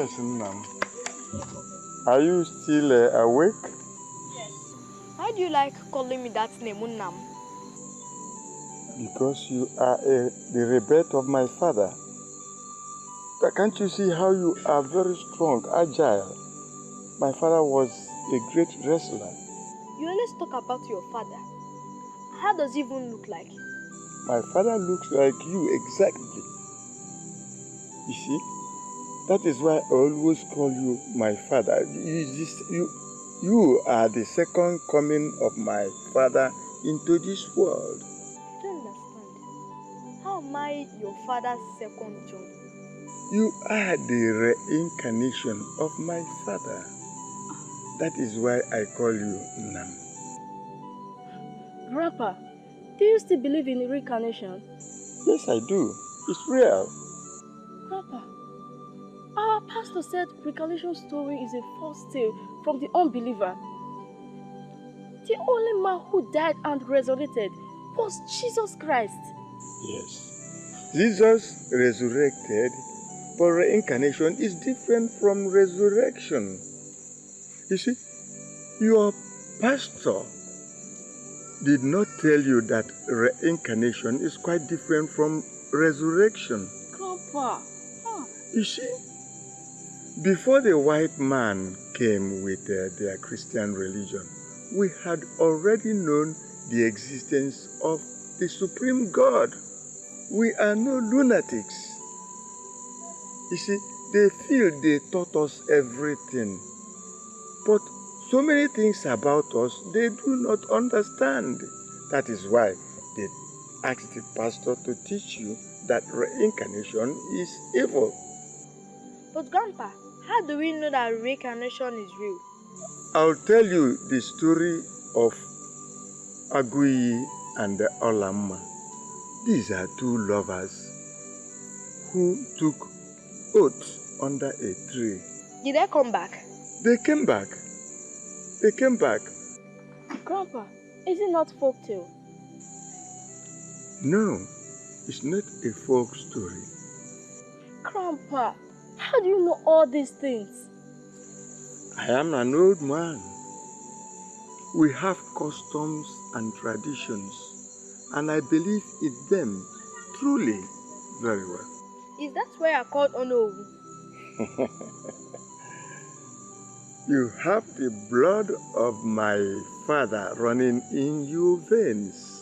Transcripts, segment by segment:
Yes, Nam. Are you still awake? Yes. Why do you like calling me that name, Unnam? Because you are the rebirth of my father. But can't you see how you are very strong, agile? My father was a great wrestler. You always talk about your father. How does he even look like? My father looks like you exactly. You see, that is why I always call you my father. You are the second coming of my father into this world. I don't understand. How am I your father's second John? You are the reincarnation of my father. That is why I call you Nam. Grandpa, do you still believe in reincarnation? Yes, I do. It's real. Grandpa, our pastor said reincarnation story is a false tale from the unbeliever. The only man who died and resurrected was Jesus Christ. Yes. Jesus resurrected, but reincarnation is different from resurrection. You see, your pastor did not tell you that reincarnation is quite different from resurrection. Grandpa, You see, before the white man came with their Christian religion, we had already known the existence of the Supreme God. We are no lunatics. You see, they feel they taught us everything. But so many things about us they do not understand. That is why they asked the pastor to teach you that reincarnation is evil. But Grandpa, how do we know that reincarnation is real? I'll tell you the story of Agui and Olamma. These are two lovers who took oath under a tree. Did they come back? They came back. They came back. Grandpa, is it not folktale? No, it's not a folk story. Grandpa, how do you know all these things? I am an old man. We have customs and traditions, and I believe in them truly very well. Is that why I called Onowu? You have the blood of my father running in your veins.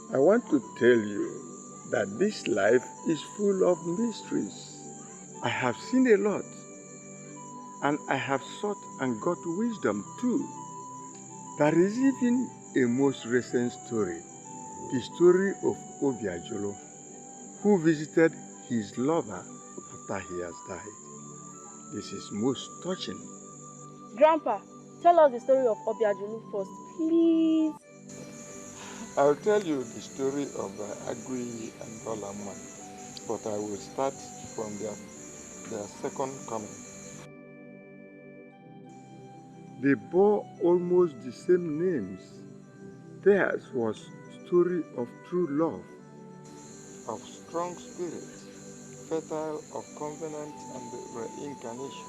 I want to tell you that this life is full of mysteries. I have seen a lot, and I have sought and got wisdom too. There is even a most recent story, the story of Obiajolo, who visited his lover after he has died. This is most touching. Grandpa, tell us the story of Obiajulu first, please. I'll tell you the story of Agui and Olamma, but I will start from their second coming. They bore almost the same names. Theirs was story of true love, of strong spirit, fertile of covenant and reincarnation.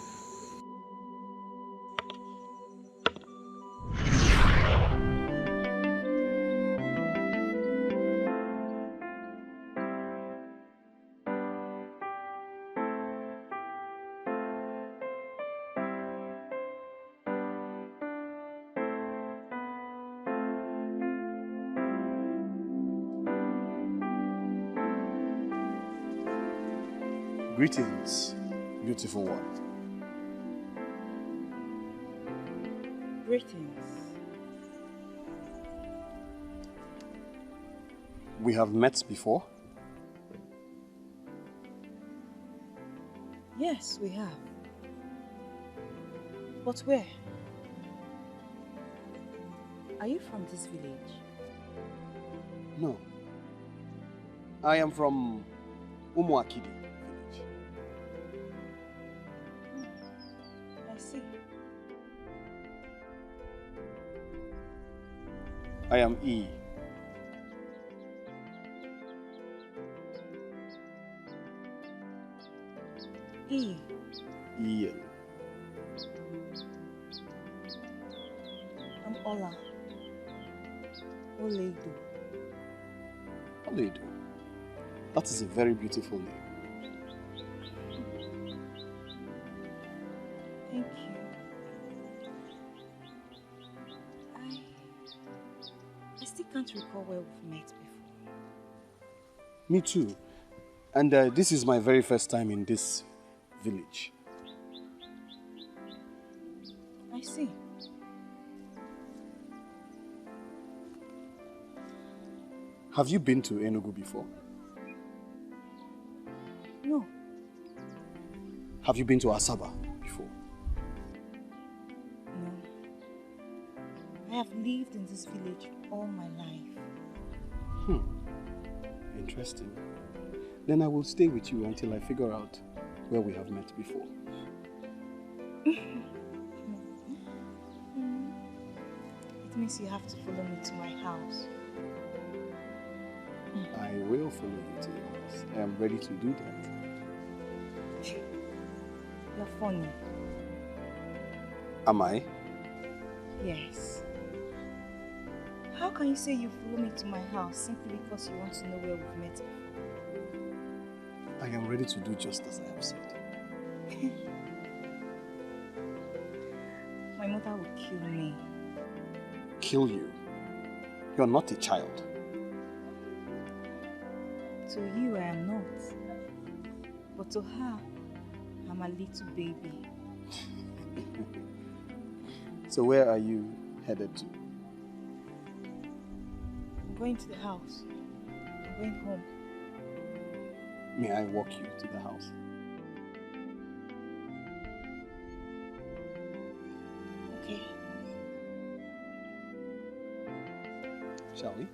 Greetings, beautiful one. Greetings. We have met before. Yes, we have. But where? Are you from this village? No. I am from Umuakidi village. I see. I am E. E. E. I'm Ola. Oleido. Oleido. That is a very beautiful name. Thank you. I still can't recall where we've met before. Me too. And this is my very first time in this village. I see. Have you been to Enugu before? No. Have you been to Asaba before? No. I have lived in this village all my life. Interesting. Then I will stay with you until I figure out where we have met before. It means you have to follow me to my house. I will follow you to your house. I am ready to do that. You're funny. Am I? Yes. How can you say you follow me to my house simply because you want to know where we've met before? I am ready to do just as I have said. My mother would kill me. Kill you? You're not a child. To you, I am not. But to her, I'm a little baby. So where are you headed to? I'm going to the house. I'm going home. May I walk you to the house? Okay. Shall we?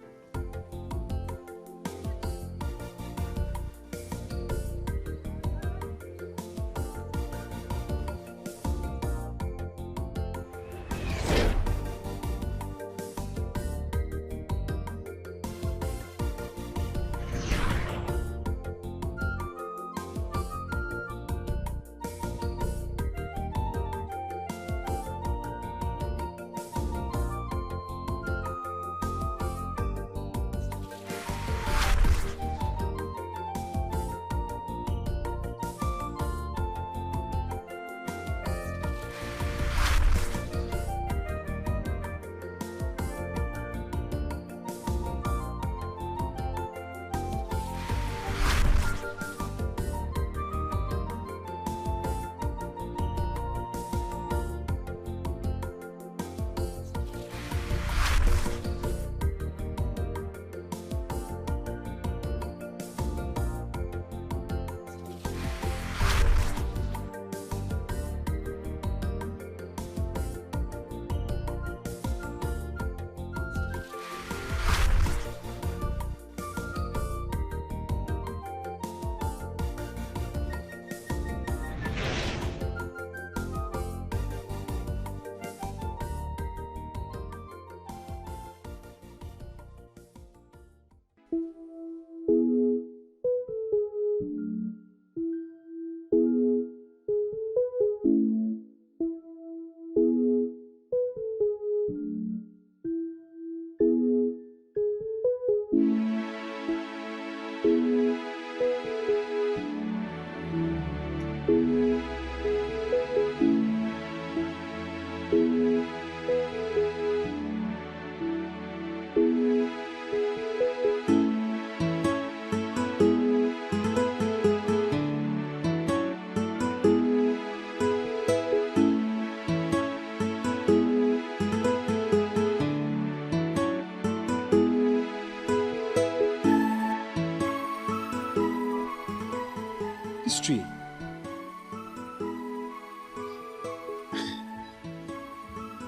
This tree.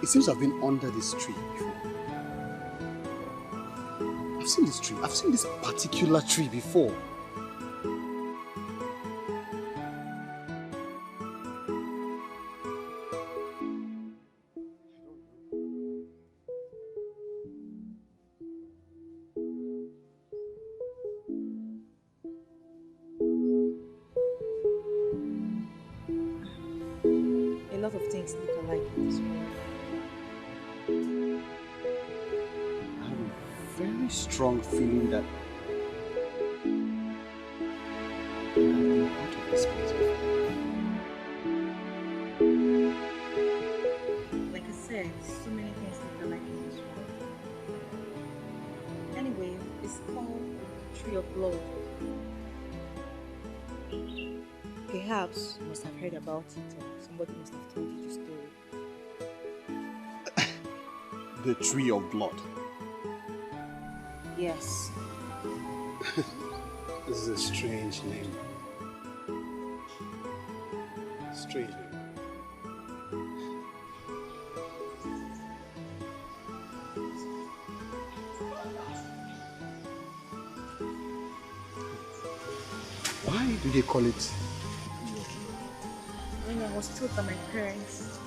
It seems I've been under this tree before. I've seen this tree. I've seen this particular tree before. A lot of things look alike in this world. I have a very strong feeling that I've been out of this place before. Like I said, so many things look alike in this world. Anyway, it's called Tree of Blood. Perhaps you must have heard about it or somebody must have told you the story. The Tree of Blood. Yes. This is a strange name. Strange name. Why do they call it? When I was told by my parents,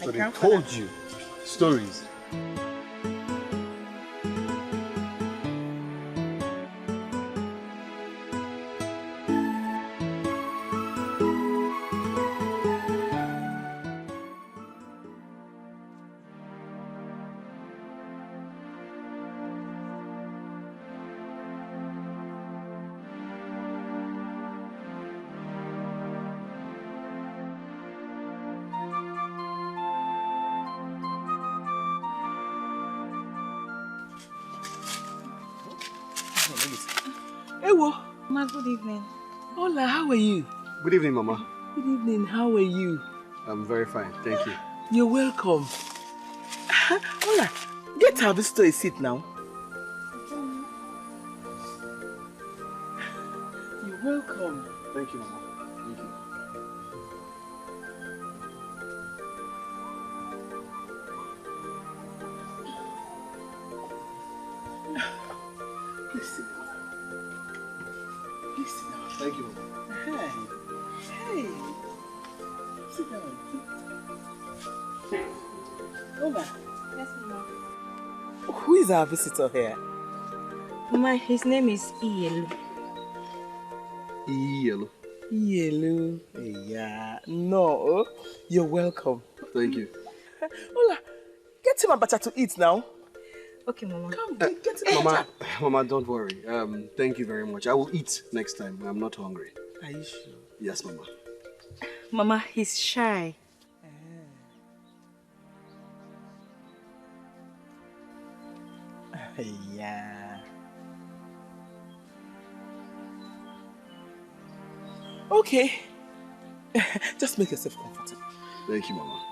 So my they grandfather- told you stories. Ewo, Ma, good evening. hola, how are you? Good evening, Mama. Good evening, how are you? I'm very fine, thank you. You're welcome. Hola, get our visitor a seat now. You're welcome. Thank you, Mama. Thank you. Please sit down. Please sit down. Thank you, Mama. Hey. Sit down. Hola. Yes, Mama. Who is our visitor here? Mama, his name is Ielu. Yellow. Yellow. Yeah. No. You're welcome. Thank you. Hola. Get him a bacha to eat now. Okay, Mama. Come, get him a Mama, bacha. Mama, don't worry. Thank you very much. I will eat next time. I'm not hungry. Are you sure? Yes, Mama. Mama, he's shy. Yeah. Okay. Just make yourself comfortable. Thank you, Mama.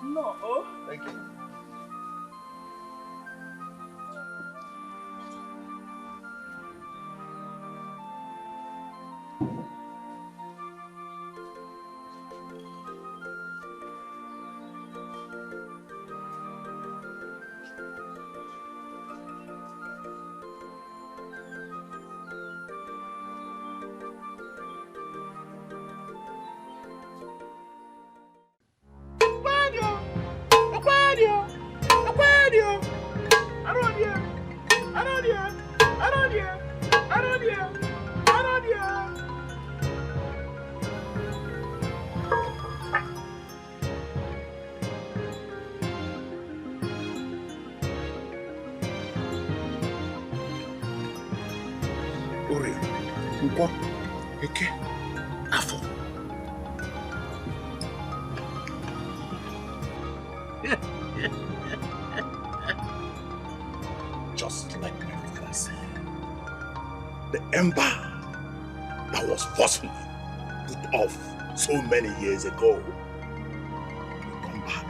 No. Thank you. Ore, Nkwo, Eke, Afo. Just like my father said, the ember that was forcefully put off so many years ago will come back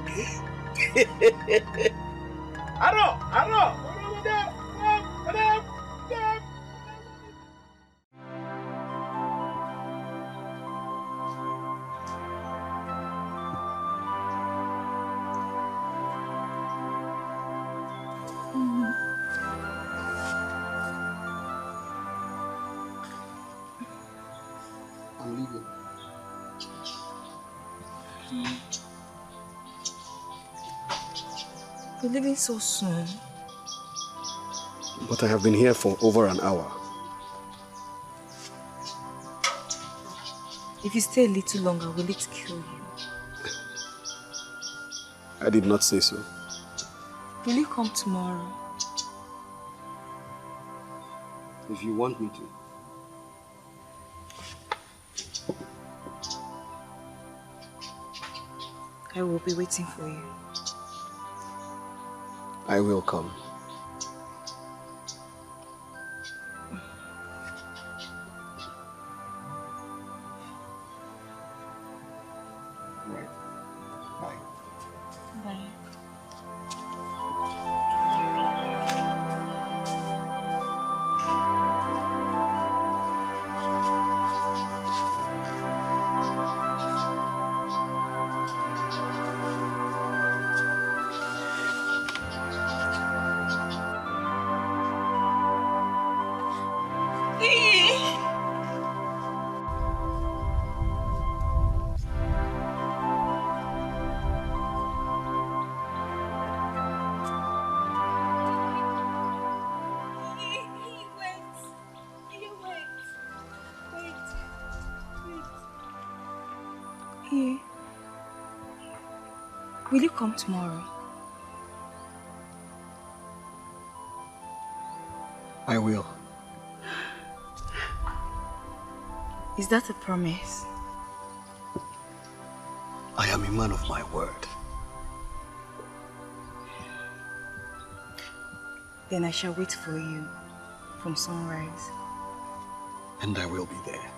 again. Arrow! We're leaving so soon. But I have been here for over an hour. If you stay a little longer, will it kill you? I did not say so. Will you come tomorrow? If you want me to. I will be waiting for you. I will come. Right. Bye. Bye. Will you come tomorrow? I will. Is that a promise? I am a man of my word. Then I shall wait for you from sunrise. And I will be there.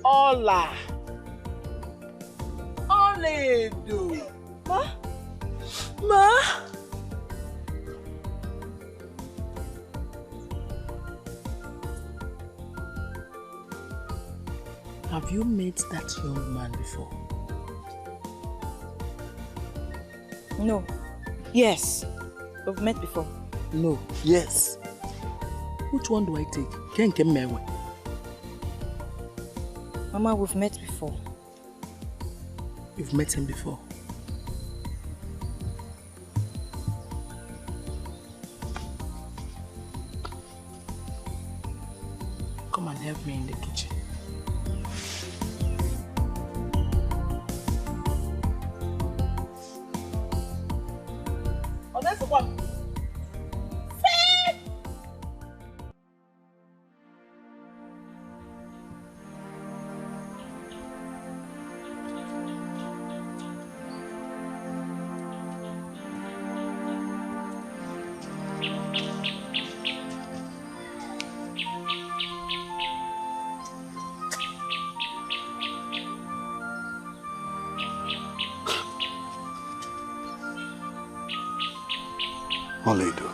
Hola. Oledo. Ma? Ma? Have you met that young man before? No. Yes. We've met before. No. Yes. Which one do I take? Ken Mewe. Mama, we've met before. You've met him before? Come and help me in the kitchen. Oh, that's the one. Oledo.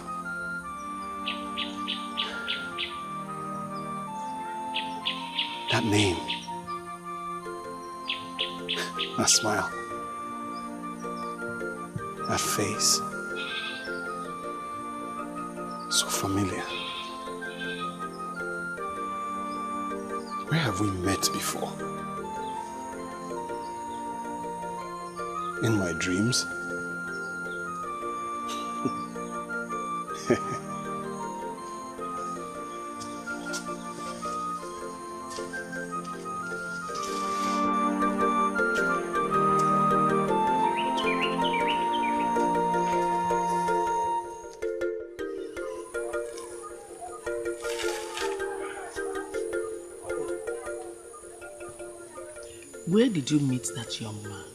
That name. That smile. That face. So familiar. Where have we met before? In my dreams? Where did you meet that young man?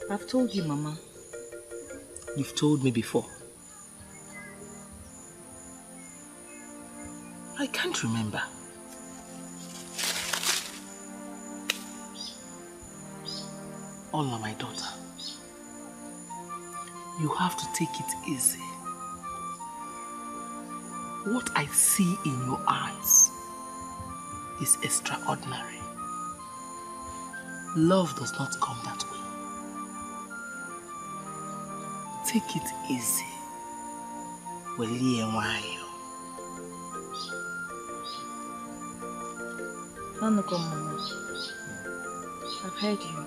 I've told you, Mama. You've told me before. I can't remember. Ola, my daughter, you have to take it easy. What I see in your eyes is extraordinary. Love does not come that way. Take it easy. Nanuko, Mama. I've heard you.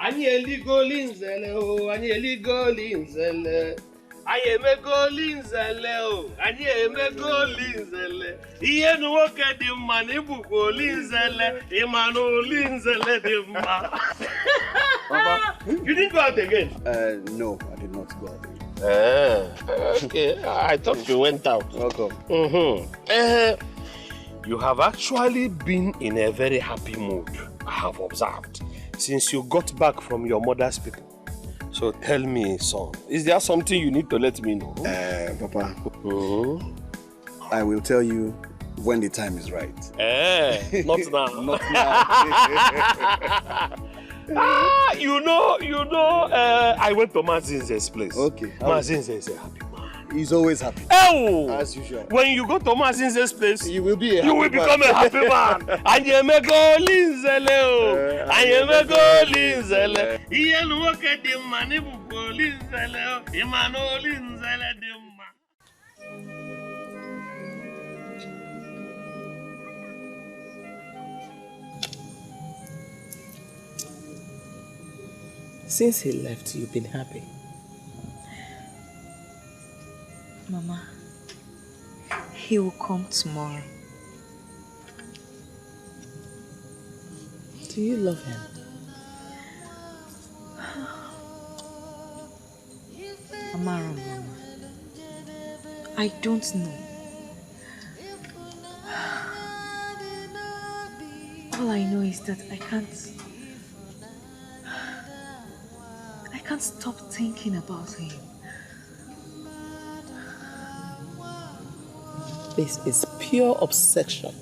Anyị eligoli nzele o, anyị eligoli nzele. Anyị emegoli nzele o, anyị emegoli nzele. Ihe nwoke dị mma na ibukwa oli nzele, ịma na oli nzele dị mma. Papa, you didn't go out again? No, I did not go out. Okay. I thought you went out. Welcome. You have actually been in a very happy mood, I have observed, since you got back from your mother's people. So tell me, son, is there something you need to let me know? Papa, I will tell you when the time is right. Not now. Not now. You know, I went to Mazinze's place. Okay. Mazinze is a happy man. He's always happy. Oh! As usual. When you go to Mazinze's place, you will be a happy man. Become a happy man. And you may go linzele. And you may go linzele. Iye luoke di mani buko linzele. Imano linzele di ma. Since he left, you've been happy. Mama, he will come tomorrow. Do you love him? Amara, Mama, I don't know. All I know is that I can't stop thinking about him. This is pure obsession.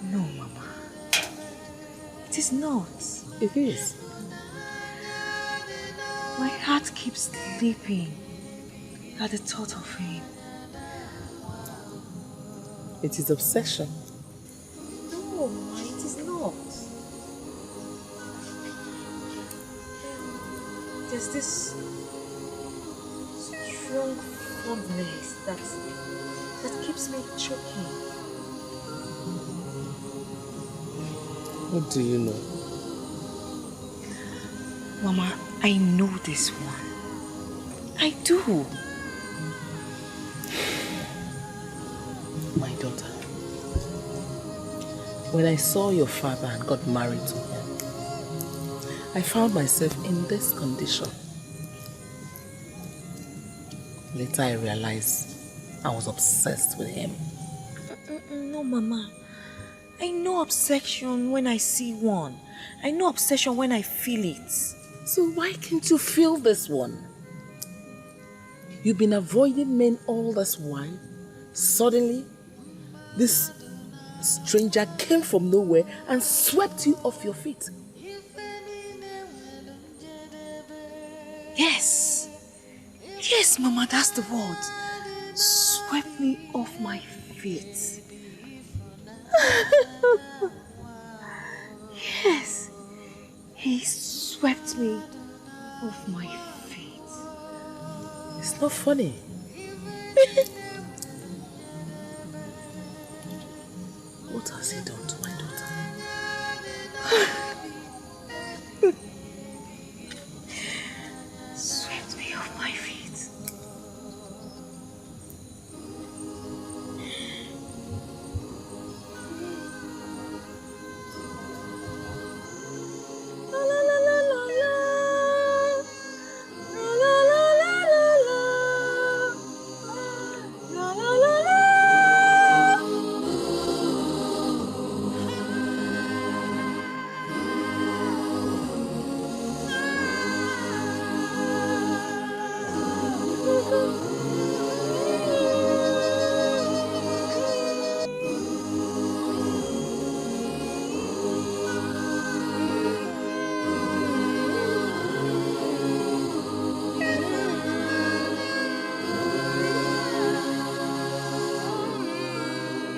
No, Mama. It is not. It is. My heart keeps leaping at the thought of him. It is obsession. No, Mama, it is not. There's this strong fondness that keeps me choking. What do you know? Mama, I know this one. I do. My daughter, when I saw your father and got married to him, I found myself in this condition. Later I realized I was obsessed with him. No, Mama. I know obsession when I see one. I know obsession when I feel it. So why can't you feel this one? You've been avoiding men all this while. Suddenly, this stranger came from nowhere and swept you off your feet. Yes. Yes, Mama, that's the word. Swept me off my feet. Yes. He swept me off my feet. It's not funny. What has he done to my daughter?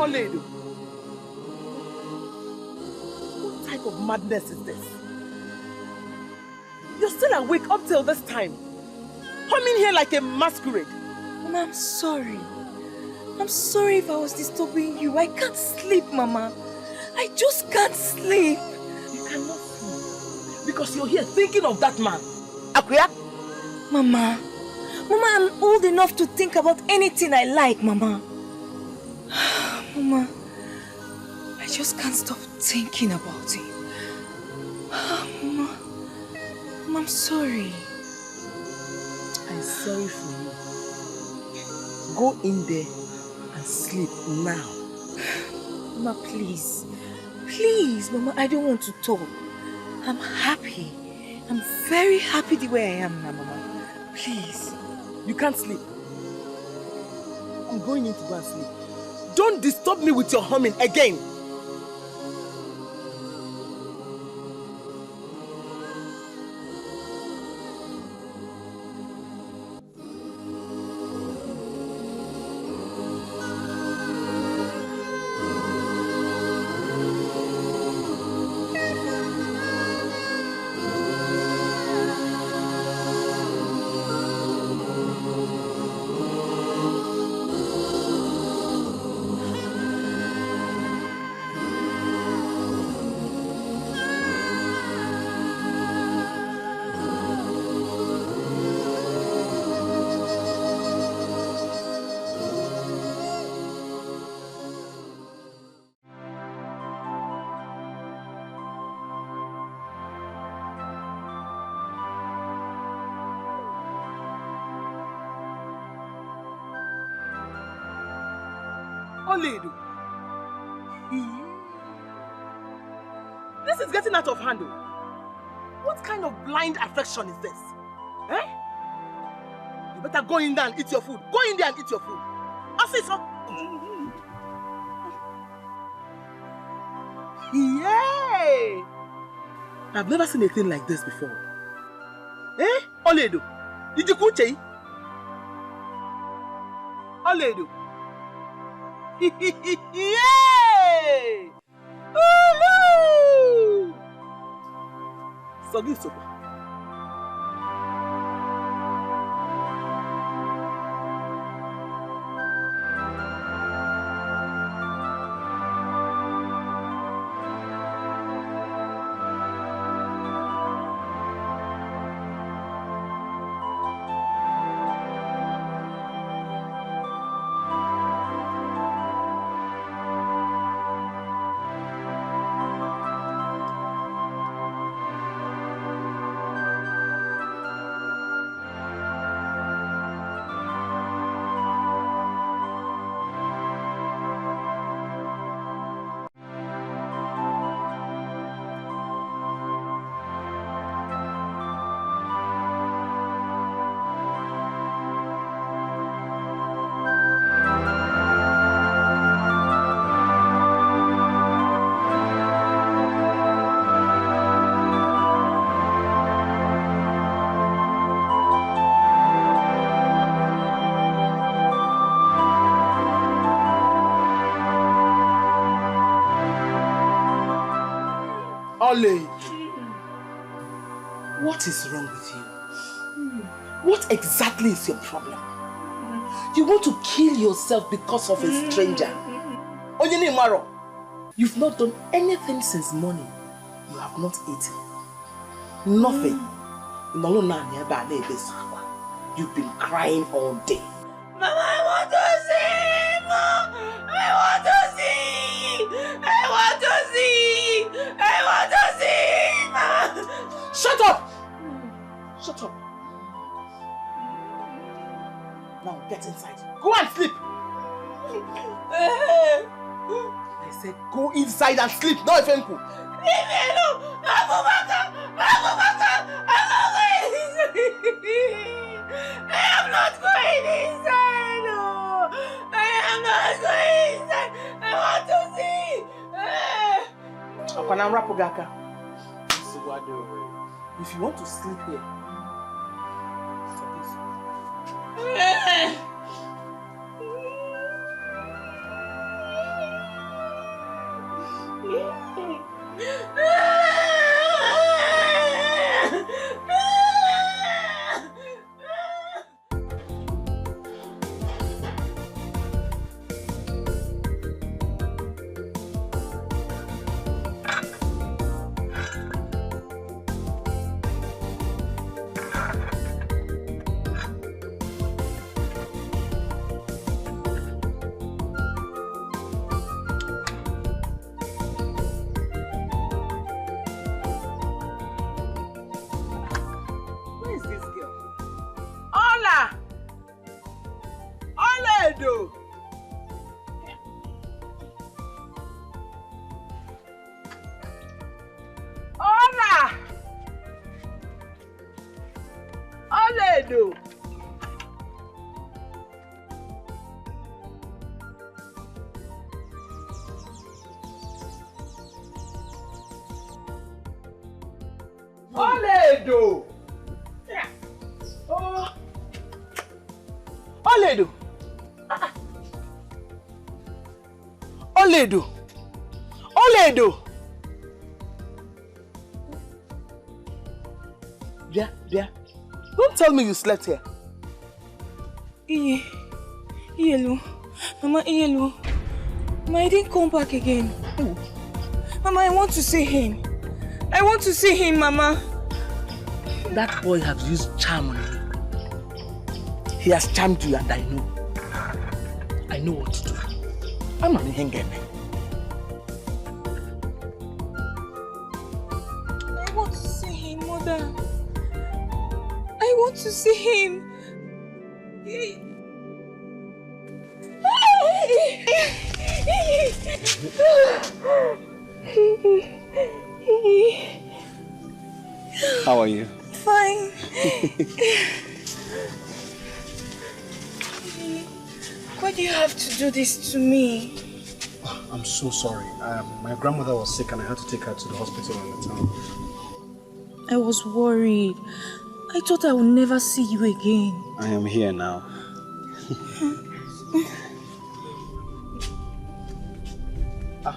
Oledo, what type of madness is this? You're still awake up till this time, humming here like a masquerade. Mama, I'm sorry. I'm sorry if I was disturbing you. I can't sleep, Mama. I just can't sleep. You cannot sleep because you're here thinking of that man. Akuya? Mama, I'm old enough to think about anything I like, Mama. Mama, I just can't stop thinking about him. Mama, I'm sorry. I'm sorry for you. Go in there and sleep now. Mama, please. Please, Mama, I don't want to talk. I'm happy. I'm very happy the way I am now, Mama. Please. You can't sleep. I'm going in to go and sleep. Don't disturb me with your humming again. Oledo. This is getting out of hand. What kind of blind affection is this? Eh? You better go in there and eat your food. Go in there and eat your food. I say so. Yay! I've never seen a thing like this before. Eh? Oledo, did you kuche? Oledo. Yay! Woohoo! So give sopa. What is wrong with you? What exactly is your problem? You want to kill yourself because of a stranger. Onyenimaro, you've not done anything since morning. You have not eaten. Nothing. You've been crying all day. Mama, I want to see! Mom! I want to see! I want to see! I want to see! Mama! Shut up! Shut up. Now get inside. Go and sleep. I said go inside and sleep. No offense. Leave me alone! Abubakar! I'm not going inside! I am not going inside! No! I am not going inside! I want to see! If you want to sleep here, Edo. Edo. Yeah. Oh. Edo. Edo. Edo. Yeah. Don't tell me you slept here. Iyelu. Mama, Iyelu. Mama, I didn't come back again. Oh. Mama, I want to see him. I want to see him, Mama. That boy has used charm on you. He has charmed you and I know. I know what to do. I'm not hanging. I want to see him, Mother. I want to see him. How are you? Fine. Why do you have to do this to me? I'm so sorry. My grandmother was sick and I had to take her to the hospital in the town. I was worried. I thought I would never see you again. I am here now.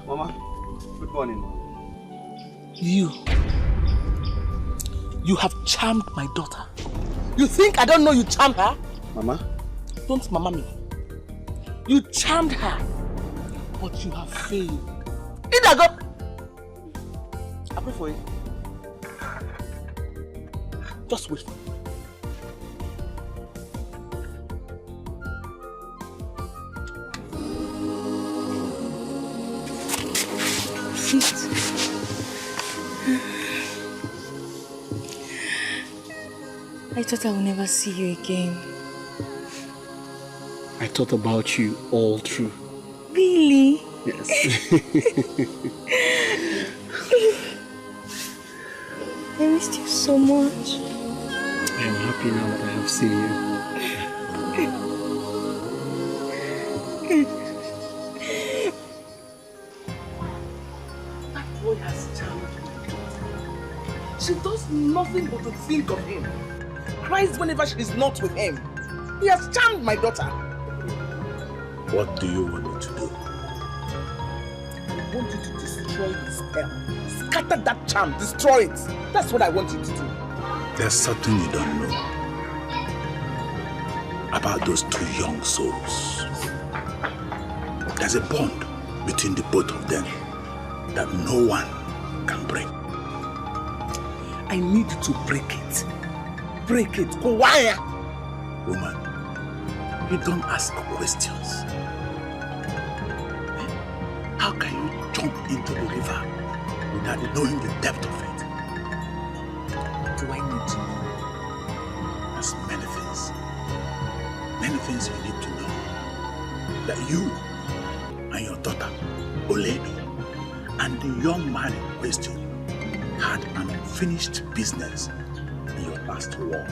Mama. Good morning. You have charmed my daughter. You think I don't know you charmed her? Mama? Don't mama me. You charmed her, but you have failed. Ida, go! I pray for you. Just wait for me. I thought I would never see you again. I thought about you all through. Really? Yes. I missed you so much. I am happy now that I have seen you. That boy has charmed my daughter. She does nothing but to think of him. Cries whenever she is not with him. He has charmed my daughter. What do you want me to do? I want you to destroy the spell. Scatter that charm, destroy it. That's what I want you to do. There's something you don't know about those two young souls. There's a bond between the both of them that no one can break. I need you to break it. Break it. Why? Woman, you don't ask questions. How can you jump into the river without knowing the depth of it? What do I need to know? There's many things. Many things you need to know. That you and your daughter, Oledo, and the young man in question had an unfinished business in your last war.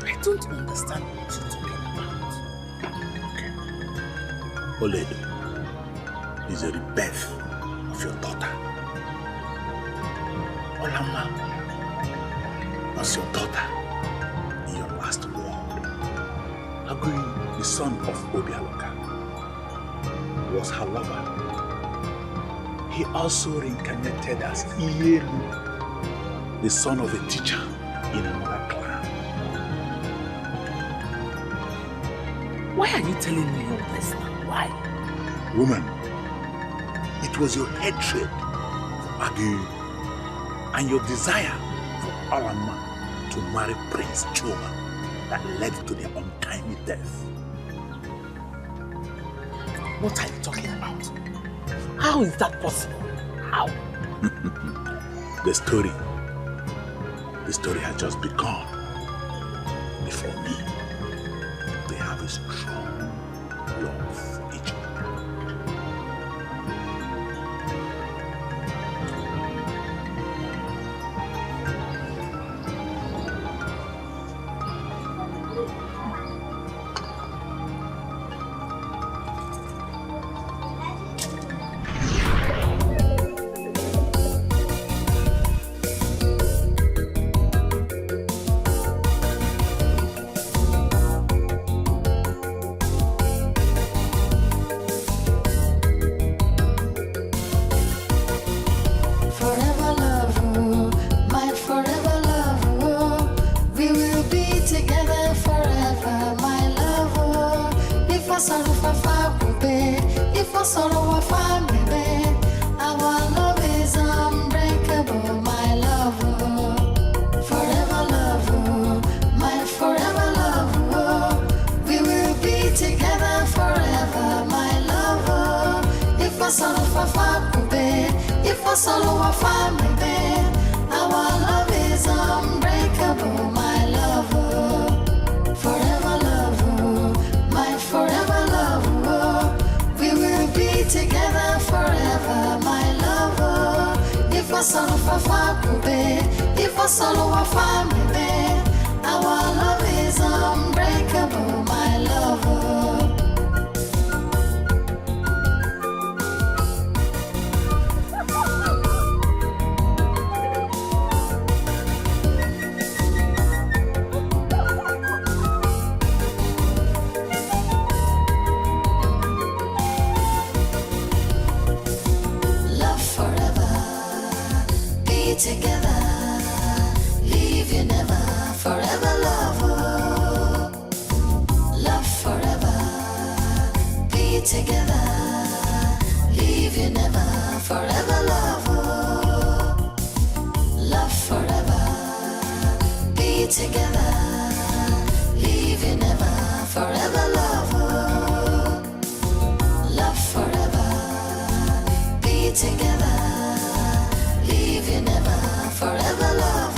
I don't understand what you're talking about. Okay. Oledo is a rebirth of your daughter. Olama was your daughter in your last war. Agui, the son of Obialoka, was her lover. He also reincarnated as Iyelu, the son of a teacher in another clan. Why are you telling me all this now? Why? Woman, it was your hatred for Agu and your desire for Alama to marry Prince Choma that led to their untimely death. What are you talking about? How is that possible? How? The story has just begun. Before me, they have a strong love for each other. sorrow for baby, if I sorrow for baby, our love is unbreakable, my love, forever love, my forever love, we will be together forever, my love, if I sorrow for baby, if I sorrow for baby, our love is unbreakable, my love, forever love, my forever love, we will be together forever, my love, if I sorrow for baby, if I sorrow for baby, our love is unbreakable, my love. Together, leave you never, forever love, love forever, be together, leave you never, forever love, love forever, be together, leave you never, forever love, love forever, be together, leave you never, forever love,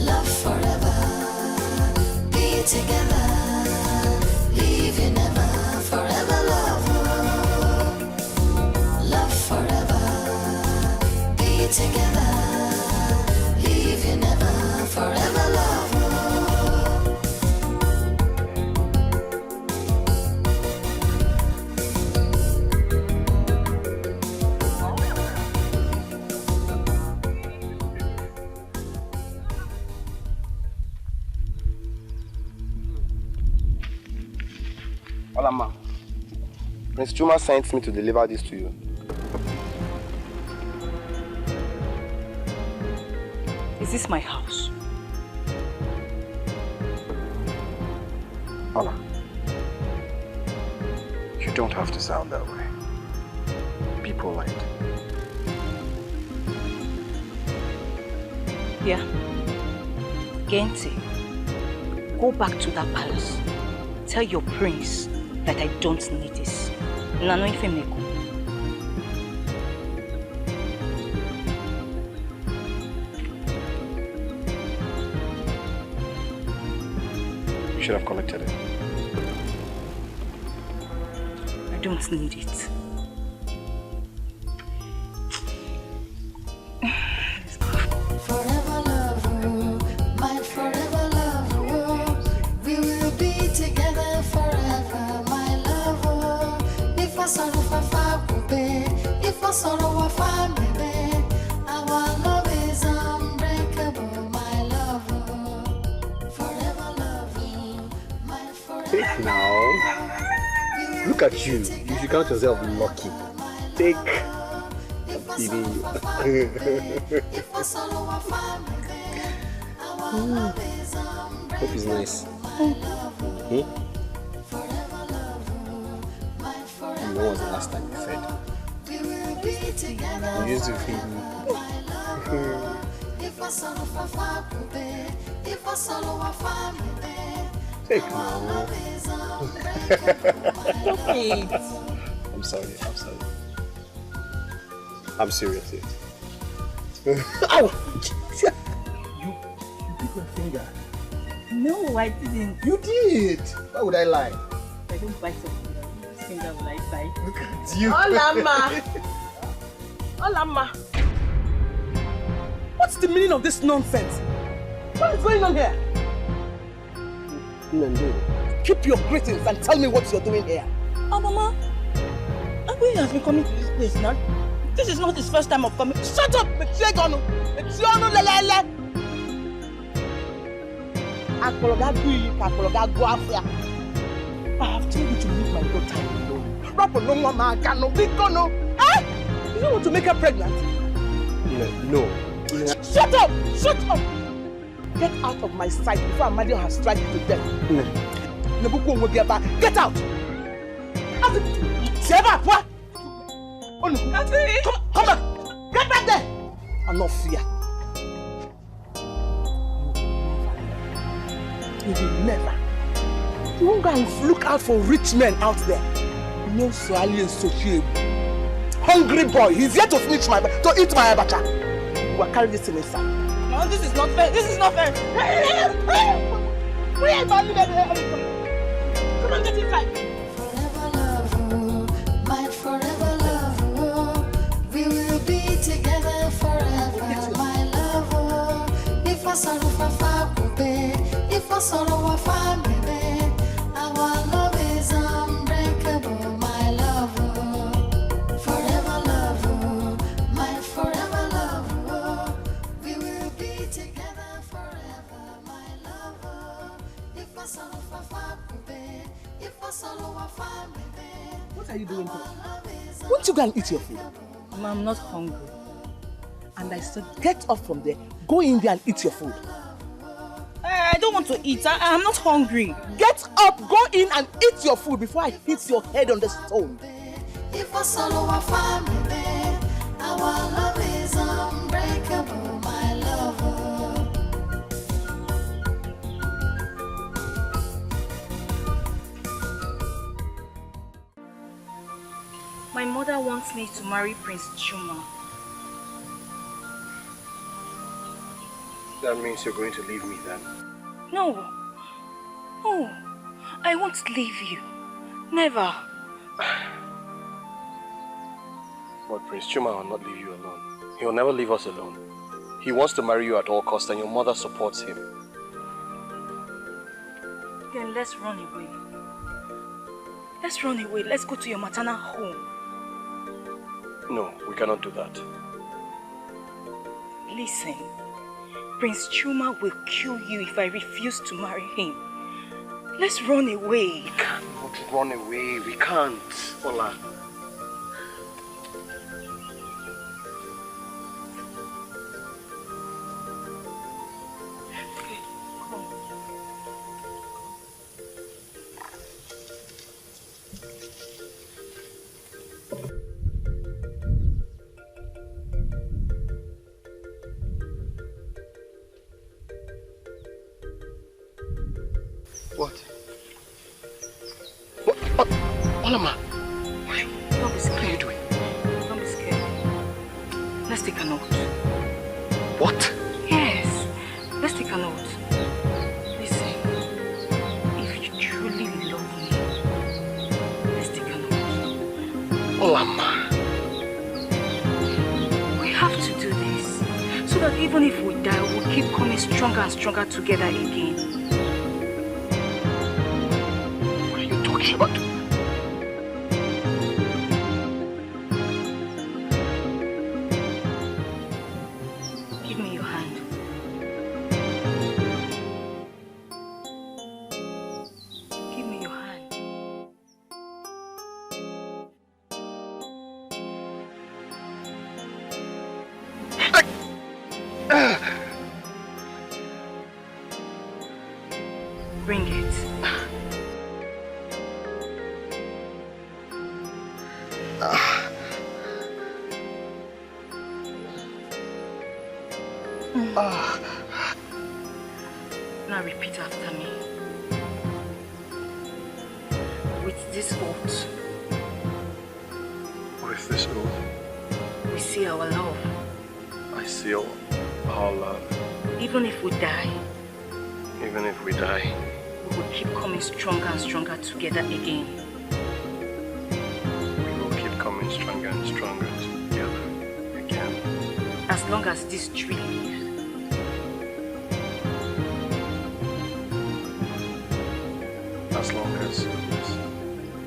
love forever, be together, leave you never, forever love, love forever, be together, leave you never, forever love. Olama, Prince Chuma sent me to deliver this to you. Is this my house? Ola, you don't have to sound that way. Be polite. Yeah. Gente, go back to that palace. Tell your prince that I don't need this. Nano ifemeko. You should have collected it. I don't need it. Forever love, my forever love, we will be together forever, my love. If I sorrow for baby, if I sorrow for baby, our love is unbreakable, my love. Forever love, my forever. Take now. Look at you. You should count yourself lucky. Take. Hope is nice. When was the last time you fed? You used to feed me. Take now. I'm sorry. I'm serious. Ow! You bit my finger. No, I didn't. You did. Why would I lie? I don't bite something. Finger will I bite? Look at you. Olama! What's the meaning of this nonsense? What is going on here? Nando. Keep your greetings and tell me what you're doing here. Oh, Mama. Abu has been coming to this place now. This is not his first time of coming. Shut up! Mechiegonu! Lelele! I have told you to leave my daughter alone. Eh? You don't want to make her pregnant? No. Shut up! Shut up! Get out of my sight before Amadio has struck you to death. Get out! What? Oh no! Come back! Get back there! I'm not fear. You will never. You won't go and look out for rich men out there. No swally and sociable. Hungry boy, he's here to eat my abacha. You will carry this in inside. No, this is not fair. This is not fair. Where are you? Come on, get inside. Forever love you, my forever love you. We will be together forever, my love. If I sorrow for far, if I sorrow for far, baby, our love is unbreakable, my love. Forever love you, my forever love you. We will be together forever, my love. If I sorrow for far, if I sorrow for far, What are you doing here? Won't you go and eat your food? Mama, I'm not hungry. And I said, get up from there. Go in there and eat your food. I don't want to eat. I'm not hungry. Get up, go in and eat your food before I hit your head on the stone. if I sorrow a family, our love is unbreakable, my love. My mother wants me to marry Prince Chuma. That means you're going to leave me then? No. No. I won't leave you. Never. But Prince Chuma will not leave you alone. He will never leave us alone. He wants to marry you at all costs and your mother supports him. Then let's run away. Let's run away. Let's go to your maternal home. No, we cannot do that. Listen. Prince Chuma will kill you if I refuse to marry him. Let's run away. We cannot run away. We can't, Ola. Okay, come. What? What? Olama! Why? Don't be scared. What are you doing? Don't be scared. Let's take a note. What? Yes. Let's take a note. Listen. If you truly love me, let's take a note. Olama! We have to do this so that even if we die, we'll keep coming stronger and stronger together again. But give me your hand. Give me your hand. Bring it. Now repeat after me. With this oath. with this oath, We see our love. I seal our love. Even if we die, Even if we die, we will keep coming stronger and stronger together again. we will keep coming stronger and stronger together again. As long as this tree lives. As long as this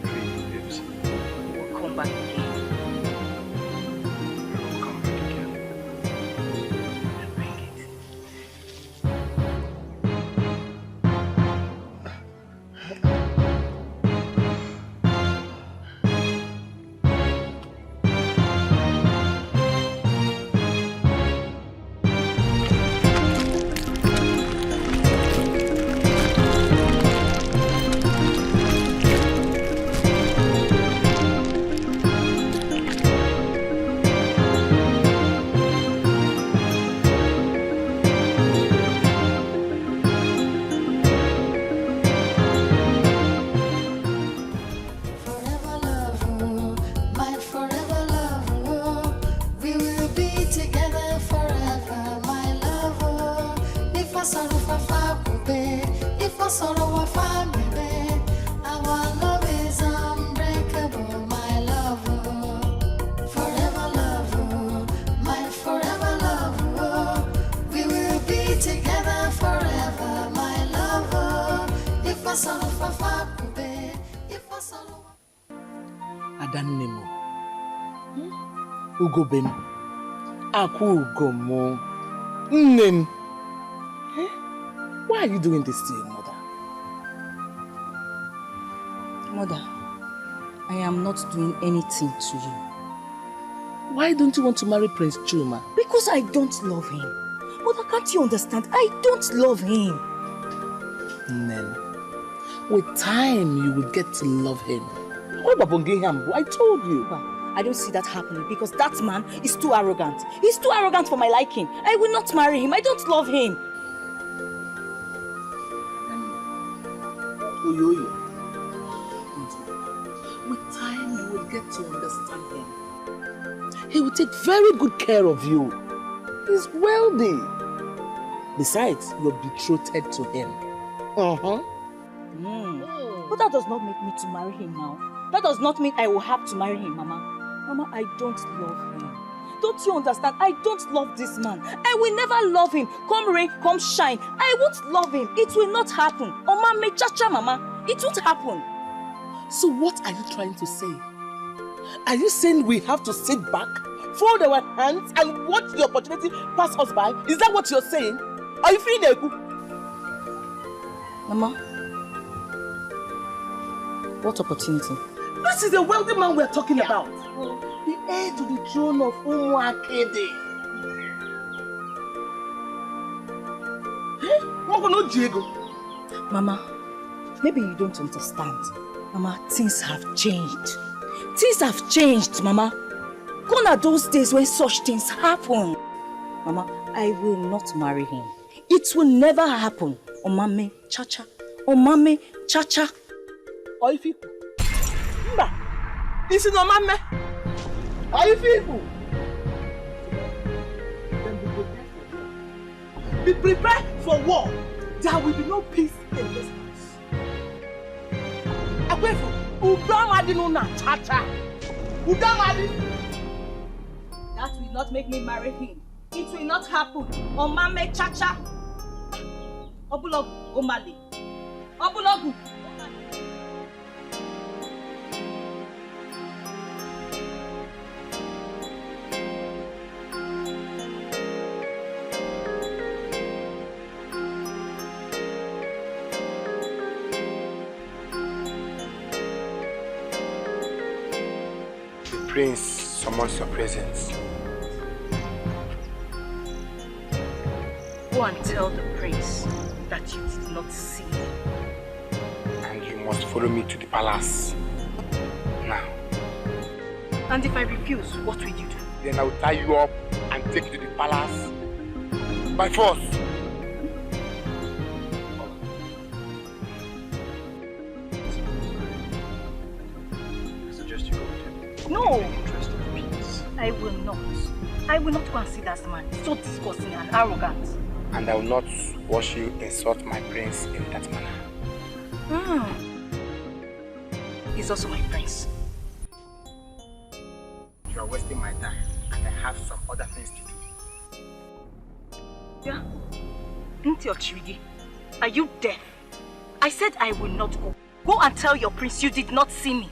tree lives, We'll come back again. we will come back again. Bring it. sorrow or family, our love is unbreakable, my lover. Forever lover, my forever lover. We will be together forever, my lover. If I sorrow for family, if I sorrow. Adanemo. Ugo Ben. Aku Ugo Mo. Nen. Why are you doing this to your mother? Mother, I am not doing anything to you. Why don't you want to marry Prince Chuma? Because I don't love him. Mother, can't you understand? I don't love him. Nen, with time you will get to love him. I told you. I don't see that happening because that man is too arrogant. He's too arrogant for my liking. I will not marry him. I don't love him. With time you will get to understand him. He will take very good care of you. He's wealthy. Besides, you're betrothed to him. But that does not make me to marry him now. That does not mean I will have to marry him, Mama. Mama, I don't love him. Don't you understand? I don't love this man. I will never love him. Come rain, come shine. I won't love him. It will not happen. Oh, Mama, cha-cha, Mama. It won't happen. So what are you trying to say? Are you saying we have to sit back, fold our hands, and watch the opportunity pass us by? Is that what you're saying? Are you feeling ego? Mama, what opportunity? This is the wealthy man we're talking about. The heir to the throne of Umuakede. Mama, maybe you don't understand. Mama, things have changed. Things have changed, Mama. Gone are those days when such things happen. Mama, I will not marry him. It will never happen. Omame, cha-cha. Omame, cha-cha. Oifiku. Mba. This is Omame. Oifiku. Be prepared for war. There will be no peace in this house. Akwefu, udamadi nuna cha-cha. Udamadi. That will not make me marry him. It will not happen. Omame cha-cha. Obulogu Omali. Obulogu. Prince summons your presence. Go and tell the prince that you did not see me. And you must follow me to the palace. Now. And if I refuse, what will you do? Then I will tie you up and take you to the palace by force. I suggest you go with him. No! I will not. I will not go and see that man. So disgusting and arrogant. And I will not watch you insult my prince in that manner. He's also my prince. You are wasting my time, and I have some other things to do. Yeah? Nti, are you deaf? I said I will not go. Go and tell your prince you did not see me.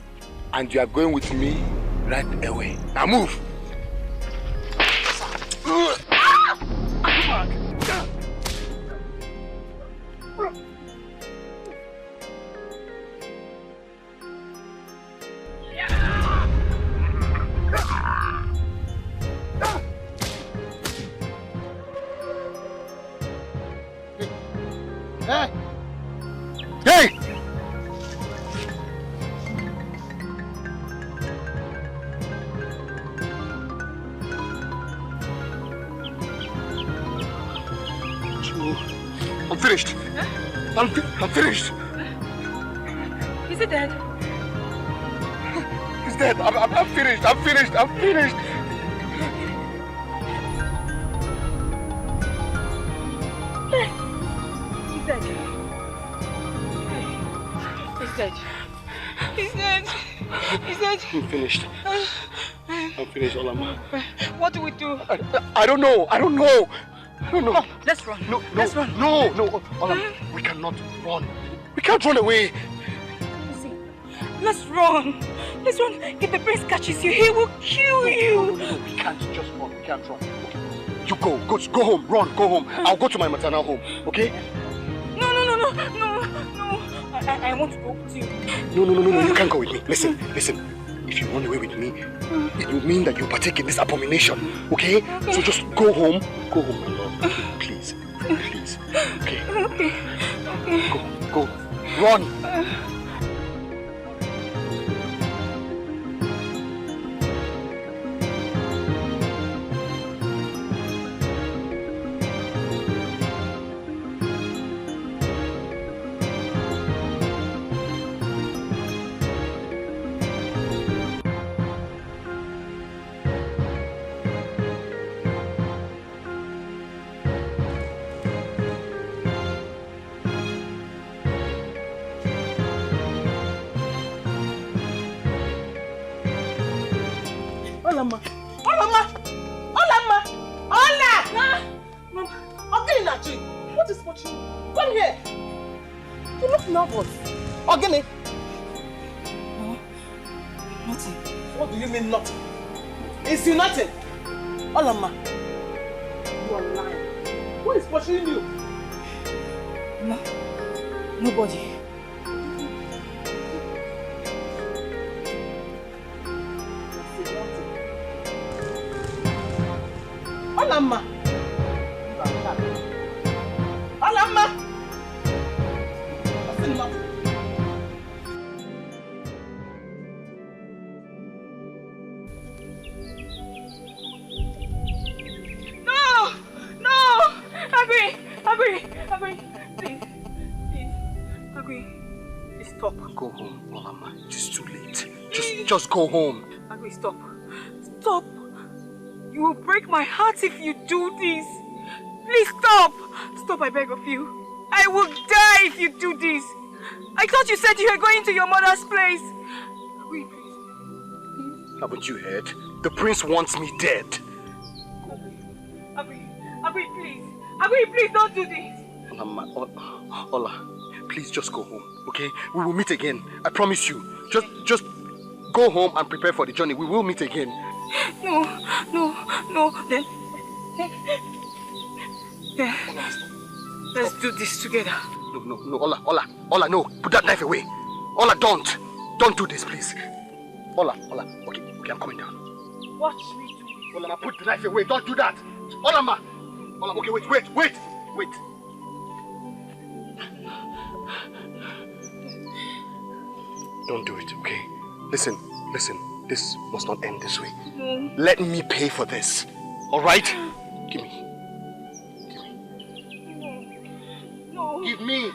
And you are going with me right away. Now move! Hey! Hey! I'm finished. Huh? I'm finished. Is he dead? He's dead. I'm finished. I'm finished. I'm finished. He's dead. said? He said... I'm finished. I'm finished, Olama. What do we do? I don't know. I don't know. Oh, let's run. No, let's run. No, Olama. We cannot run. We can't run away. See, let's run. Let's run. If the prince catches you, he will kill you. No, we can't just run. We can't run. You go home. Run, go home. I'll go to my maternal home, okay? No. I want to go with you. No, you can't go with me. Listen. If you run away with me, it will mean that you partake in this abomination, okay? So just go home. Go home, my love. Please. Okay? Okay. Go. Run. What is watching you? Come here. You look nervous. Ogene. No. Nothing. What do you mean nothing? Is you nothing? Olama. You are lying. Who is pursuing you? No. Nobody. Olama. Olama. I said nothing. Please stop. Go home, Olama. It is too late. Just go home. Agui, stop. Stop. You will break my heart if you do this. Please stop. Stop, I beg of you. I will die if you do this. I thought you said you were going to your mother's place. Agui, please. Haven't you heard? The prince wants me dead. Agui, please. Agui, please don't do this. Ola, please just go home, okay? We will meet again. I promise you. Just go home and prepare for the journey. We will meet again. No. Then let's do this together. No, Ola, no. Put that knife away. Ola, don't do this, please. Ola, okay, I'm coming down. Watch me do it. Ola, put the knife away. Don't do that. Ola, okay, wait. Don't do it, okay? Listen. This must not end this way. No. Let me pay for this. All right? Give me. No. Give me.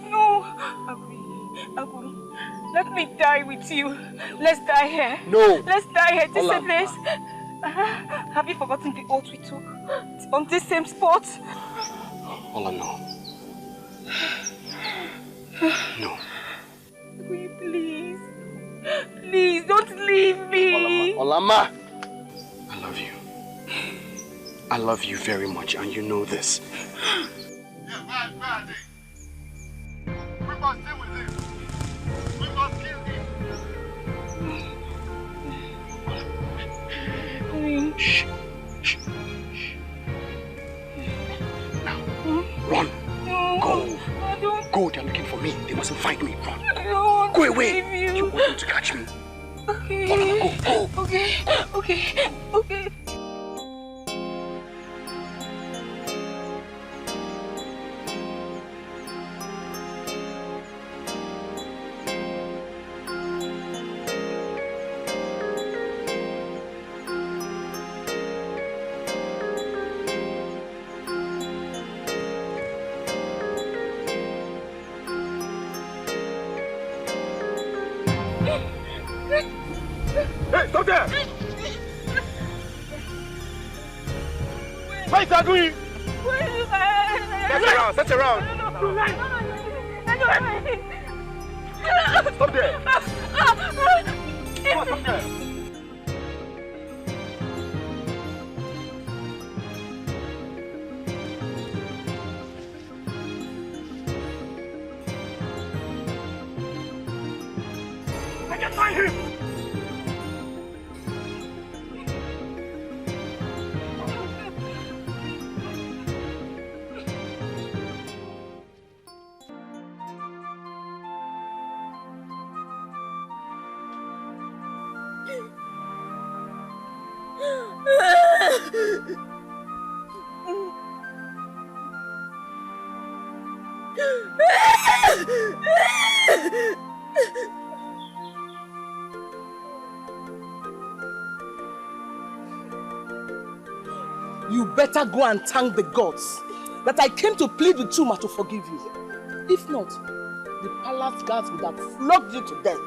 No. Agui, let me die with you. Let's die here. No. Let's die here. This same place. Have you forgotten the oath we took on this same spot? Ola, no. No. Agui, please don't leave me. Olama. I love you. I love you very much, and you know this. Yeah, where are they? We must deal with him. We must kill him. Shh. Now, run. No. Go, they're looking for me. They mustn't find me. Run. Go away. You want them to catch me. Okay. Go. Okay. Hey, stop there! Where's Agui? Search around. Stop there. Come on, stop there. I can find him. You better go and thank the gods that I came to plead with Chuma to forgive you. If not, the palace guards would have flogged you to death.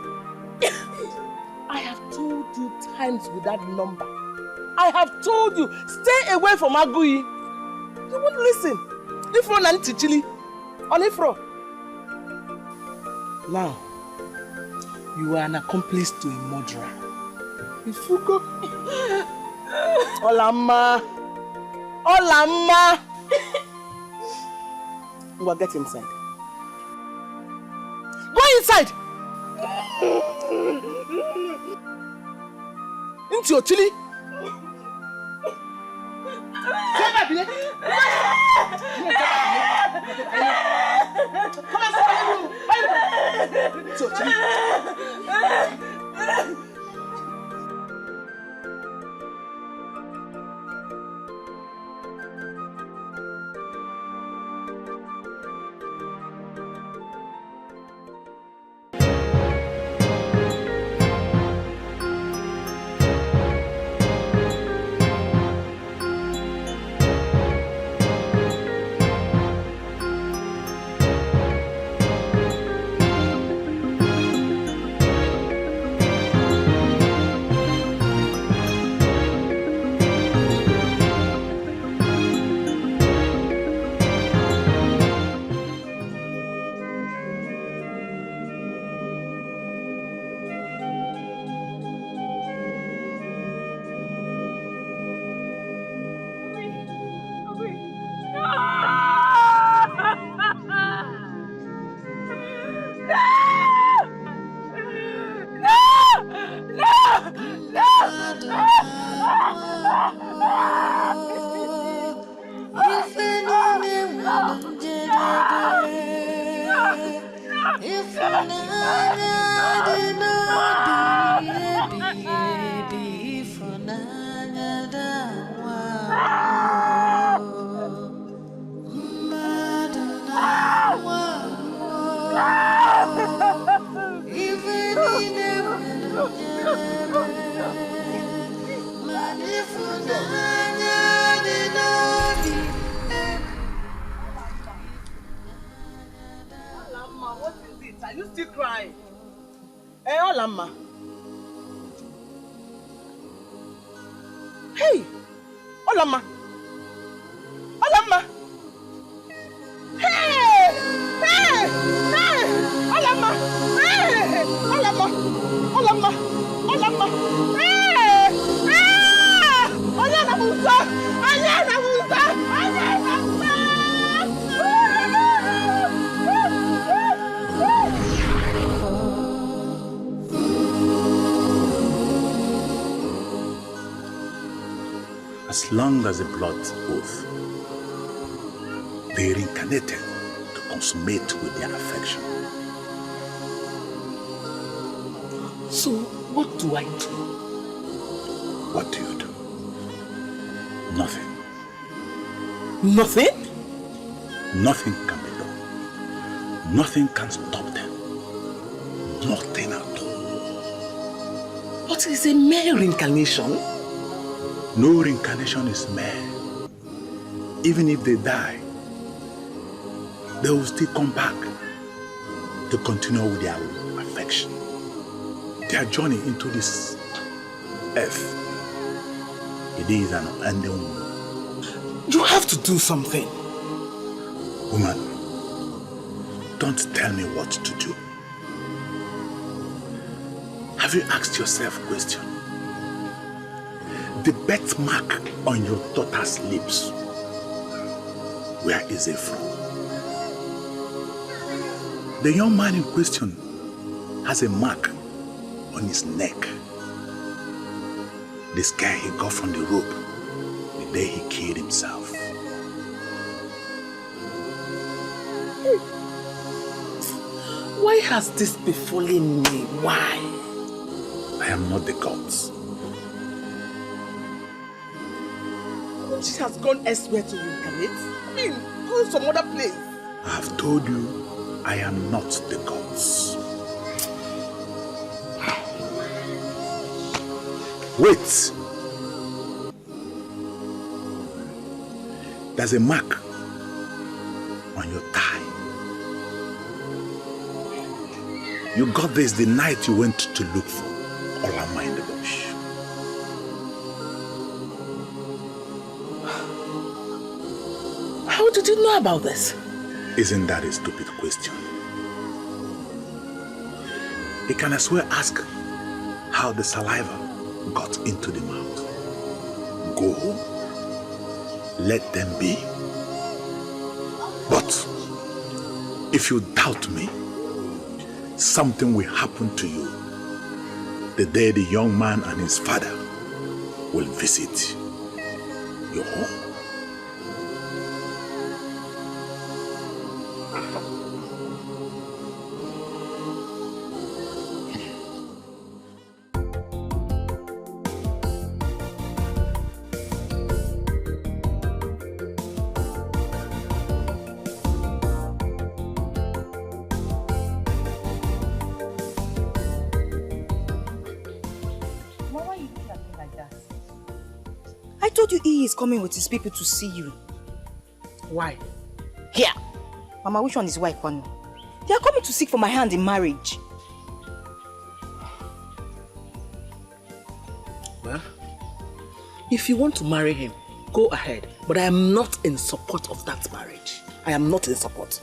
I have told you times with that number. I have told you, stay away from Agui. You won't listen. Ifro na Ntichili. On Ifro. Now, you are an accomplice to a murderer. Ifuko. Olama. Olama. Well, get inside. Go inside. Into your chili. As long as the blood oath, they reincarnated to consummate with their affection. So, what do I do? What do you do? Nothing. Nothing? Nothing can be done. Nothing can stop them. Nothing at all. But it's a mere reincarnation. No reincarnation is mere. Even if they die, they will still come back to continue with their affection. Their journey into this earth, it is an unending. You have to do something. Woman, don't tell me what to do. Have you asked yourself a question? The birthmark on your daughter's lips, where is it from? The young man in question has a mark on his neck. The scar he got from the rope the day he killed himself. Why has this befallen me? Why? I am not the gods. She has gone elsewhere to reincarnate. I mean, go some other place. I have told you, I am not the gods. Wait! There's a mark on your thigh. You got this the night you went to look for Olama in the bush. How did you know about this? Isn't that a stupid question? You can as well ask how the saliva got into the mouth. Go home. Let them be. But if you doubt me, something will happen to you the day the young man and his father will visit your home. I told you he is coming with his people to see you. Why? Here. Mama, which one is white one? They are coming to seek for my hand in marriage. Well, if you want to marry him, go ahead. But I am not in support of that marriage. I am not in support.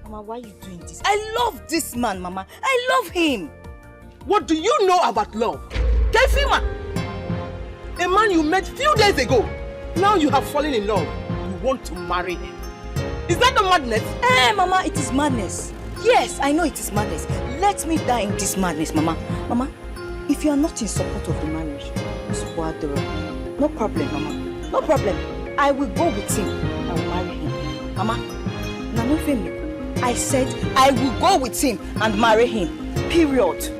Mama, why are you doing this? I love this man, Mama. I love him. What do you know about love? Philmond, a man you met few days ago. Now you have fallen in love. You want to marry him. Is that the madness? Mama, it is madness. Yes, I know it is madness. Let me die in this madness, Mama. Mama, if you are not in support of the marriage, no problem, Mama. No problem. I will go with him. I will marry him. Mama, I said I will go with him and marry him. Period.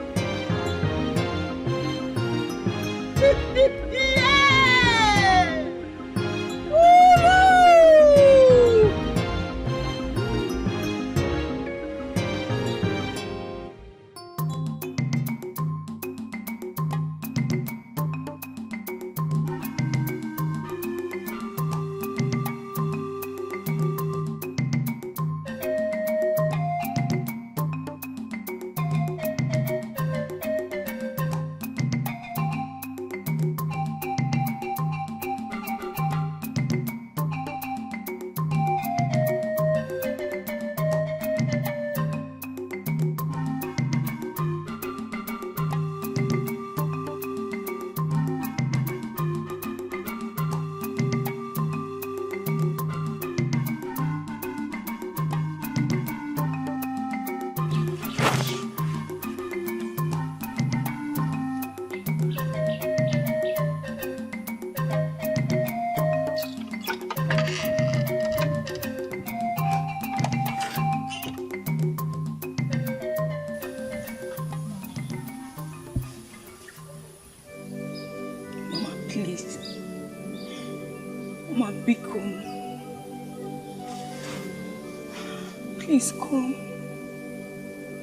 Please come.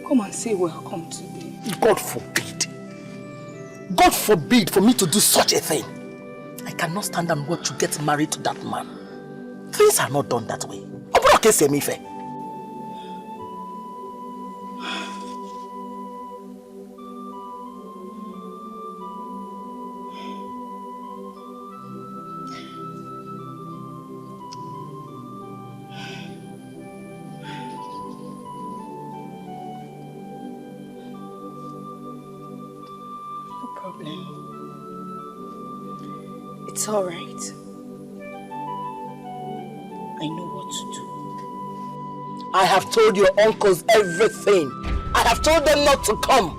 Come and say welcome to me. God forbid. God forbid for me to do such a thing. I cannot stand and watch you get married to that man. Things are not done that way. It's all right. I know what to do. I have told your uncles everything. I have told them not to come.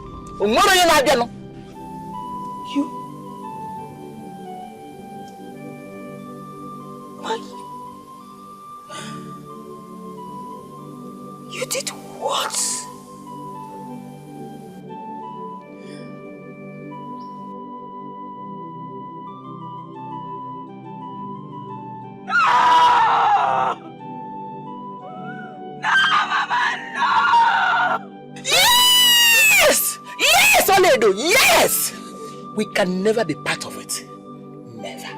You? Why? You did what? Yes! Yes, Oledo, yes! We can never be part of it. Never.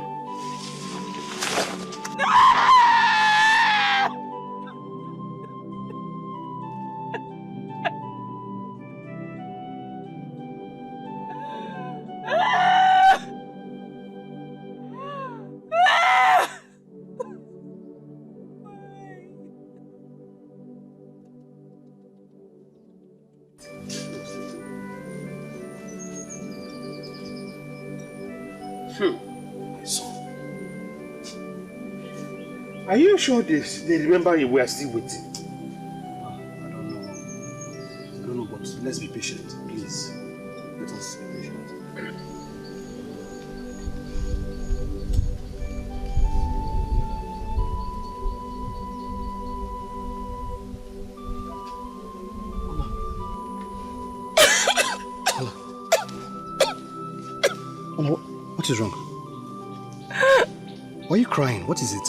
Are you sure they remember we are still waiting? I don't know, but let's be patient, please. Let us be patient. Ola, what is wrong? Why are you crying? What is it?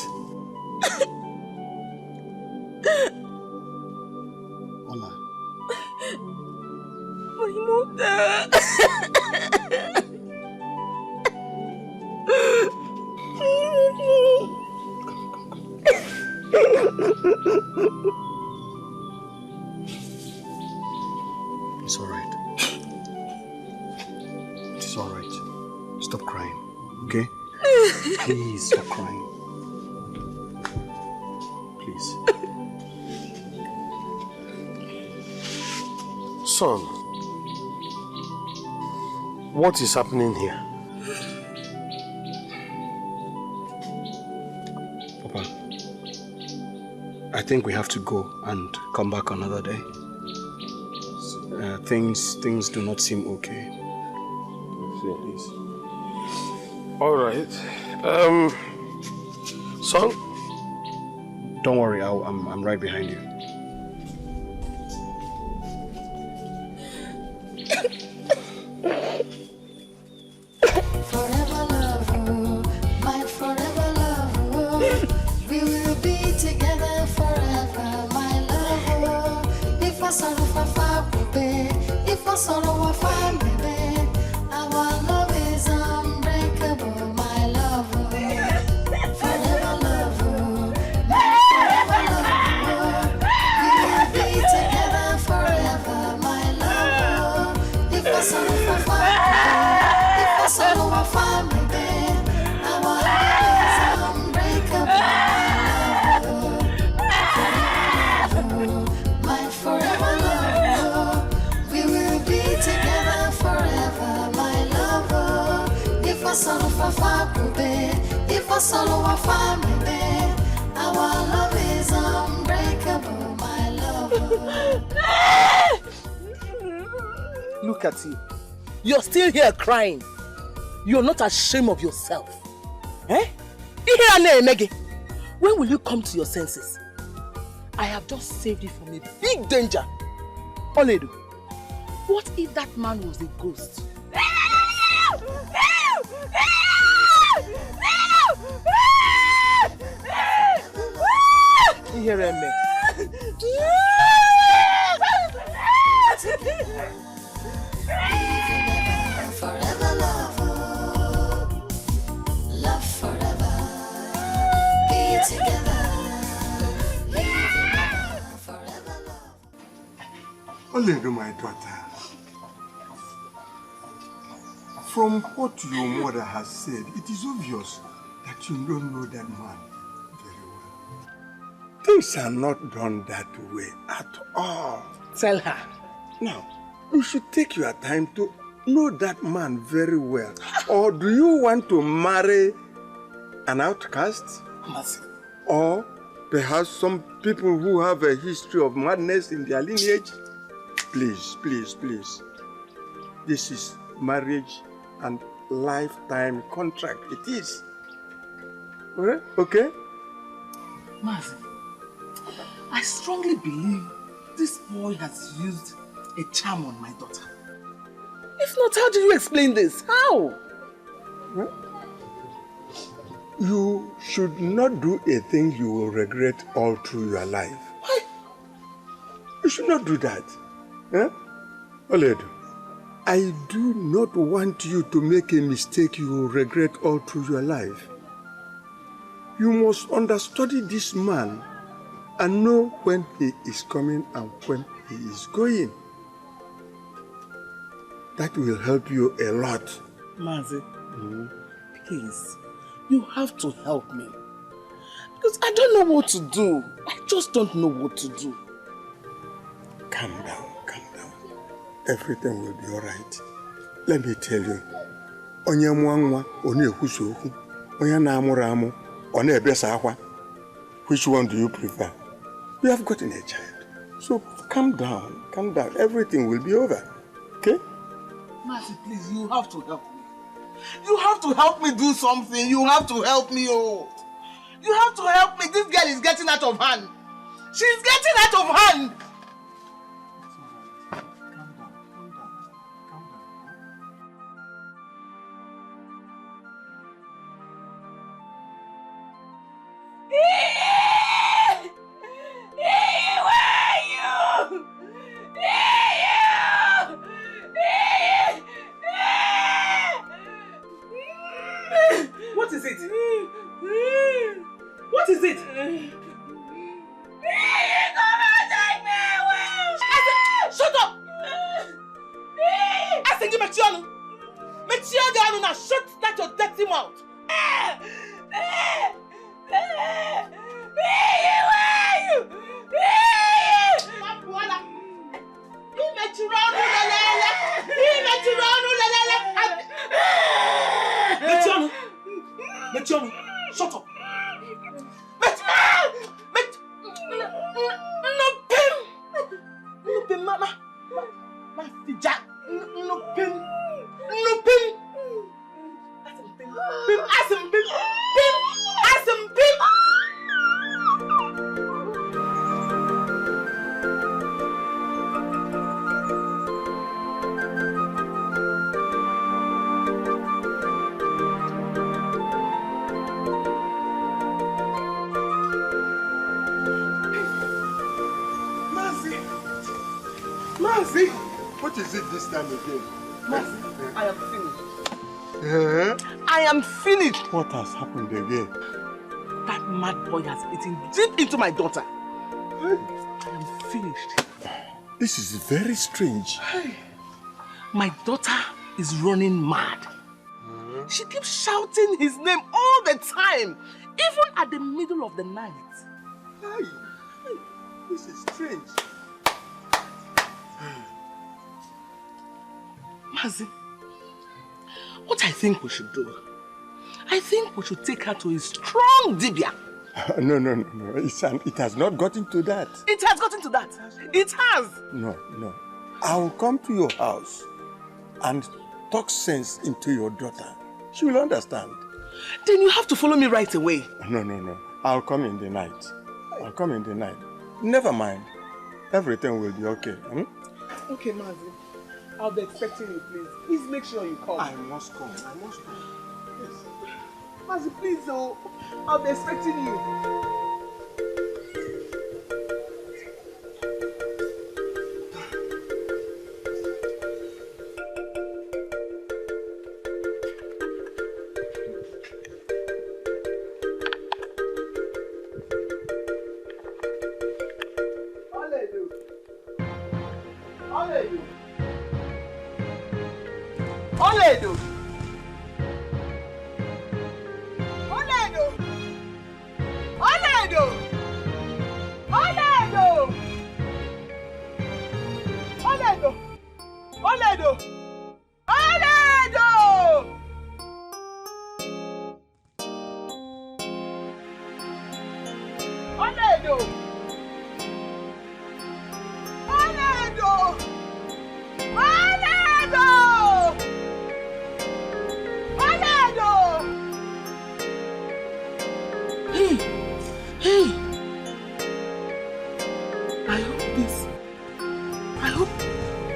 It's all right. It's all right. Stop crying, okay? Please stop crying. Please. Son, what is happening here? Papa, I think we have to go and come back another day. Things do not seem okay. Please. All right. Son? Don't worry, I'm right behind you. Forever love, my forever love. We will be together forever, my love. If I sorrow for far, baby, if I sorrow for far, baby, our love is unbreakable, my love. Forever love, my forever love. We will be together forever, my love. If I sorrow for far, if I sorrow for far, baby, our love is unbreakable, my forever love. We will be together forever, my love. If I sorrow for far, baby, if I sorrow for far, baby, our love is unbreakable, my love. Look at you. You're still here crying. You're not ashamed of yourself. Eh? When will you come to your senses? I have just saved you from a big danger. Oledo, what if that man was a ghost? Forever love, love forever, be together, forever love. Oledo, my daughter, from what your mother has said, it is obvious that you don't know that man very well. Things are not done that way at all. Tell her. Now, you should take your time to know that man very well. Or do you want to marry an outcast? Mercy. Or perhaps some people who have a history of madness in their lineage? Please, please, please. This is marriage and lifetime contract. It is. Alright? Okay? Mercy, I strongly believe this boy has used a charm on my daughter. If not, how do you explain this? How? You should not do a thing you will regret all through your life. Why? You should not do that. Huh? Oledo, I do not want you to make a mistake you will regret all through your life. You must understudy this man and know when he is coming and when he is going. That will help you a lot. Mazi, please, you have to help me. Because I don't know what to do. I just don't know what to do. Calm down, calm down. Everything will be alright. Let me tell you. Onye mwanwa, onye husoku. Onye namuramu, onye besahwa. Which one do you prefer? You have gotten a child. So calm down, calm down. Everything will be over. Okay? Mazi, please, you have to help me. You have to help me do something. You have to help me, oh. You have to help me. This girl is getting out of hand. She's getting out of hand. What is it? What is it? Shut up! I said you make sure now. Shut that your dirty mouth. Mechionu, shut up. No pim, mama. Ma fija. No pim. Asim pim. Mazi! What is it this time again? Mazi, I am finished. I am finished. What has happened again? That mad boy has eaten deep into my daughter. I am finished. This is very strange. My daughter is running mad. She keeps shouting his name all the time, even at the middle of the night. This is strange. Mazi, what I think we should do, I think we should take her to a strong dibia. No. It has not gotten to that. It has gotten to that. It has. No. I'll come to your house and talk sense into your daughter. She will understand. Then you have to follow me right away. No. I'll come in the night. Never mind. Everything will be okay. Okay, Mazi. I'll be expecting you, please. Please make sure you come. I must come. Yes. Mazi, please, oh. I'll be expecting you. Oledo!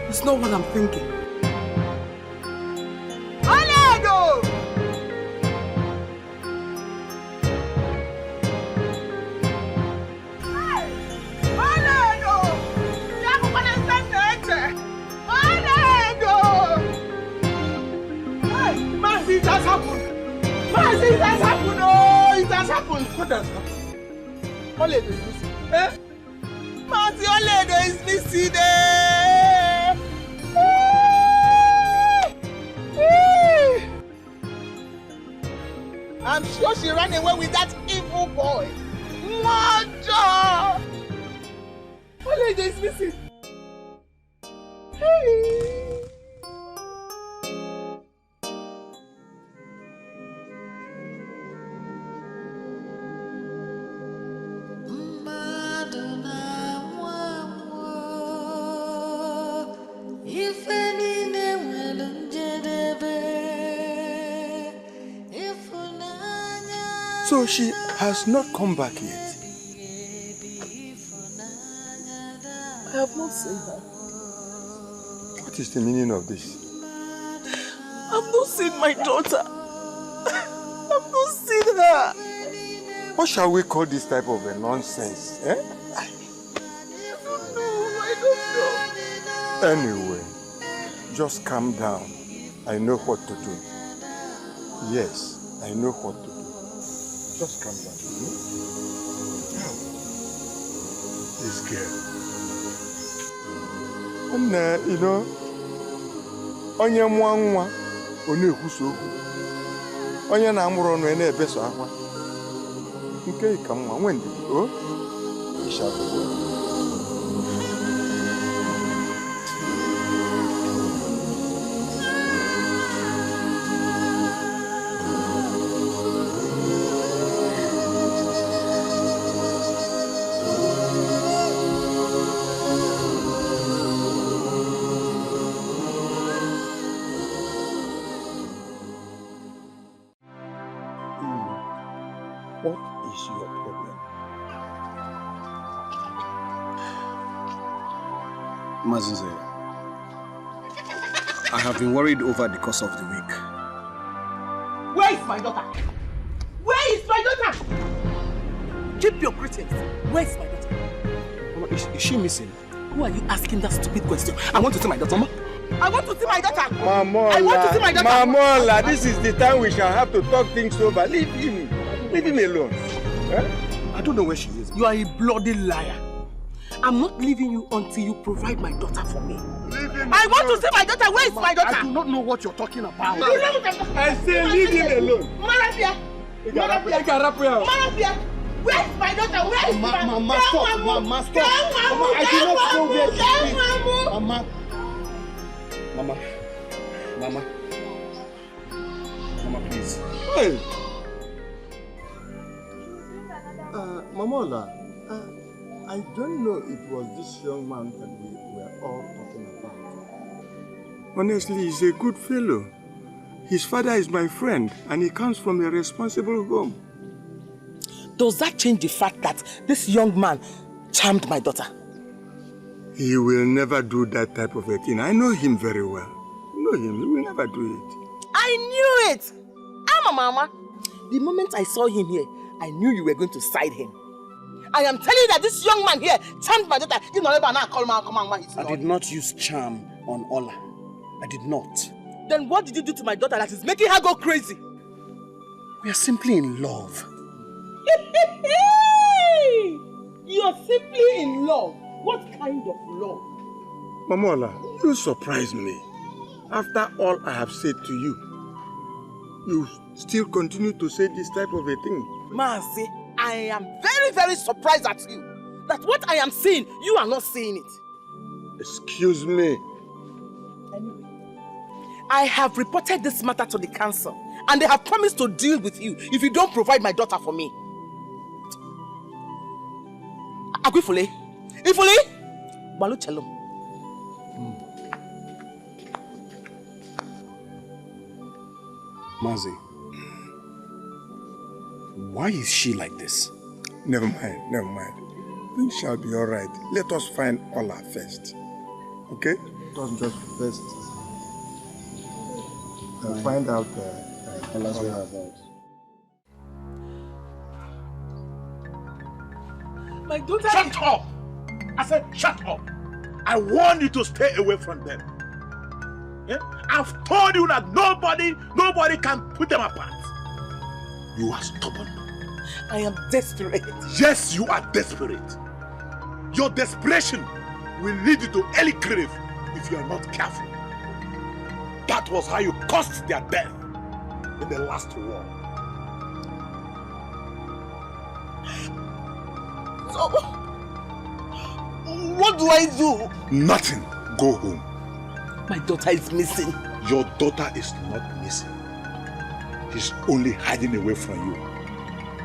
It's not what I'm thinking. Oledo! Hey! Oledo! Jamu pana sende! Oledo! Hey! Mercy, it has happened! Mercy, it has happened! Oh, it has happened! What has happened? Oledo is missing. Eh? Mercy, Oledo is missing! I'm sure she ran away with that evil boy. Mother! Oledo is missing. Hey! So she has not come back yet. I have not seen her. What is the meaning of this? I've not seen my daughter. I've not seen her. What shall we call this type of a nonsense? Eh? I don't know. Anyway, just calm down. I know what to do. Yes, I know what to do. Just calm down. This girl. And you know, onye nwa onye ekwusa okwu. Onye na-amụrụ ọnụ na-ebeso akwa. Nke ka nwa nwe ndidi, oh? Ishago. What is your problem? Mazinze, I have been worried over the course of the week. Where is my daughter? Where is my daughter? Keep your greetings. Where is my daughter? Mama, is she missing? Who are you asking that stupid question? I want to see my daughter. Mama. I want to see my daughter. Mamola, I want to see my daughter. Mamola, this is the time we shall have to talk things over. Leave him alone. Eh? I don't know where she is. You are a bloody liar. I'm not leaving you until you provide my daughter for me. I want to see my daughter. Where is my daughter? I do not know what you're talking about. I say leave him alone. Marapia. Where is my daughter? Where is my daughter? Mama, stop. Mama, stop. Mama, I do not know where she is. Mama, please. Hey. Mamola, I don't know it was this young man that we were all talking about. Honestly, he's a good fellow. His father is my friend and he comes from a responsible home. Does that change the fact that this young man charmed my daughter? He will never do that type of a thing. I know him very well. I know him. He will never do it. I knew it! I'm a mama. The moment I saw him here, I knew you were going to side him. I am telling you that this young man here charmed my daughter. I did not use charm on Ola. I did not. Then what did you do to my daughter that is making her go crazy? We are simply in love. You are simply in love. What kind of love? Mamola, you surprise me. After all I have said to you, you still continue to say this type of a thing. Mazi, I am very, very surprised at you. That what I am seeing, you are not seeing it. Excuse me. Anyway, I have reported this matter to the council and they have promised to deal with you if you don't provide my daughter for me. Akwifule. Ifule. Balu chelo. Mazi, why is she like this? Never mind, never mind. Things shall be all right. Let us find Ola first. Okay? Let us just first find out Ola's whereabouts. My daughter. Shut up! I said, shut up! I warned you to stay away from them. Yeah? I've told you that nobody can put them apart. You are stubborn. I am desperate. Yes, you are desperate. Your desperation will lead you to early grave if you are not careful. That was how you caused their death in the last war. So, what do I do? Nothing. Go home. My daughter is missing. Your daughter is not missing. She's only hiding away from you.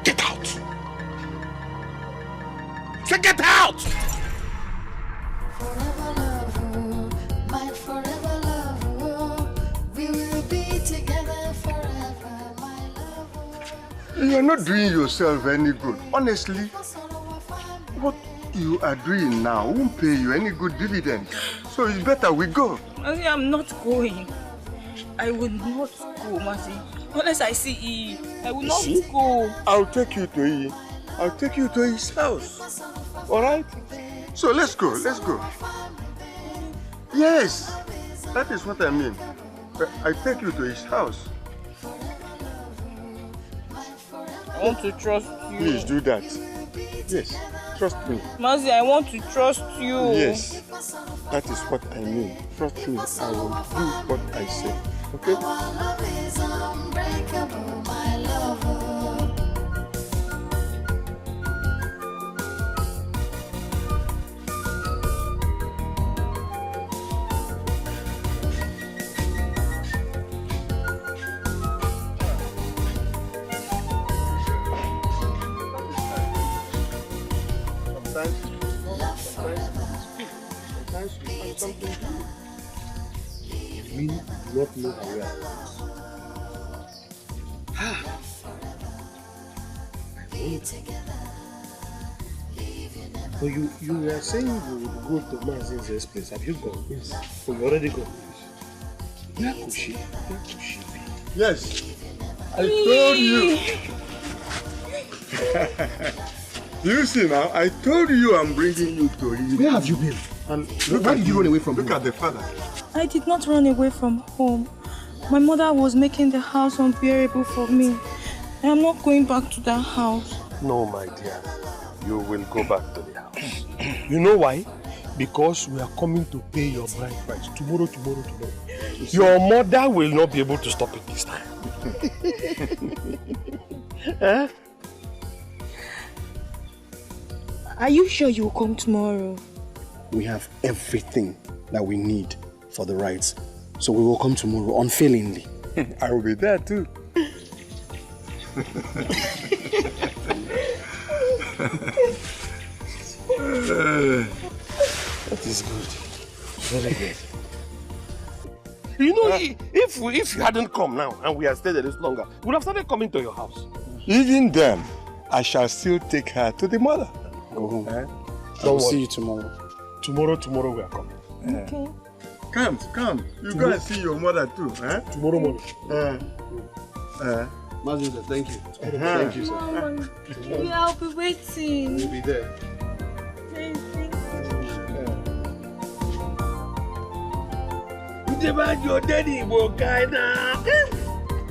Get out! Say get out! Forever love you, my forever love you. We will be together forever, my love. You are not doing yourself any good. Honestly, what you are doing now won't pay you any good dividends. So it's better we go. Mazi, I'm not going. I will not go, Mazi. Unless I see E, I will not go. I'll take you to E. I'll take you to his house. Alright? So let's go, let's go. Yes, that is what I mean. I take you to his house. I want to trust you. Please do that. Yes, trust me. Mazi, I want to trust you. Yes, that is what I mean. Trust me, I will do what I say. Okay? Our love is unbreakable, my lover. Sometimes we find something to do. You mean you do not know her whereabouts? So you were saying you would go to Mazi's place. Have you gone? Yes. Oh, you already gone? Where could she? Where could she be? Yes, I told you. You see now, I told you I'm bringing you to him. Where have you been? And Why did you run away from Look home? at the father. I did not run away from home. My mother was making the house unbearable for me. I am not going back to that house. No, my dear. You will go back to the house. You know why? Because we are coming to pay your bride price. Tomorrow. Your mother will not be able to stop it this time. Eh? Are you sure you will come tomorrow? We have everything that we need for the rides. So we will come tomorrow unfailingly. I will be there too. That is good. Very good. You know, if you hadn't come now and we had stayed a little longer, we would have started coming to your house. Even then, I shall still take her to the mother. Go home. Don't I'll worry. see you tomorrow. Tomorrow we are coming. Okay. Come. You go and see your mother too. Eh? Tomorrow morning. Master, thank you. Thank you, sir. Mama, yeah, I'll be waiting. We'll be there. Never your daddy will kind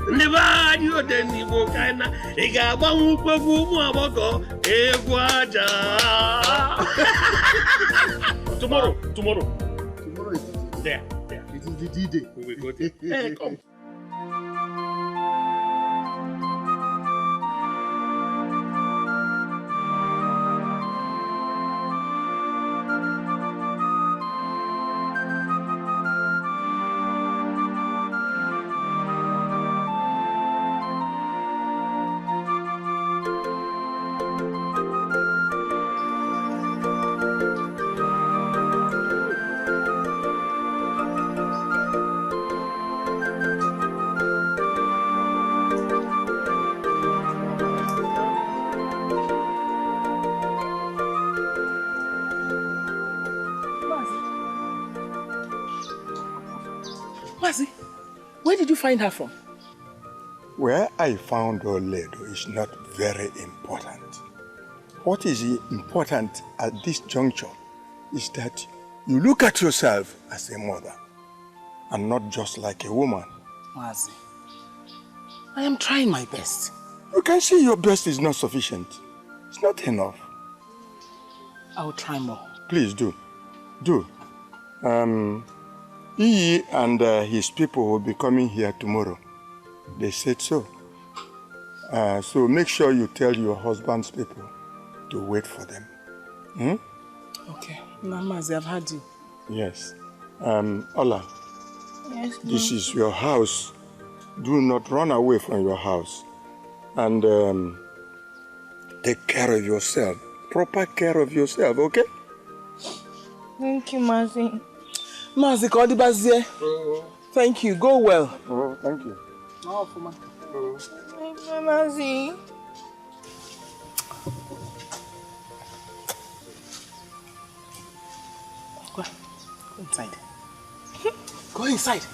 Never your daddy will kind of. Ega bamu babu muaboko egwaja. Tomorrow. Tomorrow is the There. It is the D-Day. We will go there. Hey, come. Where did you find her from? Where I found Oledo is not very important. What is important at this juncture is that you look at yourself as a mother and not just like a woman. Mazi, I am trying my best. You can see your best is not sufficient. It's not enough. I will try more. Please do. Do. Iyi and his people will be coming here tomorrow. They said so. So make sure you tell your husband's people to wait for them. Hmm? Okay. Mazi, I've heard you. Yes. Ola. Yes, This is your house. Do not run away from your house. And take care of yourself. Proper care of yourself, okay? Thank you, Mazi. Mazi, Kodibazie. Thank you. Go well. Oh, thank you. Oh, Fuma. Thank you, Mazi. Go inside. Go inside.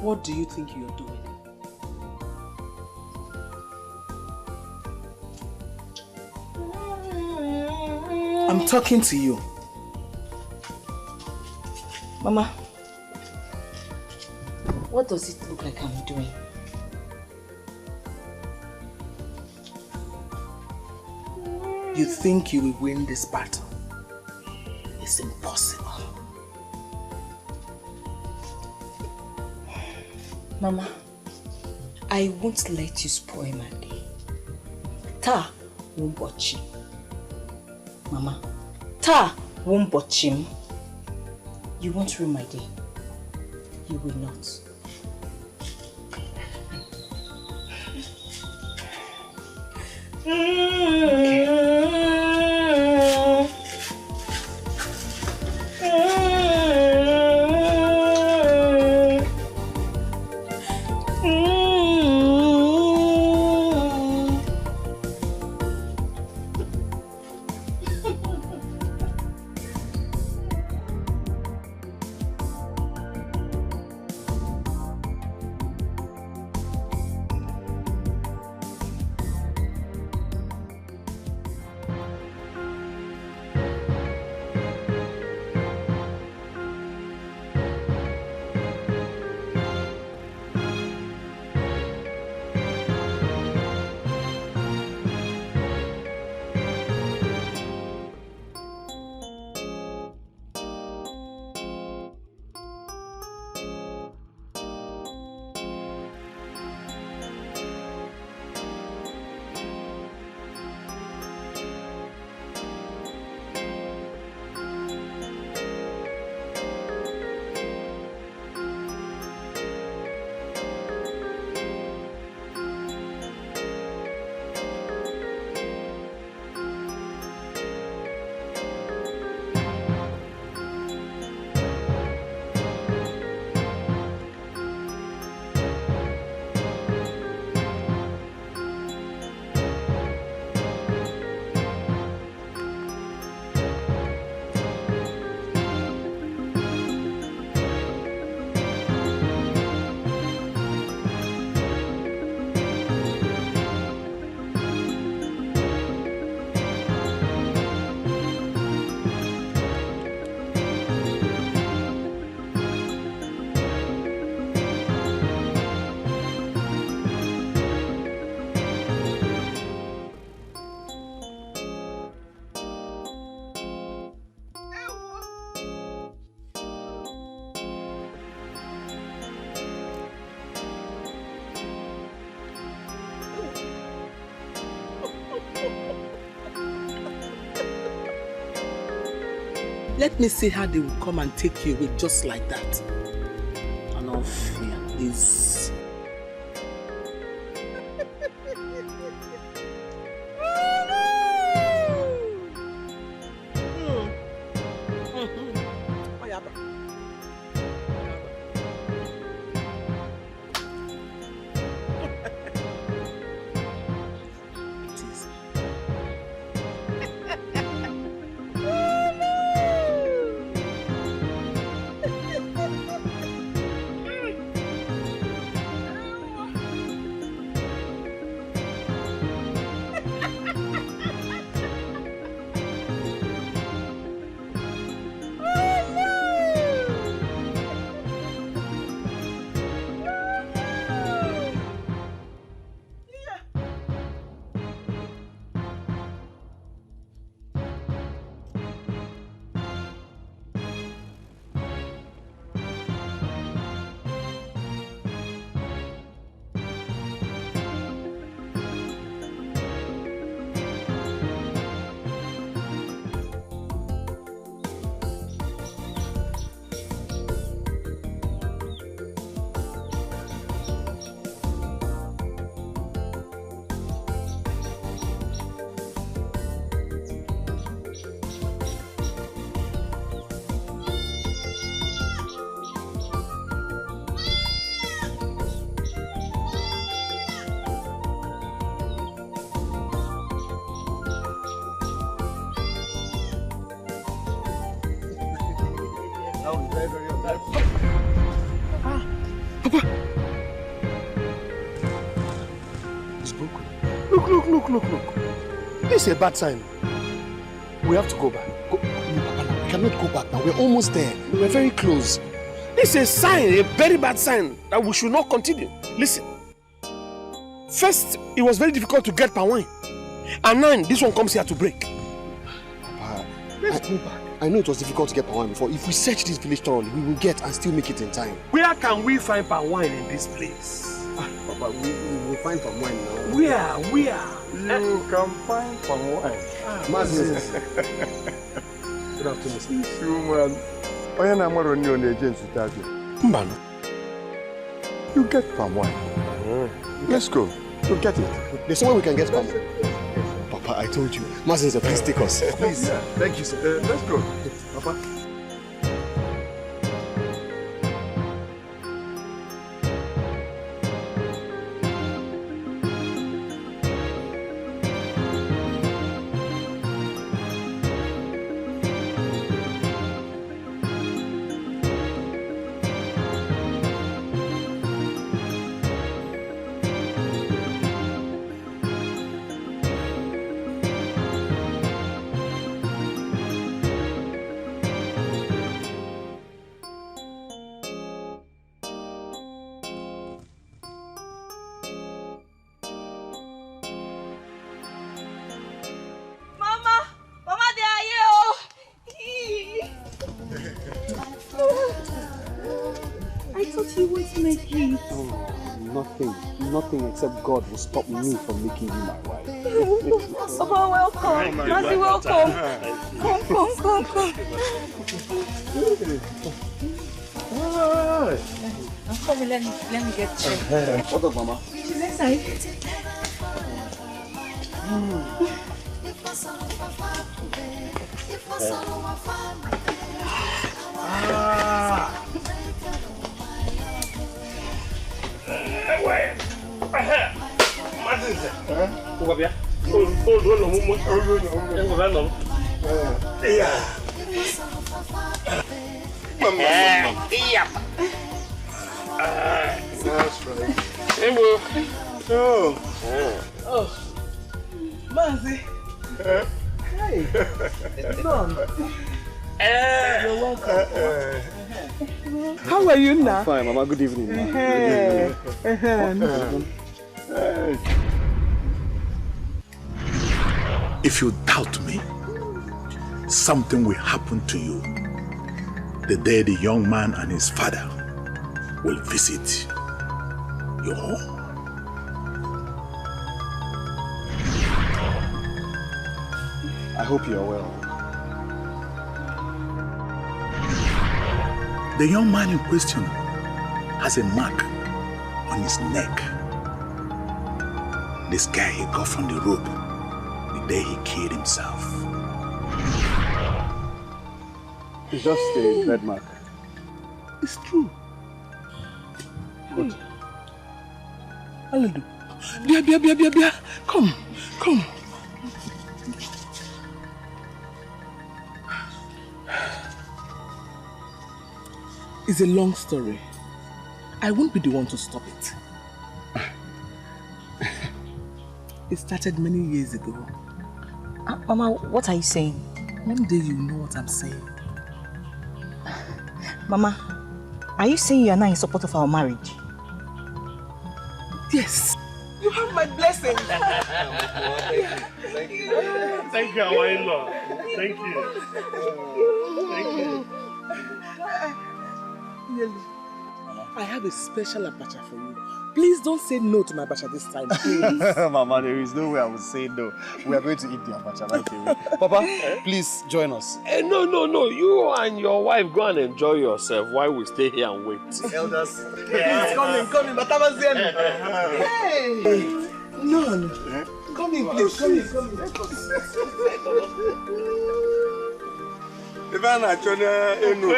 What do you think you're doing? I'm talking to you. Mama, what does it look like I'm doing? You think you will win this battle? It's impossible. Mama, I won't let you spoil my day. Ta won't watch him. Mama, ta won't watch him. You won't ruin my day. You will not. Let me see how they will come and take you away just like that. And no fear, please. Papa! It's broken. Look. This is a bad sign. We have to go back. No, Papa, we cannot go back now. We're almost there. We're very close. This is a sign, a very bad sign, that we should not continue. Listen. First, it was very difficult to get palm wine. And now, this one comes here to break. Papa, let's go back. I know it was difficult to get palm wine before. If we search this village thoroughly, we will get and still make it in time. Where can we find palm wine in this place? Papa, we will find palm wine now. Where? You can find palm wine. Moses. Good afternoon, sir. This woman. You get palm wine. Let's go. We'll get it. There's somewhere we can get palm wine. Papa, I told you. Moses, please take us. Please. Thank you, sir. Let's go. Papa. Nothing except God will stop me from making you my wife. Papa, welcome. Nancy, welcome. Come. Come, let me get checked. What up, Mama? She's inside. That's right. Oh, Manzi. Hey, Don. You're welcome. How are you now? Fine, Mama. Good evening. If you doubt me, something will happen to you the day the young man and his father will visit your home. I hope you're well. The young man in question has a mark on his neck. This guy he got from the rope the day he killed himself. It's just a red mark. It's true. Good. Hallelujah. Bia. Come. It's a long story. I won't be the one to stop it. It started many years ago. Mama, what are you saying? One day you'll know what I'm saying. Mama, are you saying you are not in support of our marriage? Yes. You have my blessing. Thank you. Thank you, our in-law. Thank you. Thank you. I have a special abacha for you. Please don't say no to my abacha this time, please. Mama, there is no way I would say no. We are going to eat the abacha right away. Papa, please join us. No. You and your wife go and enjoy yourself while we stay here and wait. Elders. Please, come in. Hey! No. Come in, please. Come in. Ivana Chona Enu.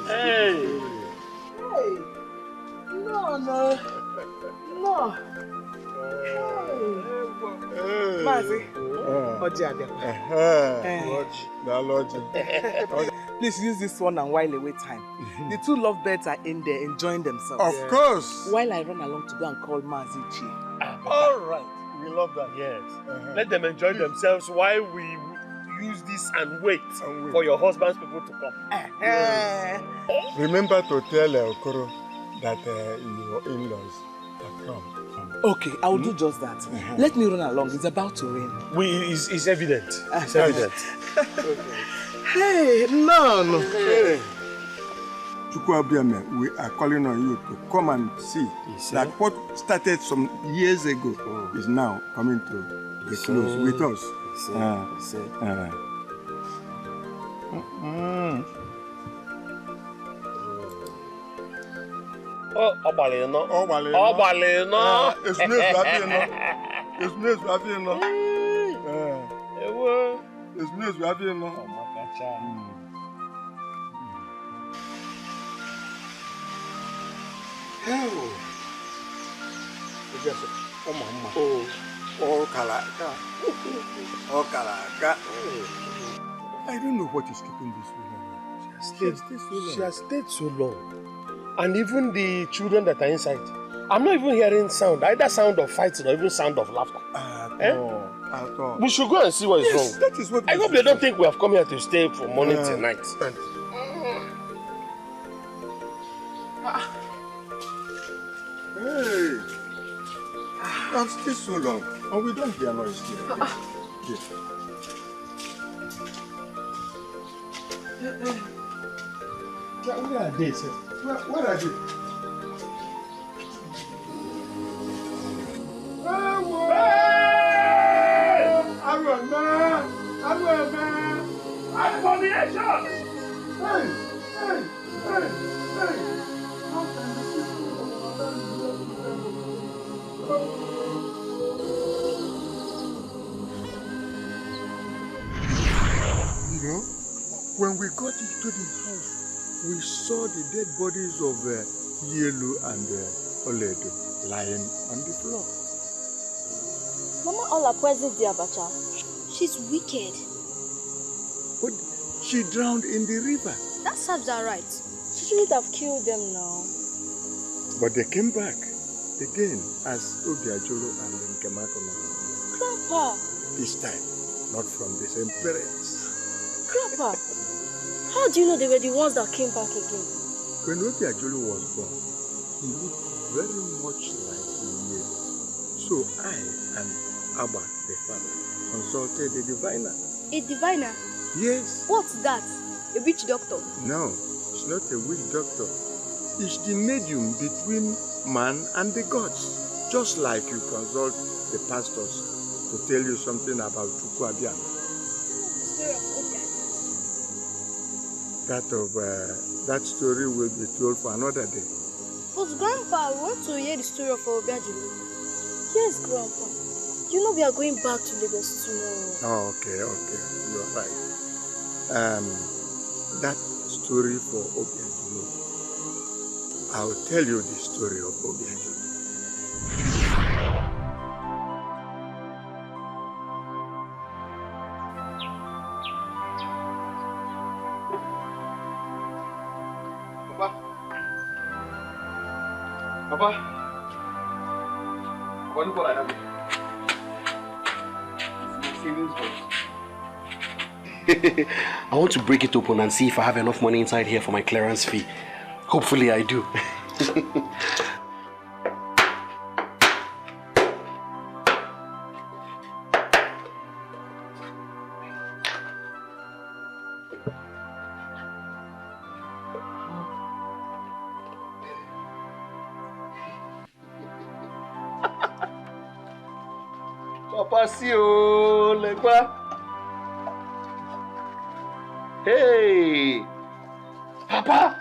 Hey. No. Mazi. Please use this one and while away time. The two lovebirds are in there enjoying themselves. Of course. While I run along to go and call Mazi Chi. All right. We love that. Yes. Let them enjoy themselves while we use this and wait for your husband's people to come. Remember to tell Okoro that your in-laws have come. Okay, I will do just that. Let me run along. It's about to rain. It's evident. It's evident. Hey, no. Hey. We are calling on you to come and see that what started some years ago is now coming to a close with us. I don't know what is keeping this woman. She has stayed so long. And even the children that are inside, I'm not even hearing sound, either sound of fighting or even sound of laughter. At all. We should go and see what is wrong. That is what I hope they don't think we have come here to stay from morning till night. Hey, I've stayed so long, and we don't hear noise here. Yes. Where are they, sir? Where are they? Abomination! Hey! You know, when we got into the house, we saw the dead bodies of Yelu and Oledo lying on the floor. Mama Ola poisoned the abacha. She's wicked. But she drowned in the river. That serves her right. She shouldn't have killed them now. But they came back again as Obiajolo and Nkemakono. Grandpa! This time, not from the same parents. Grandpa! How do you know they were the ones that came back again? When Obiajolo was born, he looked very much like Yelu. So I and Abba, the father, consulted a diviner. A diviner? Yes. What's that? A witch doctor? No, it's not a witch doctor. It's the medium between man and the gods. Just like you consult the pastors to to tell you something about Chukwu. That story will be told for another day. But Grandpa, I want to hear the story of Obiajulu. Yes, Grandpa. You know we are going back to Lagos tomorrow. Oh, okay. You're right. That story for Obiajulu, I'll tell you the story of Obiajulu. Papa, look what I have here. I want to break it open and see if I have enough money inside here for my clearance fee. Hopefully I do. Papa, see you, Legba. Hey, Papa!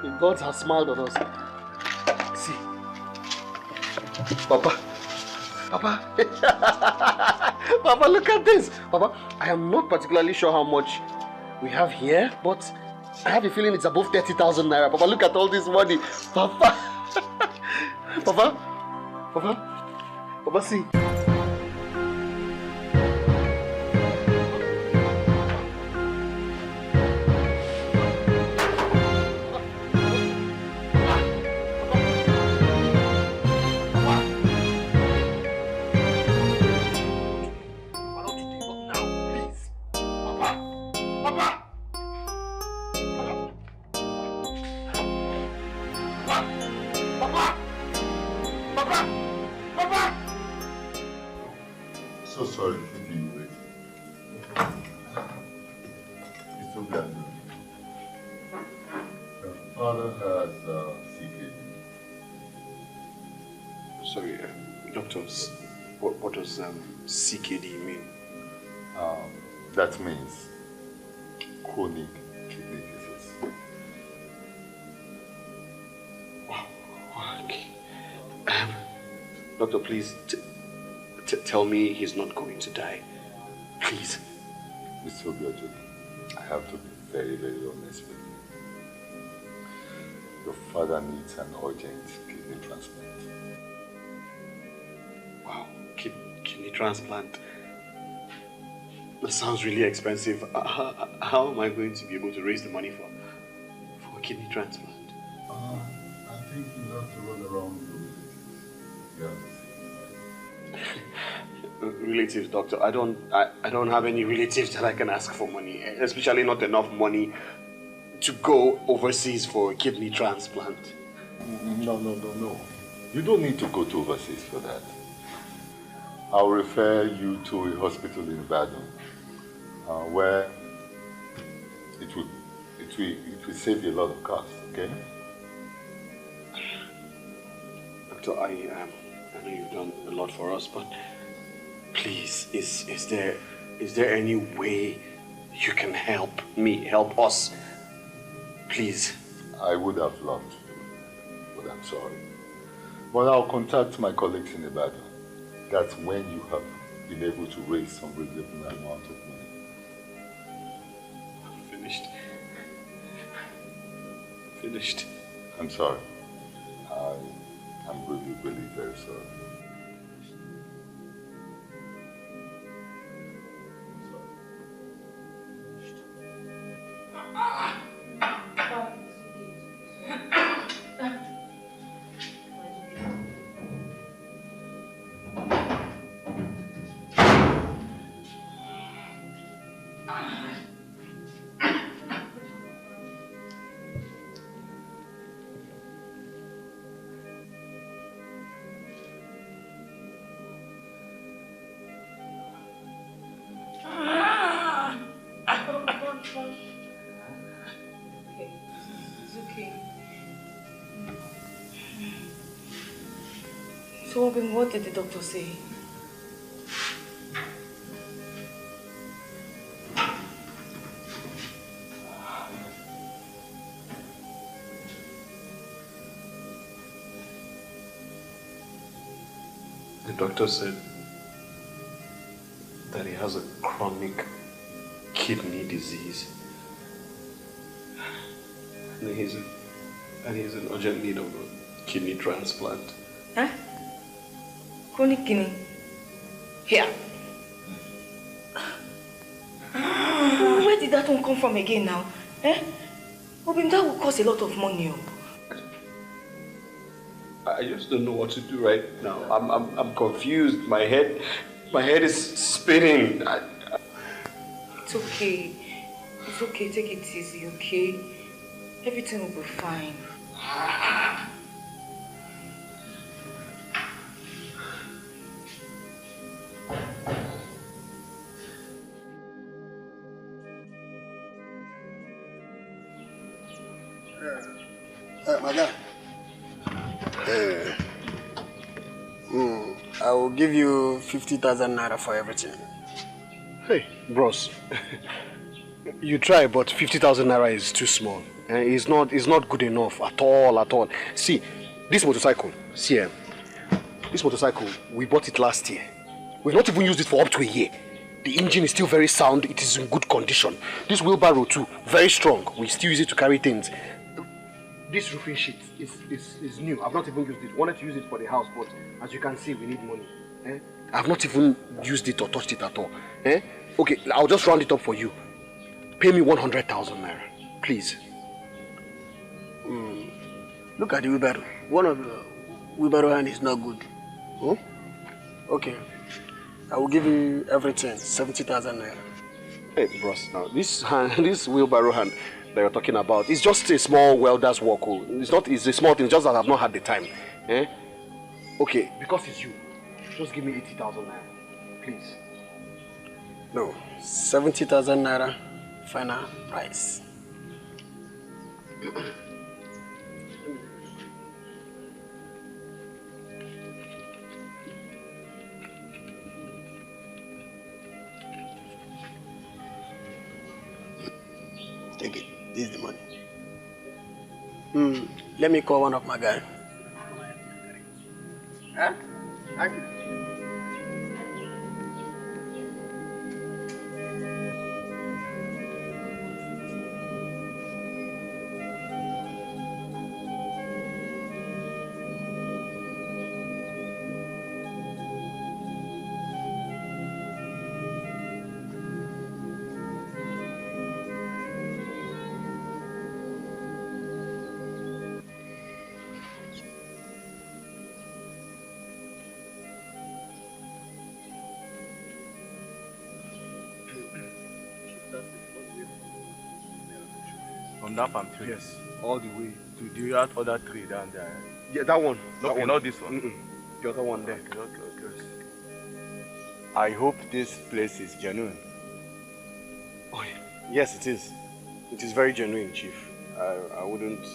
The gods have smiled on us. See, Papa, Papa, look at this. Papa, I am not particularly sure how much we have here, but I have a feeling it's above 30,000 naira. Papa, look at all this money. Papa, Papa, see. So sorry for keeping you waiting. It's so glad. Your father has CKD. Sorry, doctors, what does CKD mean? That means chronic kidney disease. Wow. Okay. Doctor, please tell me he's not going to die. Please. Mr. Obiajulu, I have to be very, very honest with you. Your father needs an urgent kidney transplant. Wow, kidney transplant. That sounds really expensive. How am I going to be able to raise the money for a kidney transplant? I think you have to run around your relatives. Relatives, doctor. I don't have any relatives that I can ask for money, especially not enough money to go overseas for a kidney transplant. No. You don't need to go to overseas for that. I'll refer you to a hospital in Ibadan, where it will save you a lot of costs. Okay? Doctor, I know you've done a lot for us, but please, is there any way you can help me, help us? Please. I would have loved to do it, but I'm sorry. But I'll contact my colleagues in Ibadan. That's when you have been able to raise some reasonable amount of money. I'm finished. I'm sorry. I'm really, really very sorry. So, what did the doctor say? doctor said that he has a chronic kidney disease. And he's in urgent need of a kidney transplant. Huh? Chronic kidney? Here. Where did that one come from again now? Eh? Obim, that will cost a lot of money. I just don't know what to do right now. I'm confused. My head is spinning. It's okay. It's okay. Take it easy, okay? Everything will be fine. Madam. I will give you 50,000 naira for everything. Hey, bros. You try, but 50,000 naira is too small. It's not good enough at all. See, this motorcycle, this motorcycle, we bought it last year. We've not even used it for up to a year. The engine is still very sound, it is in good condition. This wheelbarrow too, very strong. We still use it to carry things. This roofing sheet is new. I've not even used it. Wanted to use it for the house, but as you can see, we need money. I've not even used it or touched it at all. Okay, I'll just round it up for you. Pay me 100,000 naira, please. Look at the wheelbarrow. One of the wheelbarrow hand is not good. Okay, I will give you everything, 70,000 naira. Hey, bros, now this wheelbarrow hand that you're talking about, it's just a small welder's work. It's a small thing, just that I've not had the time. Okay, because it's you, just give me 80,000 naira, please. No, 70,000 naira, final price. Take it. This is the money. Let me call one of my guys. Huh? Thank you. From that palm tree? Yes. All the way to the other tree down there? Yeah, that one. Okay, not this one? The other one there. Okay. I hope this place is genuine. Oh, yes, it is. It is very genuine, Chief. I wouldn't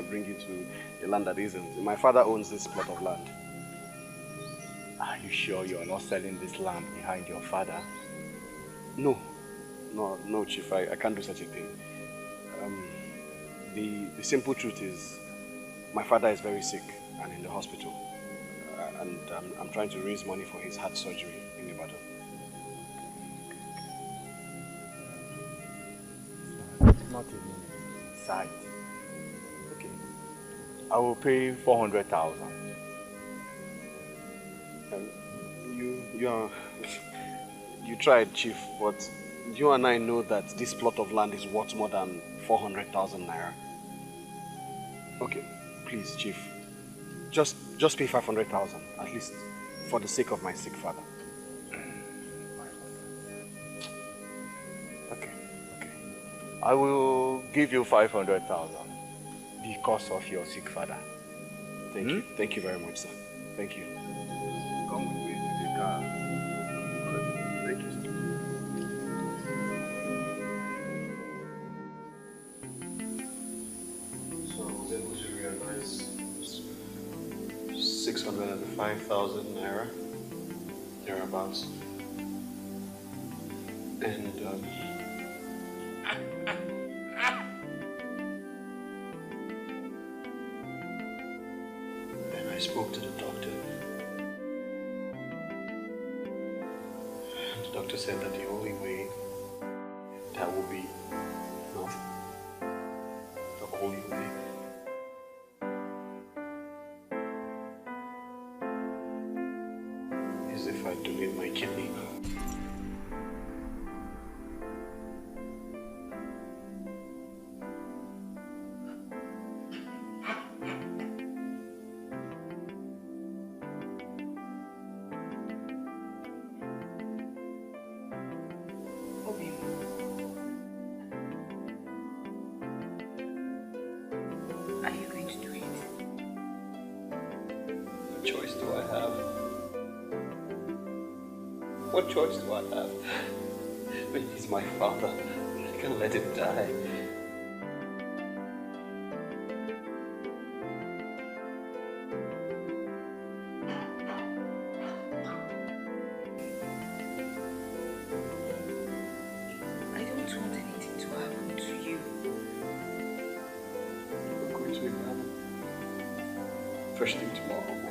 bring you to a land that isn't. My father owns this plot of land. Are you sure you're not selling this land behind your father? No, Chief. I can't do such a thing. The simple truth is, my father is very sick and in the hospital, and I'm trying to raise money for his heart surgery in Ibadan. It's not even in sight. Okay, I will pay 400,000. You tried, Chief, but you and I know that this plot of land is worth more than 400,000 naira. Okay, please, Chief. Just pay 500,000, at least, for the sake of my sick father. Okay. I will give you 500,000 because of your sick father. Thank you. Thank you very much, sir. Thank you. Come with me to the car. Thank you, sir. So I was able to realize 605,000 naira, thereabouts. And then I spoke to the doctor. doctor said that the only way that will be enough, the only way, is if I donate my kidney. What choice do I have? But he's my father. I can't let him die. I don't want anything to happen to you. We're going to be married. First thing tomorrow morning.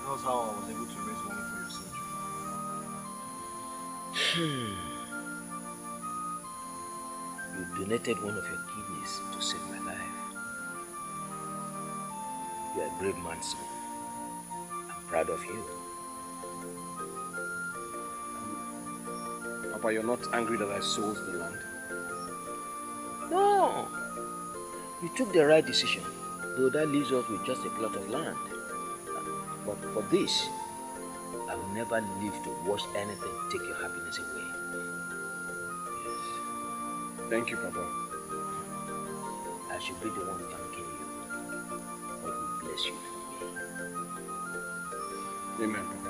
That's how I was able to raise money for your surgery. You donated one of your kidneys to save my life. You are a brave man, son. I'm proud of you. Papa, you're not angry that I sold the land? No! You took the right decision, though that leaves us with just a plot of land. But for this, I will never live to watch anything take your happiness away. Yes. Thank you, Papa. I should be the one thanking you. God will bless you for me. Amen, Papa.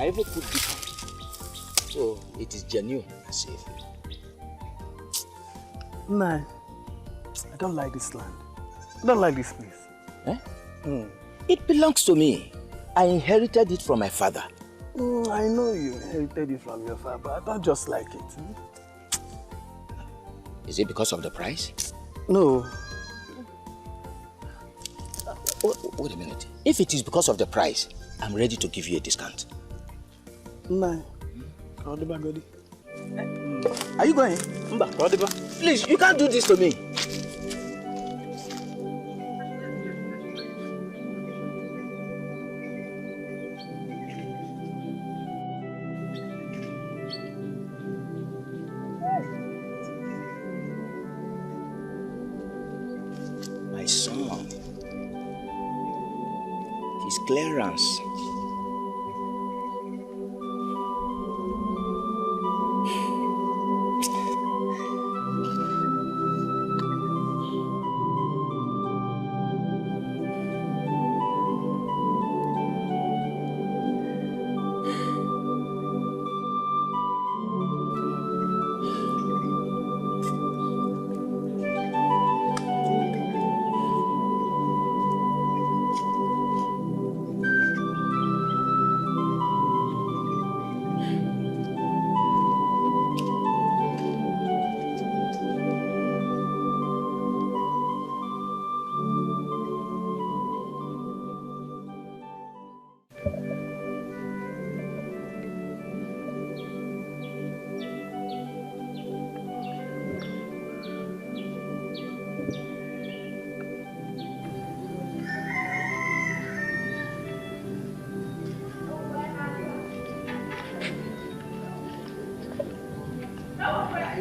I even put Dikeh, so it is genuine and safe. Nah, I don't like this land. I don't like this place. Eh? It belongs to me. I inherited it from my father. I know you inherited it from your father, but I don't just like it. Is it because of the price? No. Wait a minute. If it is because of the price, I'm ready to give you a discount. Nah. Are you going? Please, you can't do this to me. My son. clearance.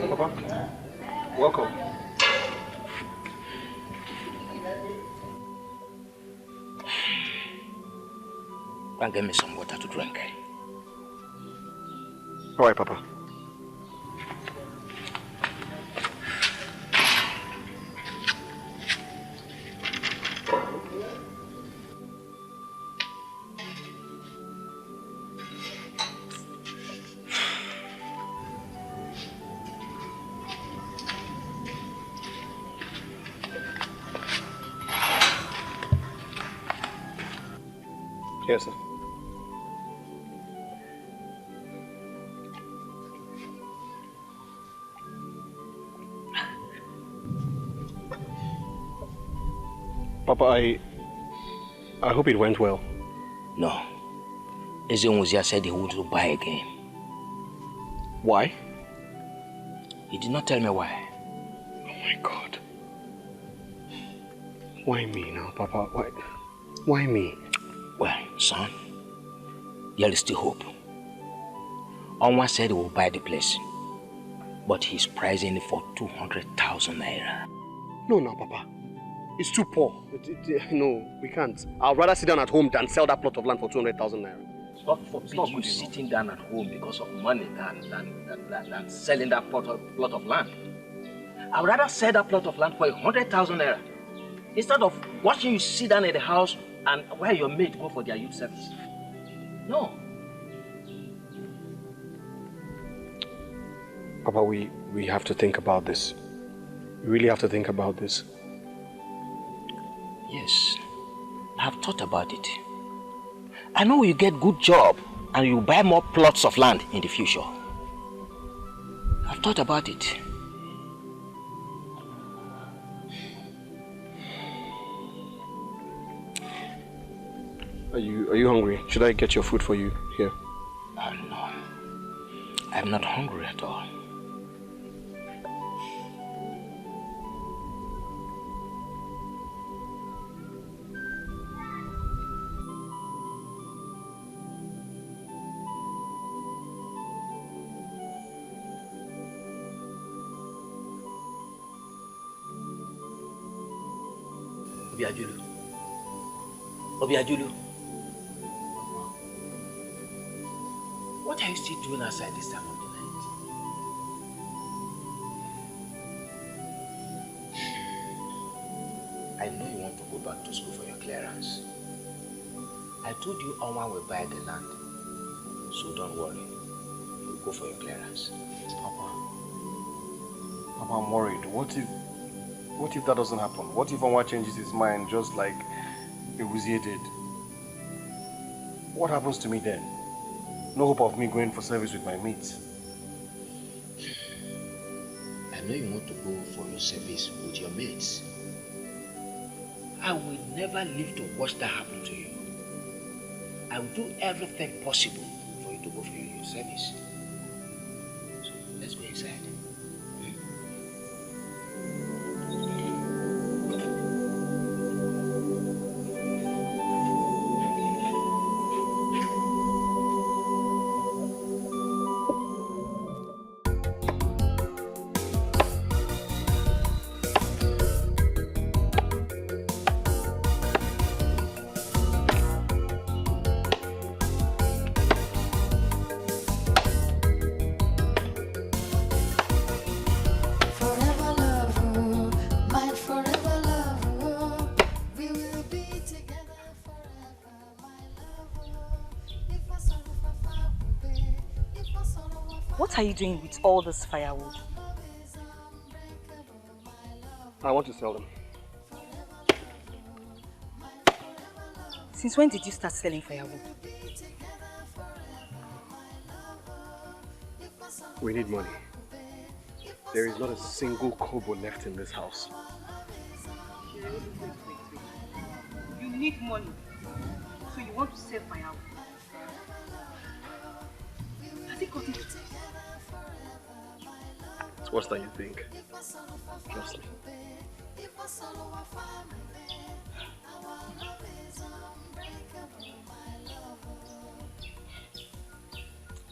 Papa, welcome. Go and get me some water to drink. All right, Papa. Yes, sir. Papa, I hope it went well. No. Ezionwuzia said he wanted to buy again. Why? He did not tell me why. Oh my God. Why me now, Papa? Why me? Well, son, there is still hope. Onwa said he will buy the place, but he's pricing it for 200,000 naira. No, Papa. It's too poor. No, we can't. I'd rather sit down at home than sell that plot of land for 200,000 naira. God forbid you sitting down at home because of money than selling that plot of land. I'd rather sell that plot of land for 100,000 naira instead of watching you sit down at the house and while your mate go for their youth service. No. Papa, we have to think about this. We really have to think about this. Yes, I have thought about it. I know you get good job and you buy more plots of land in the future. I've thought about it. Are you hungry? Should I get your food for you here? No. I'm not hungry at all. Obiajulu. What are you still doing outside this time of the night? I know you want to go back to school for your clearance. I told you Onwa will buy the land, so don't worry. You'll go for your clearance. Papa, I'm worried. What if that doesn't happen? What if Onwa changes his mind just like Ewuzie did? What happens to me then? No hope of me going for service with my mates. I know you want to go for your service with your mates. I will never live to watch that happen to you. I will do everything possible for you to go for your service. So let's go inside. What are you doing with all this firewood? I want to sell them. Since when did you start selling firewood? We need money. There is not a single kobo left in this house. You need money, so you want to sell firewood. Has it gotten to this? It's worse than you think. Trust me.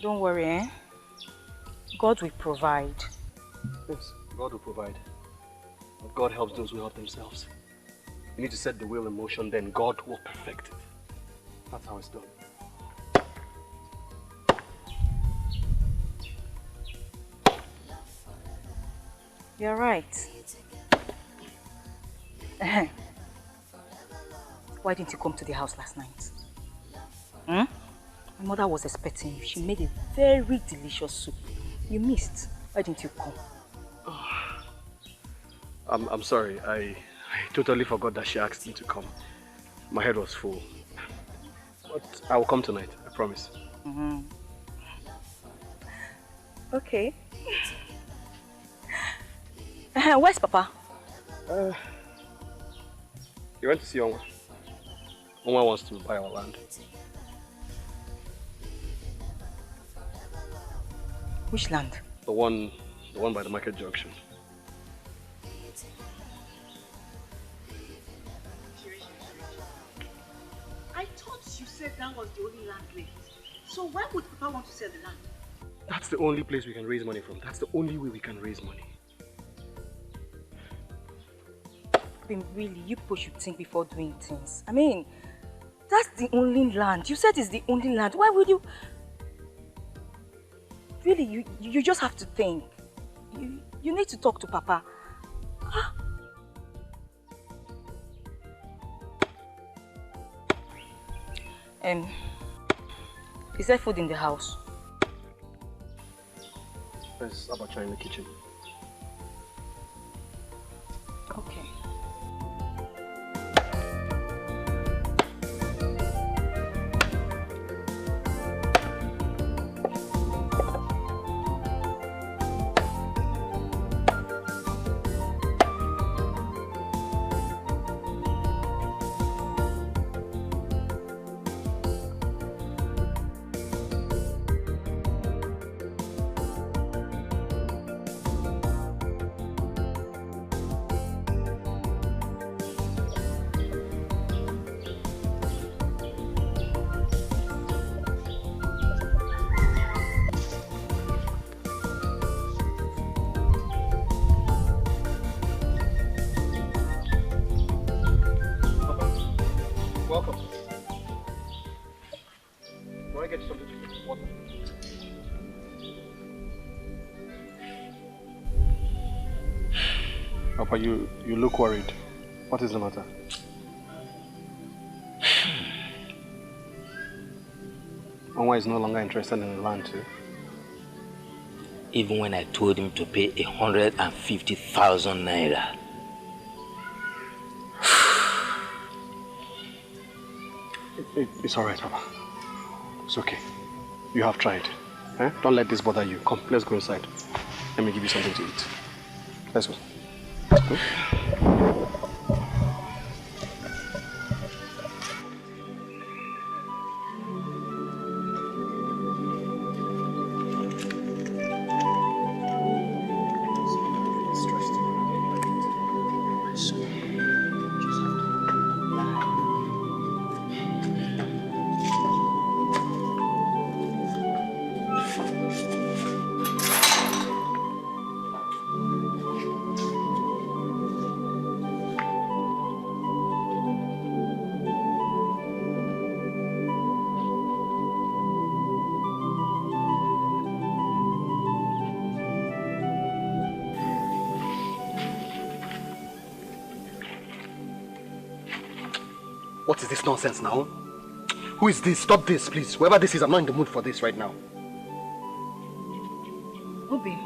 Don't worry, eh? God will provide. Yes, God will provide. But God helps those who help themselves. You need to set the wheel in motion, then God will perfect it. That's how it's done. You're right. Why didn't you come to the house last night? My mother was expecting you. She made a very delicious soup. You missed. Why didn't you come? I'm sorry. I totally forgot that she asked me to come. My head was full. But I will come tonight, I promise. Okay. Where's Papa? He went to see Onwa. Onwa wants to buy our land. Which land? The one by the market junction. I thought you said that was the only land left. So why would Papa want to sell the land? That's the only place we can raise money from. That's the only way we can raise money. Then really, you people should think before doing things. I mean, that's the only land. You said it's the only land. Why would you? Really, you just have to think. You need to talk to Papa. Is there food in the house? There's abacha in the kitchen. Okay. Welcome. Want to get something to drink? Water? Papa, you look worried. What is the matter? Onwa is no longer interested in the land too. Even when I told him to pay 150,000 naira. It's alright, Papa. It's okay. You have tried. Eh? Don't let this bother you. Come, let's go inside. Let me give you something to eat. Let's go. Let's go. What is this nonsense now? Who is this? Stop this, please. Whoever this is, I'm not in the mood for this right now. Obi.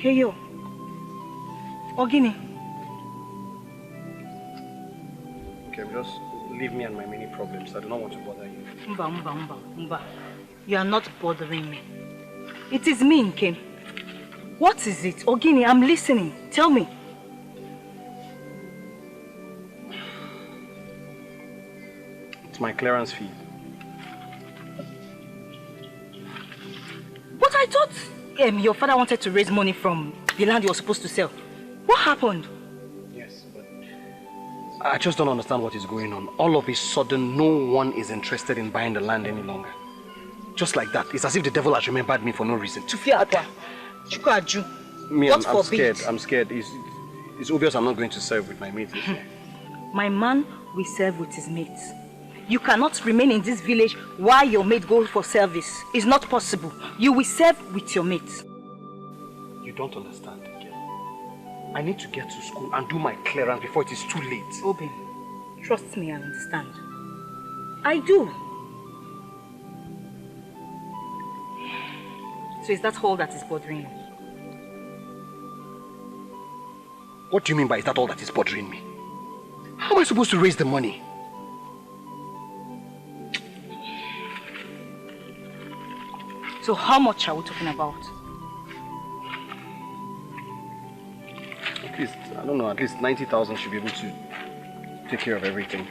Keyo. Ogini. Okay, just leave me and my many problems. I do not want to bother you. Mba. You are not bothering me. It is me, Nkem. What is it? Ogini, I'm listening. Tell me. It's my clearance fee. But I thought your father wanted to raise money from the land you were supposed to sell. What happened? Yes, but I just don't understand what is going on. All of a sudden, no one is interested in buying the land any longer. Just like that. It's as if the devil has remembered me for no reason. Me, I'm scared. I'm scared. It's obvious I'm not going to serve with my mates this year. My man will serve with his mates. You cannot remain in this village while your mate goes for service. It's not possible. You will serve with your mates. You don't understand, Dikeh. I need to get to school and do my clearance before it is too late. Obin, trust me, I understand. I do. So is that all that is bothering you? What do you mean by is that all that is bothering me? How am I supposed to raise the money? So how much are we talking about? At least, I don't know, at least 90,000 should be able to take care of everything.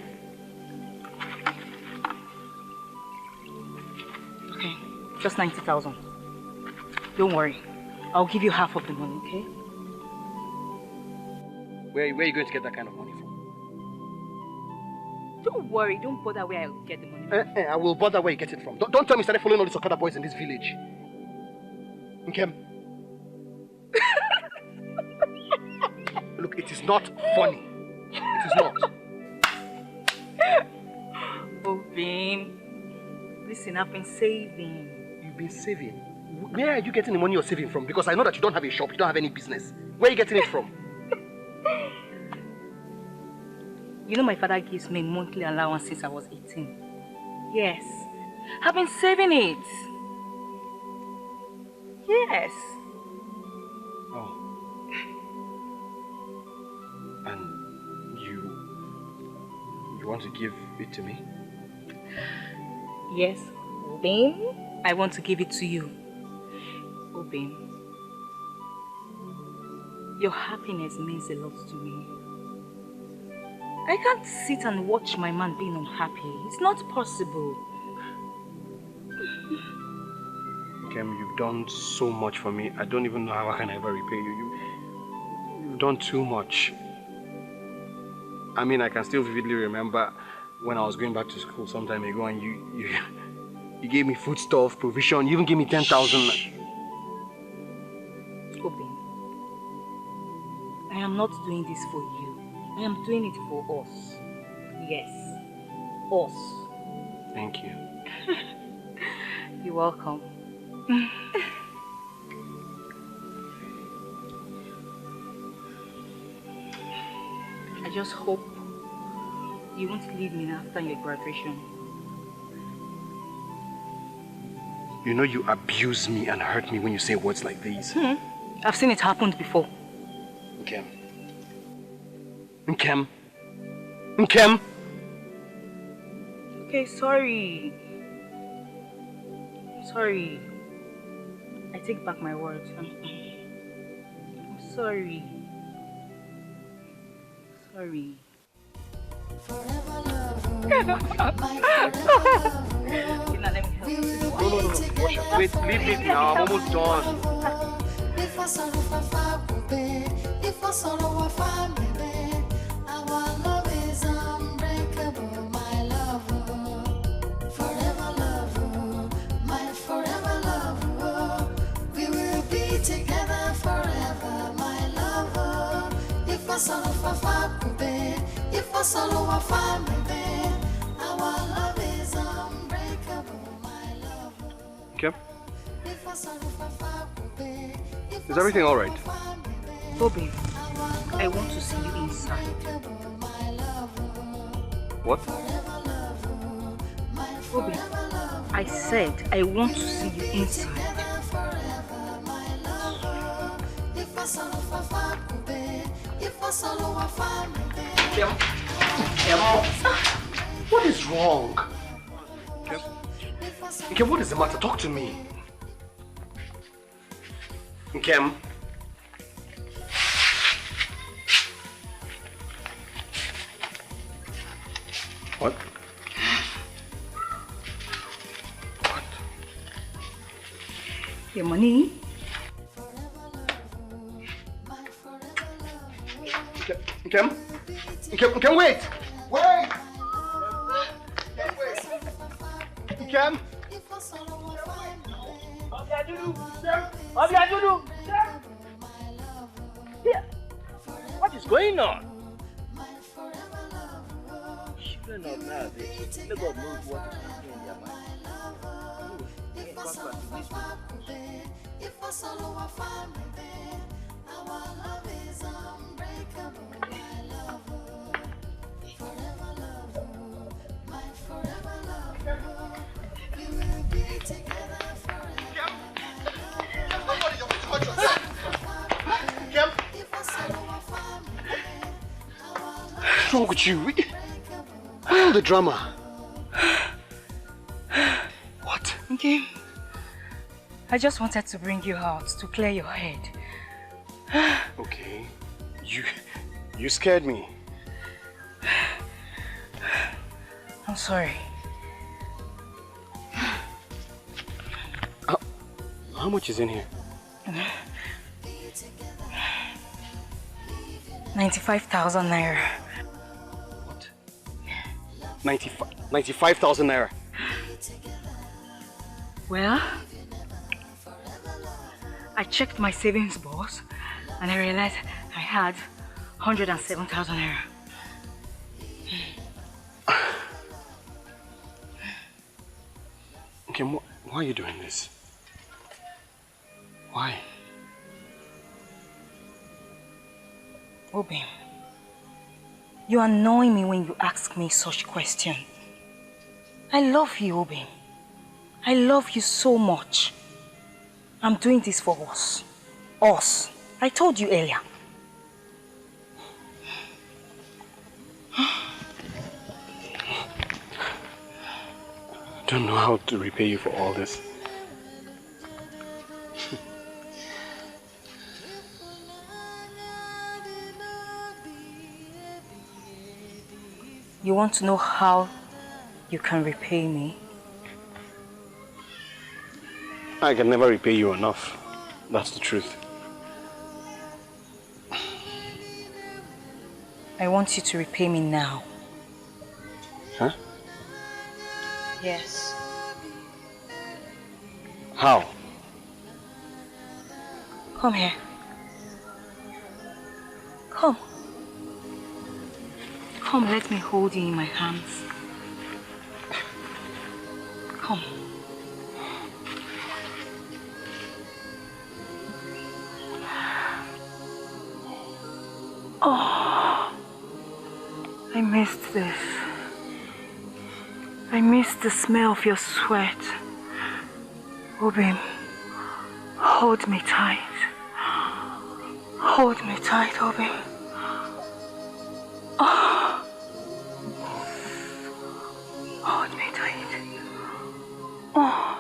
Okay, just 90,000. Don't worry, I'll give you half of the money, okay? Where are you going to get that kind of money from? Don't worry, don't bother where I'll get the money from. I will bother where you get it from. Don't tell me you started following all these Okada boys in this village. Nkem. Look, it is not funny. It is not. Obin, listen, I've been saving. You've been saving? Where are you getting the money you're saving from? Because I know that you don't have a shop, you don't have any business. Where are you getting it from? You know my father gives me monthly allowance since I was 18. Yes. I've been saving it. Yes. Oh. And you want to give it to me? Yes, Obin. I want to give it to you. Obin. Your happiness means a lot to me. I can't sit and watch my man being unhappy. It's not possible. Kem, you've done so much for me. I don't even know how I can ever repay you. You've done too much. I mean, I can still vividly remember when I was going back to school some time ago and you gave me foodstuff, provision. You even gave me 10,000. Obin, I am not doing this for you. I am doing it for us. Yes, us. Thank you. You're welcome. I just hope you won't leave me after your graduation. You know you abuse me and hurt me when you say words like these. I've seen it happen before. Nkem. Nkem. Nkem. Okay, sorry. Sorry. I take back my words. I'm sorry. Sorry. Forever love, Wait, leave it now. I'm almost done. if I sorrow, our love is unbreakable, my love. Forever love, my forever love. We will be together forever, my love. If I sorrow, if I sorrow, our love is unbreakable, my love. Okay. Is everything all right? Bobby, I want to see you inside. What? Bobby, I said I want to see you inside. What is wrong? Nkem, what is the matter? Talk to me. Nkem. What? What? Your money? Nkem? Nkem, wait! Wait! Nkem? Here. What is going on? Children of nowadays, let God knows what is happening in their mind. What's wrong with you? Why all the drama? What? Okay. I just wanted to bring you out to clear your head. Okay. You scared me. I'm sorry. How much is in here? 95,000 naira. What? 95,000 naira? Well, I checked my savings box and I realized I had 107,000 naira. Okay, why are you doing this? Why? Obi, you annoy me when you ask me such questions. I love you, Obi. I love you so much. I'm doing this for us. Us. I told you earlier. I don't know how to repay you for all this. You want to know how you can repay me? I can never repay you enough. That's the truth. I want you to repay me now. Huh? Yes. How? Come here. Come. Come, let me hold you in my hands. Come. Oh, I missed this. I missed the smell of your sweat. Obi, hold me tight. Hold me tight, Obi. Oh. Hold me tight. Oh.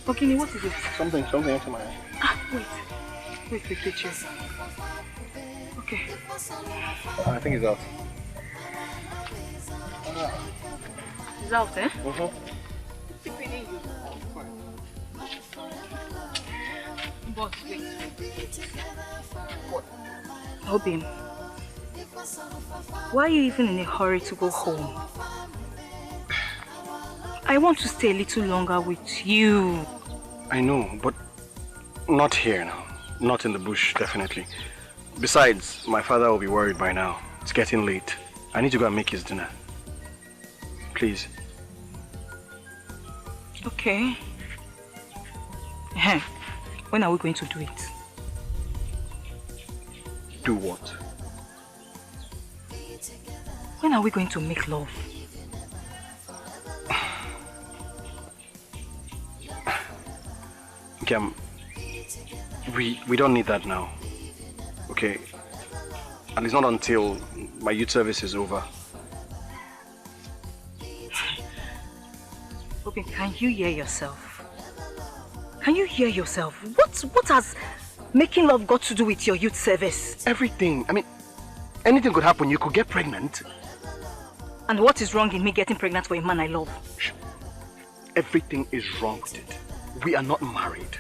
Okay, what is it? Something into my eye. Wait, picture. Okay. I think it's out. It's out, eh? But wait. What? Obim, why are you even in a hurry to go home? I want to stay a little longer with you. I know, but not here now. Not in the bush, definitely. Besides, my father will be worried by now. It's getting late. I need to go and make his dinner. Please. Okay. When are we going to do it? Do what? When are we going to make love? Kem, we don't need that now. Okay? And it's not until my youth service is over. Robin, can you hear yourself? Can you hear yourself? What has making love got to do with your youth service? Everything. I mean, anything could happen. You could get pregnant. And what is wrong in me getting pregnant for a man I love? Everything is wrong with it. We are not married.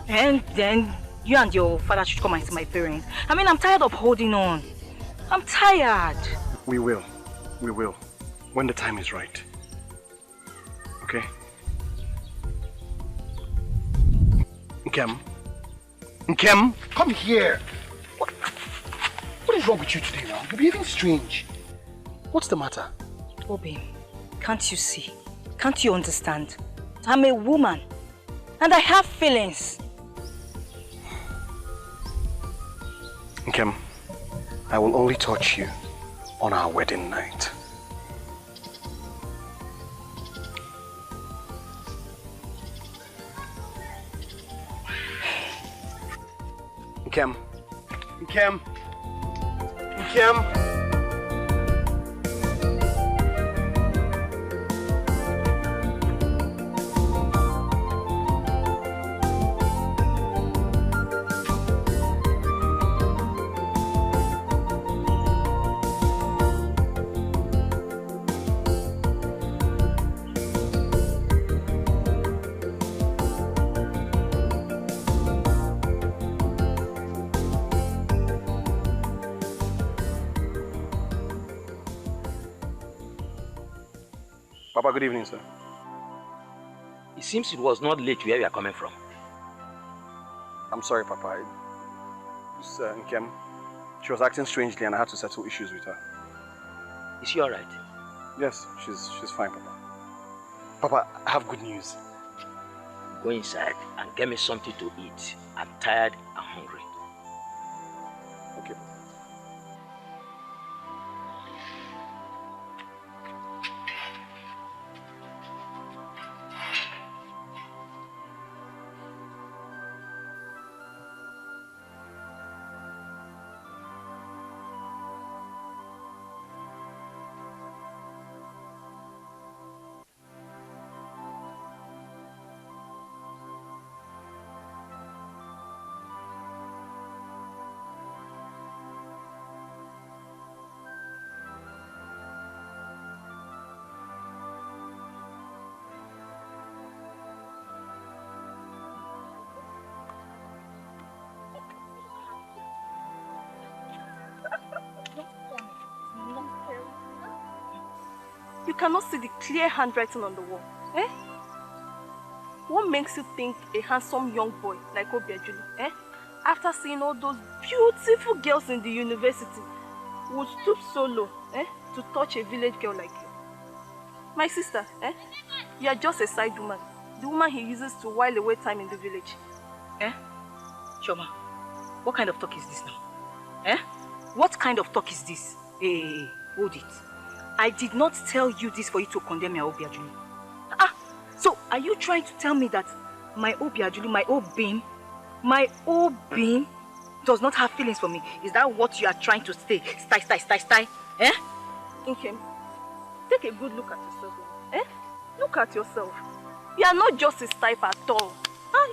And then you and your father should come and see my parents. I mean, I'm tired of holding on. I'm tired. We will. We will. When the time is right. Okay? Nkem? Nkem? Come here! What is wrong with you today now? You're behaving strange. What's the matter? Obin, can't you see? Can't you understand? I'm a woman. And I have feelings. Nkem, I will only touch you on our wedding night. Nkem. Nkem. Nkem. Papa, good evening, sir. It seems it was not late where we are coming from. I'm sorry, Papa. This Nkem, she was acting strangely and I had to settle issues with her. Is she alright? Yes, she's fine, Papa. Papa, I have good news. Go inside and get me something to eat. I'm tired and hungry. Okay. You cannot see the clear handwriting on the wall. Eh? What makes you think a handsome young boy like Obiajulu, after seeing all those beautiful girls in the university, would stoop so low, to touch a village girl like you? My sister, you are just a side woman. The woman he uses to while away time in the village. Choma, what kind of talk is this now? What kind of talk is this? Hey, hold it. I did not tell you this for you to condemn your Obiajulu. So are you trying to tell me that my Obiajulu, my Obim does not have feelings for me? Is that what you are trying to say? Sty? Okay. Take a good look at yourself. Look at yourself. You are not just his type at all.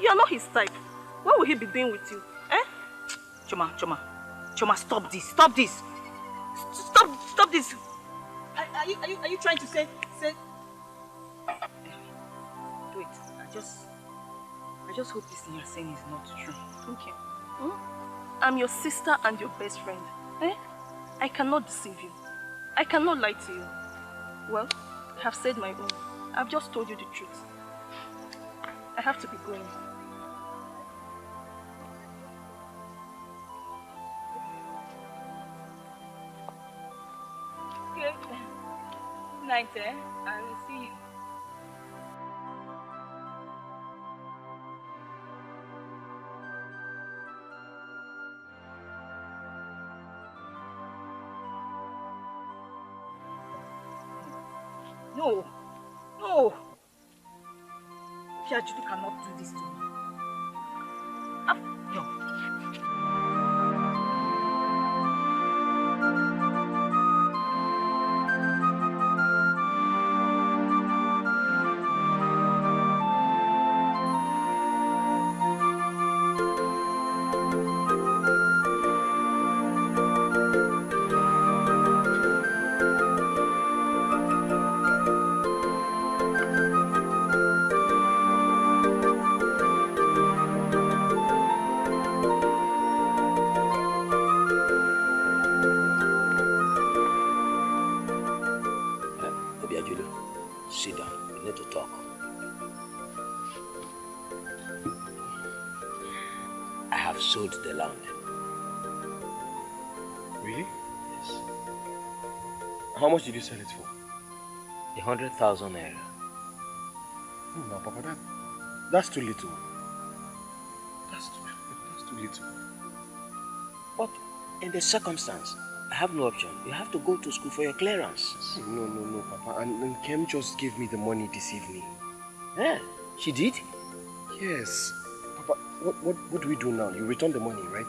You are not his type. What will he be doing with you? Choma, stop this. Stop this. Stop this. Are you trying to say? I just hope this thing you're saying is not true. Okay. I'm your sister and your best friend. Eh? I cannot deceive you. I cannot lie to you. Well, I have said my own. I've just told you the truth. I have to be going. Okay. Night, eh? I will see you. No. No. Fiajudu cannot do this to me. No. Sit down. We need to talk. I have sold the land. Really? Yes. How much did you sell it for? 100,000 naira. No, Papa, that's too little. That's too little. But in the circumstance, I have no option. You have to go to school for your clearance. No, Papa. And Kem just gave me the money this evening. Yeah, she did? Yes. Papa, what do we do now? You return the money, right?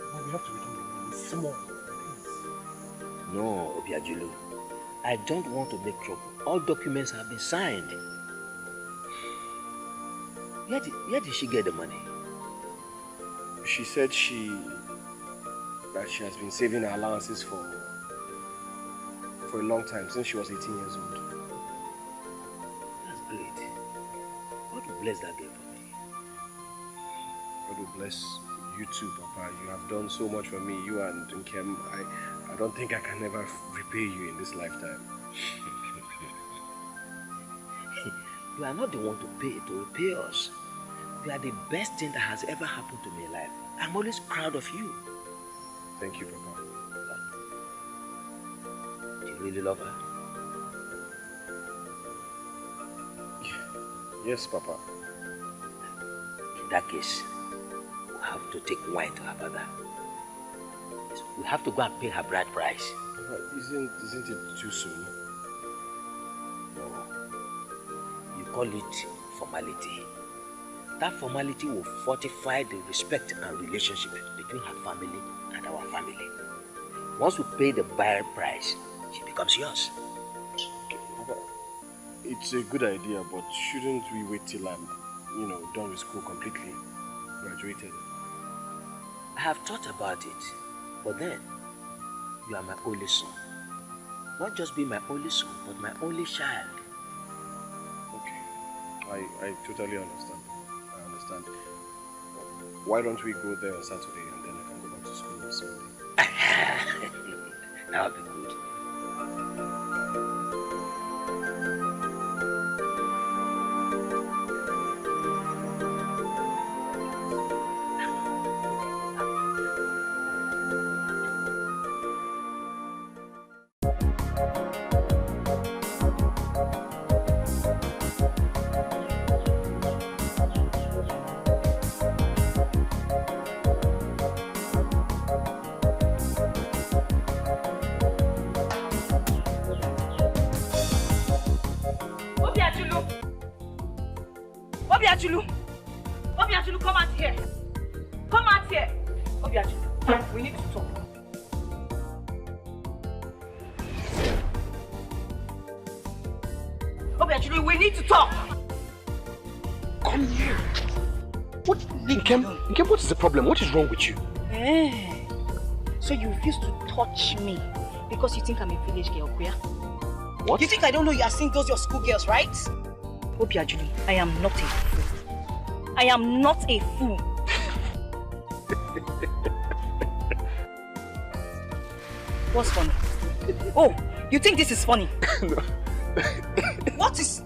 Papa, we have to return the money. It's small. No, Obiajulu. I don't want to make trouble. All documents have been signed. Where did she get the money? She said that she has been saving her allowances for a long time, since she was 18 years old. That's great. God will bless that girl for me. God will bless you too, Papa. You have done so much for me. You and Nkem. I don't think I can ever repay you in this lifetime. You are not the one to repay us. You are the best thing that has ever happened to me in life. I'm always proud of you. Thank you, Papa. Do you really love her? Yes, Papa. In that case, we have to take wine to her father. We have to go and pay her bride price. Isn't it too soon? No. You call it formality. That formality will fortify the respect and relationship between her family and our family. Once we pay the buyer price, she becomes yours. Okay, Papa, it's a good idea, but shouldn't we wait till I'm, done with school completely, graduated? I have thought about it, but then, you are my only son. Not just be my only son, but my only child. Okay, I totally understand. Why don't we go there on Saturday and then I can go back to school on Sunday? That would be good. Obiajulu, come out here. Come out here. Obiajulu, we need to talk. Obiajulu, we need to talk. Come here. What, Nkem, what is the problem? What is wrong with you? So you refuse to touch me Because you think I'm a village girl, Kuya. What? You think I don't know you are seeing those your school girls, right? Obiajuli, I am not a fool. I am not a fool. What's funny? Oh, you think this is funny? No. What is...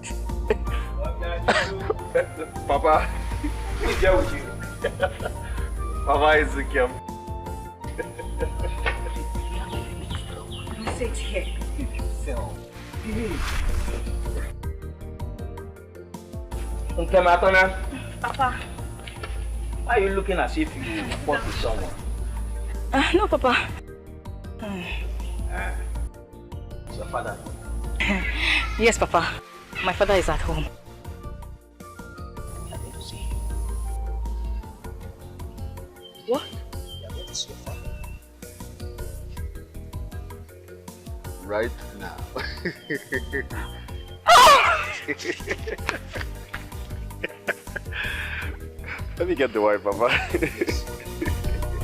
Papa, what's there with you? Papa is a camp. Don't say it here. Okay, Matona. Papa. Why are you looking as if you fought with someone? No, Papa. Is your father? Yes, Papa. My father is at home. I'm going to see him. What? I'm going to see your father. Right now. Let me get the wife, Papa.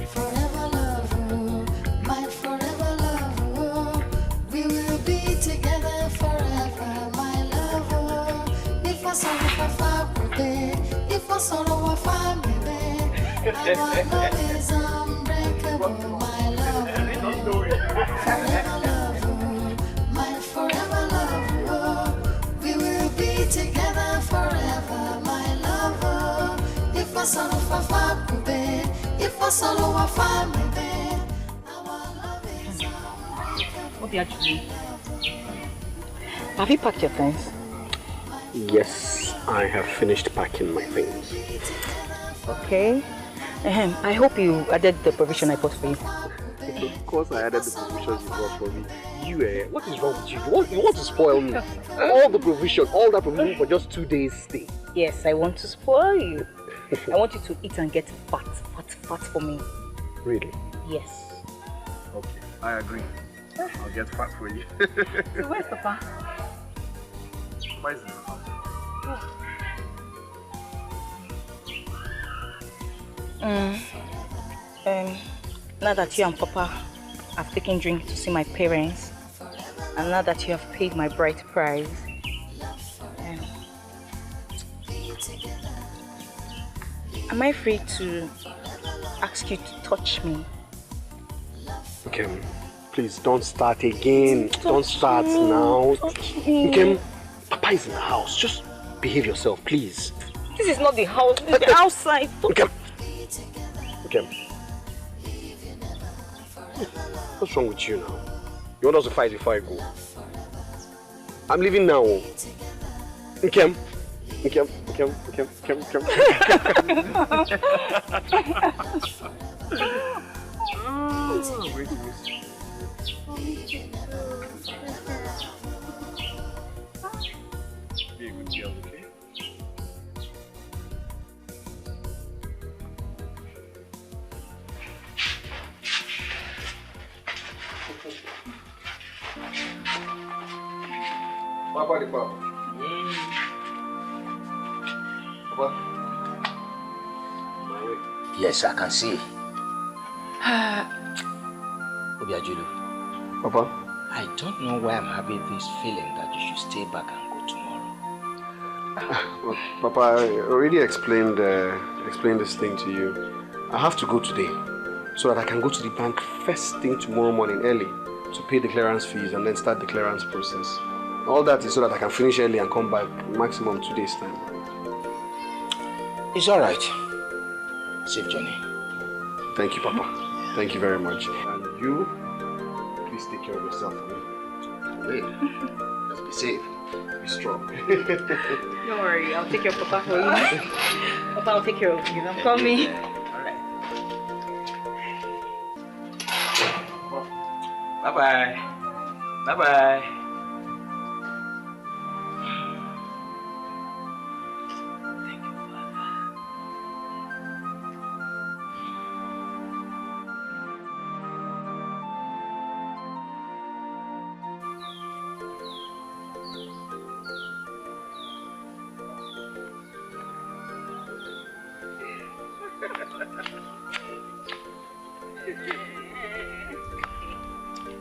Forever love, my forever love. We will be together forever, my love. If I saw a family, if I saw a family, our love is unbreakable, my love. Forever love, my forever love. We will be together forever, my love. If I saw a family, if I saw a family, our love is Obiajuli, have you packed your things? Yes, I have finished packing my things. Okay. I hope you added the provision I bought for you. Of course I added the provisions you brought for me. You, what is wrong with you? You want to spoil me? All the provision, all that provision for just 2 days stay. Yes, I want to spoil you. I want you to eat and get fat for me. Really? Yes. Okay, I agree. I'll get fat for you. So where's Papa? Papa is in the house. Now that you and Papa have taken drink to see my parents, and now that you have paid my bride price, am I free to ask you to touch me? Okay, please don't start again. Don't start me. now. Touch me. Okay, Papa is in the house. Just behave yourself, please. This is not the house, this is the outside. Okay. Okay. What's wrong with you now? You want us to fight before I go? I'm leaving now. Okay. Okay. Wait a minute. Be a good girl, okay? Papa, Papa. Papa. Yes, I can see. Obiajulu. Papa? I don't know why I'm having this feeling that you should stay back and go tomorrow. Well, Papa, I already explained this thing to you. I have to go today so that I can go to the bank first thing tomorrow morning early to pay the clearance fees and then start the clearance process. All that is so that I can finish early and come back maximum 2 days time. It's all right. Safe journey. Thank you, Papa. Thank you very much. And you, please take care of yourself. Hey, let's be safe. Be strong. Don't worry, I'll take care of Papa for you. Papa, I'll take care of you. I'm coming. All right. Bye-bye. Bye-bye.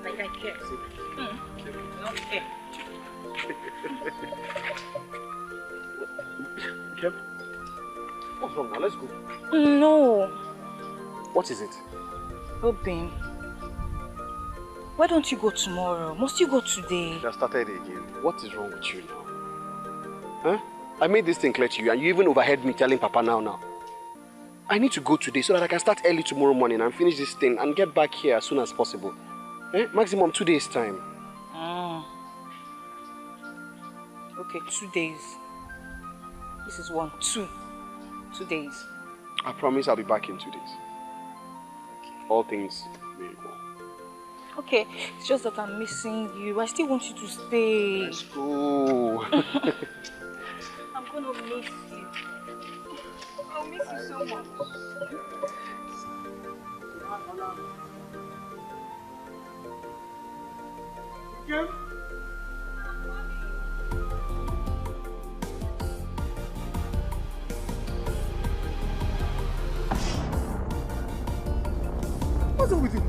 Like I care. Not care. Kev, what's wrong now? Let's go. No. What is it? Obin, why don't you go tomorrow? Must you go today? You have started again. What is wrong with you now? Huh? I made this thing clear to you and you even overheard me telling Papa now. I need to go today so that I can start early tomorrow morning and finish this thing and get back here as soon as possible. Maximum 2 days time. Okay, 2 days. This is 1, 2. 2 days. I promise I'll be back in 2 days. All things may go. Okay, it's just that I'm missing you. I still want you to stay. Let's go. I'm gonna miss you. I'll miss you so much. Yeah. What's wrong with you?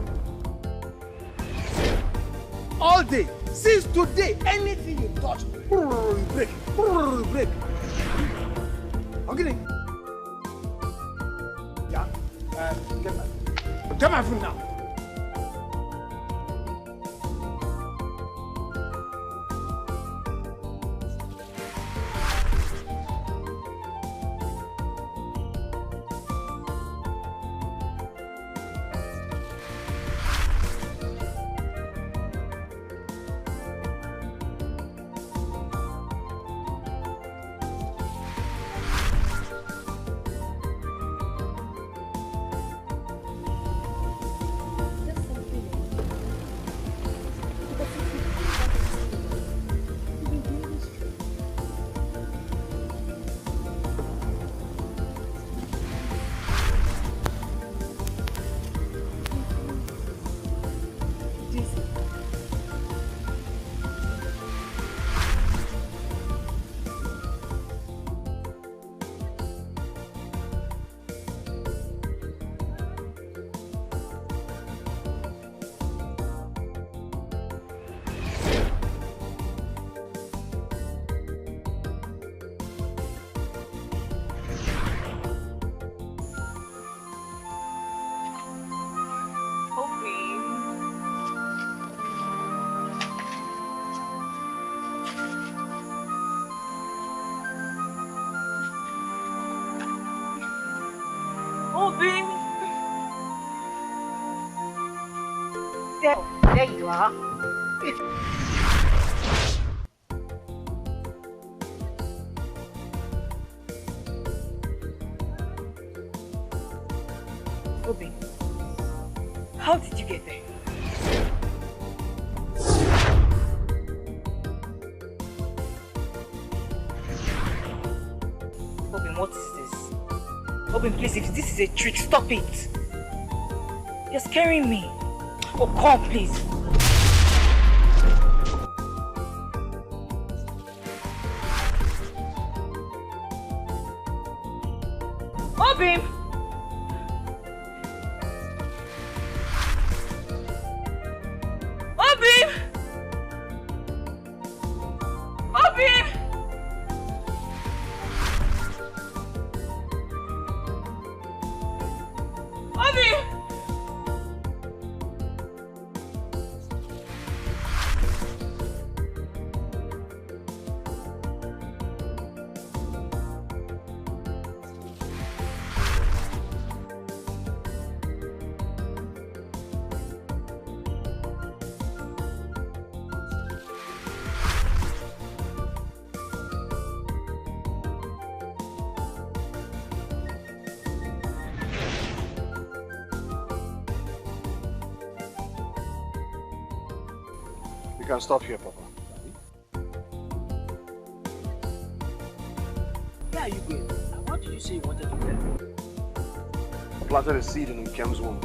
All day, since today, anything you touch, you break, you break. Okay. Yeah. Get my phone now. There you are. Obi, how did you get there? Obi, what is this? Obi, please, if this is a trick, stop it. You're scaring me. Oh, come, please. Obim! Obim! Obim! Obim! You can stop here, Papa. Where are you going? What did you say you wanted to do? I planted a seed in Nkem's womb.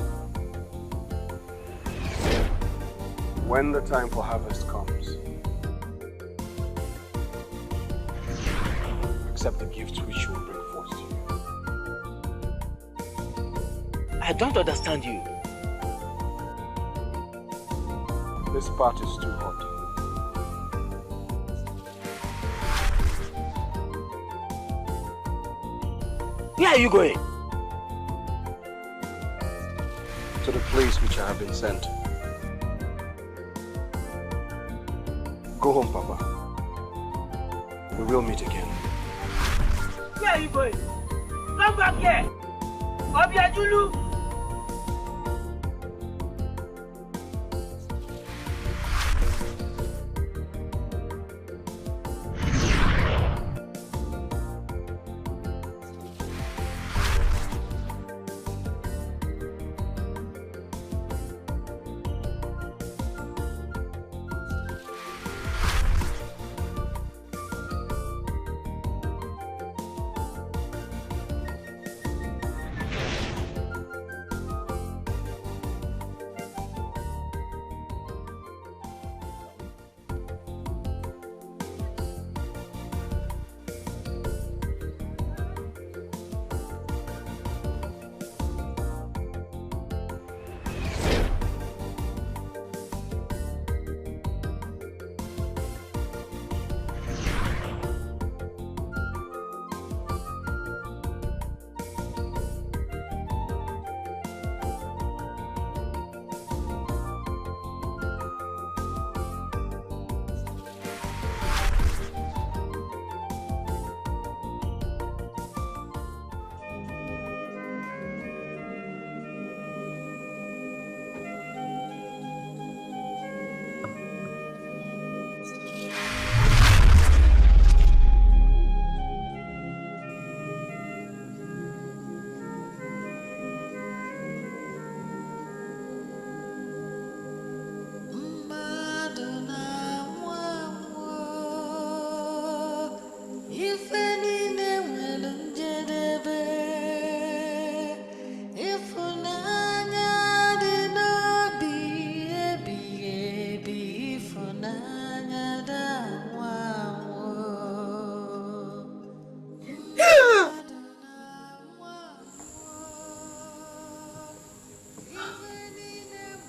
When the time for harvest comes, accept the gift which she will bring forth to you. I don't understand you. This part is too hot. Where are you going? To the place which I have been sent. Go home, Papa. We will meet again. Where are you going? Come back here! Obiajulu!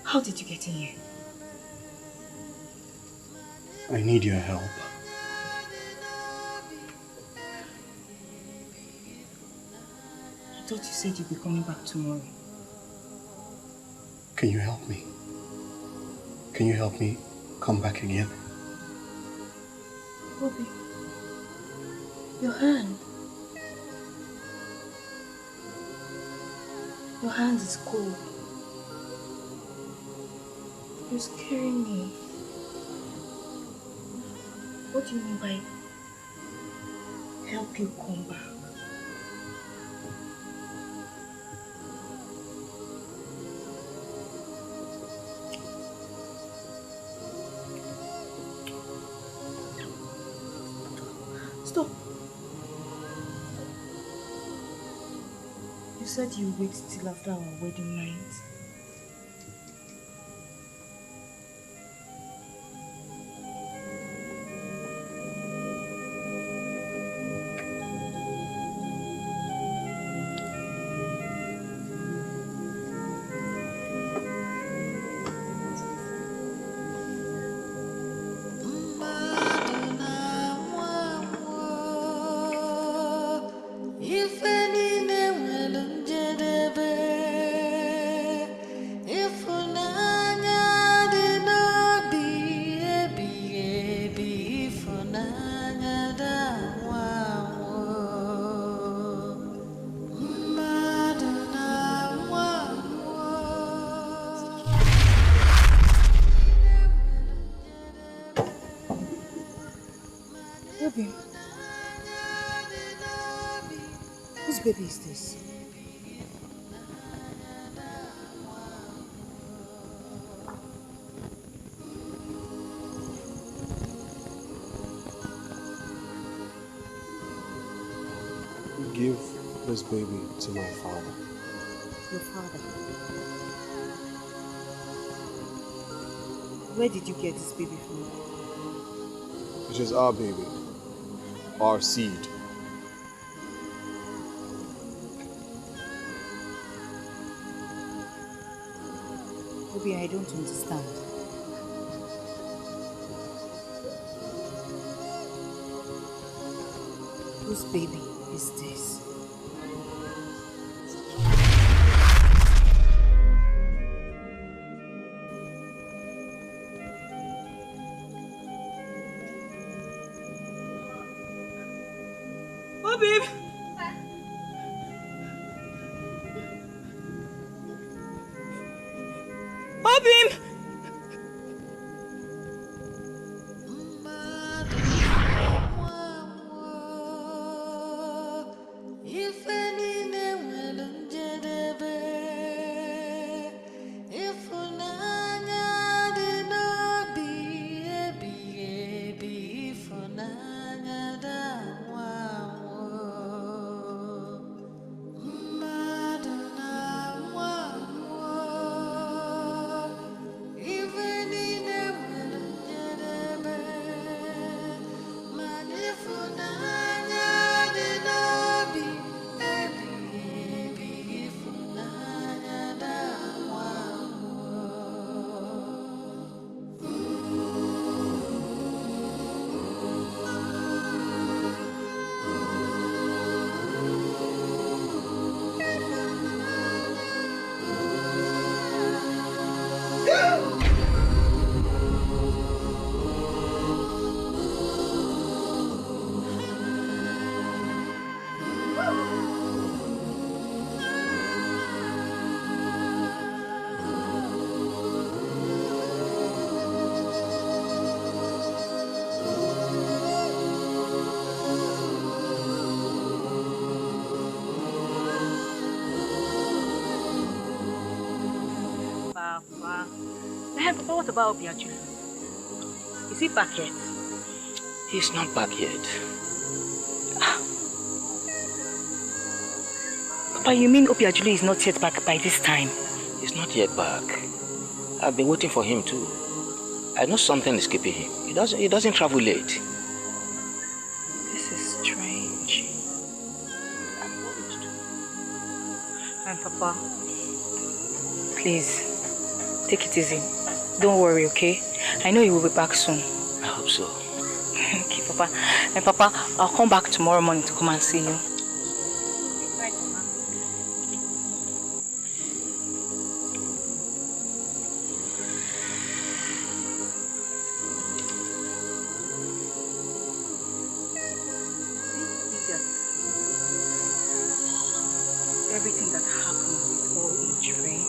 How did you get in here? I need your help. I thought you said you'd be coming back tomorrow. Can you help me? Can you help me come back again? Bobby, your hand. Your hand is cold. You're scaring me. What do you mean by help you come back? Stop. You said you wait till after our wedding night. Whose baby is this? Give this baby to my father. Your father? Where did you get this baby from? It is our baby. Our seed. Bobby, I don't understand. Whose baby is this? Obim! Obim! Papa, what about Obiajulu? Is he back yet? He's not back yet. Papa, you mean Obiajulu is not yet back by this time? He's not yet back. I've been waiting for him too. I know something is keeping him. He doesn't travel late. This is strange. I'm worried too. And Papa, please, take it easy. Don't worry, okay? I know you will be back soon. I hope so. Okay, Papa. And Papa, I'll come back tomorrow morning to come and see you. Everything that happened is all in a dream.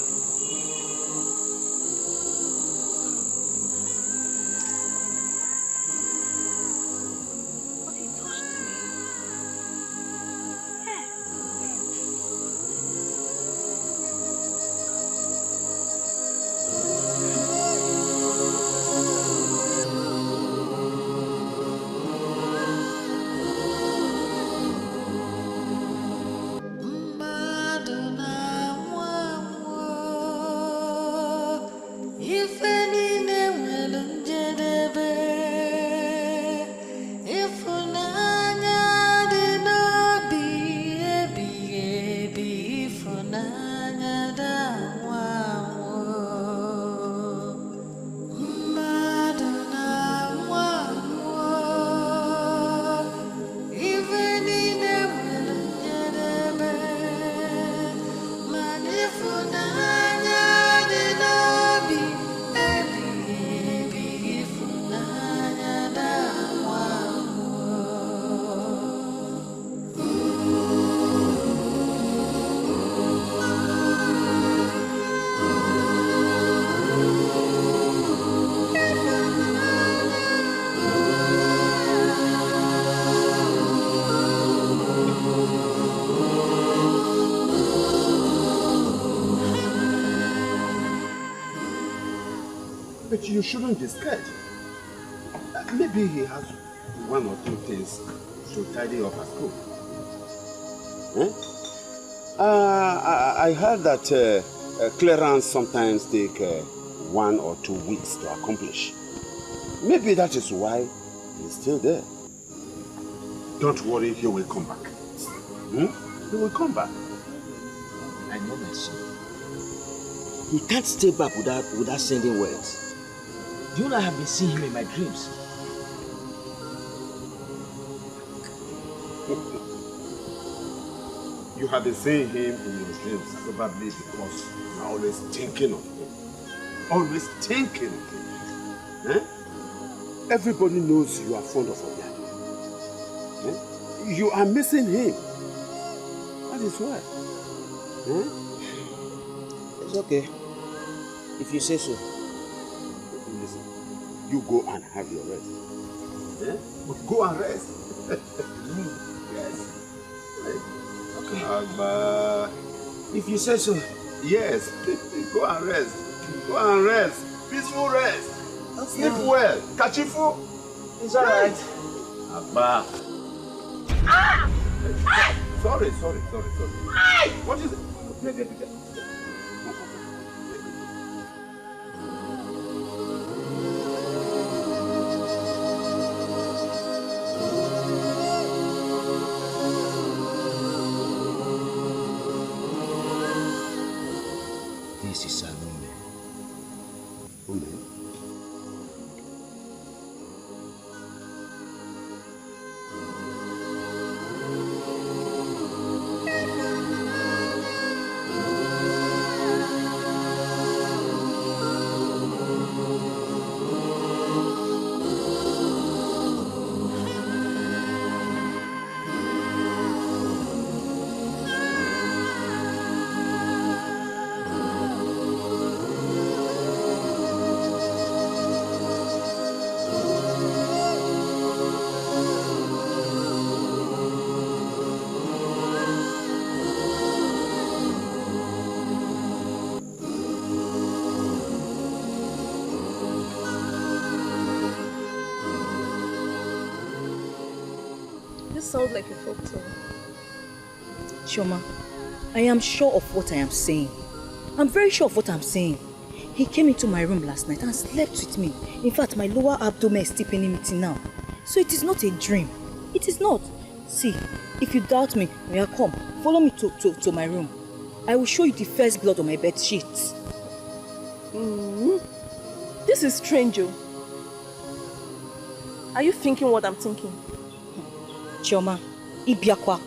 But you shouldn't be scared. Maybe he has one or two things to tidy up at school. I heard that clearance sometimes take 1 or 2 weeks to accomplish. Maybe that is why he's still there. Don't worry, he will come back. He will come back. I know my son. He can't stay back without sending words. Do you know I have been seeing him in my dreams? you have been seeing him in your dreams, probably because you're always thinking of him. Always thinking of him. Eh? Everybody knows you are fond of Obiadi. Eh? You are missing him. That is why. Eh? It's okay. If you say so. Listen, you go and have your rest. Eh? But go and rest. Yes. Okay. If you say so. Yes. Go and rest. Go and rest. Peaceful rest. Okay. Sleep well. Kachifu. It's alright. Abba. Ah! Sorry. What is it? This is Salome. Amen. Sounds like a folktale. Chioma, I am sure of what I am saying. I'm very sure of what I'm saying. He came into my room last night and slept with me. In fact, my lower abdomen is still paining me till now. So it is not a dream. It is not. See, if you doubt me, come. Follow me to my room. I will show you the first blood on my bed sheets. This is strange, oh. Are you thinking what I'm thinking? Chioma, Ibiakwa.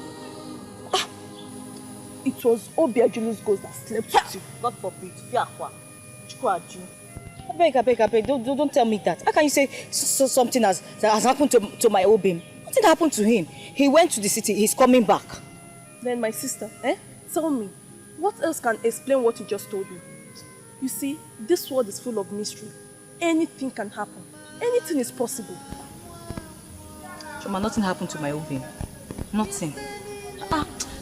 It was Obiajuli's ghost that slept with you. God forbid. Fiakwa. I beg. Don't tell me that. How can you say something that has happened to my Obim? Nothing happened to him. He went to the city. He's coming back. Then my sister, tell me, what else can explain what you just told me? You see, this world is full of mystery. Anything can happen. Anything is possible. Choma, nothing happened to my Obim. Nothing.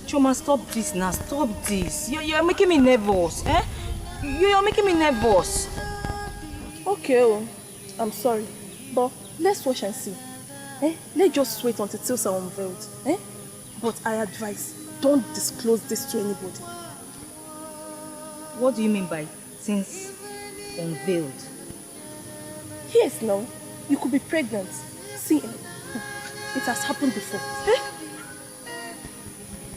Choma, stop this now. Stop this. You're making me nervous. You're making me nervous. Okay, I'm sorry. But let's watch and see. Let's just wait until things are unveiled. But I advise, don't disclose this to anybody. What do you mean by things unveiled? Yes, no. You could be pregnant. See, it has happened before.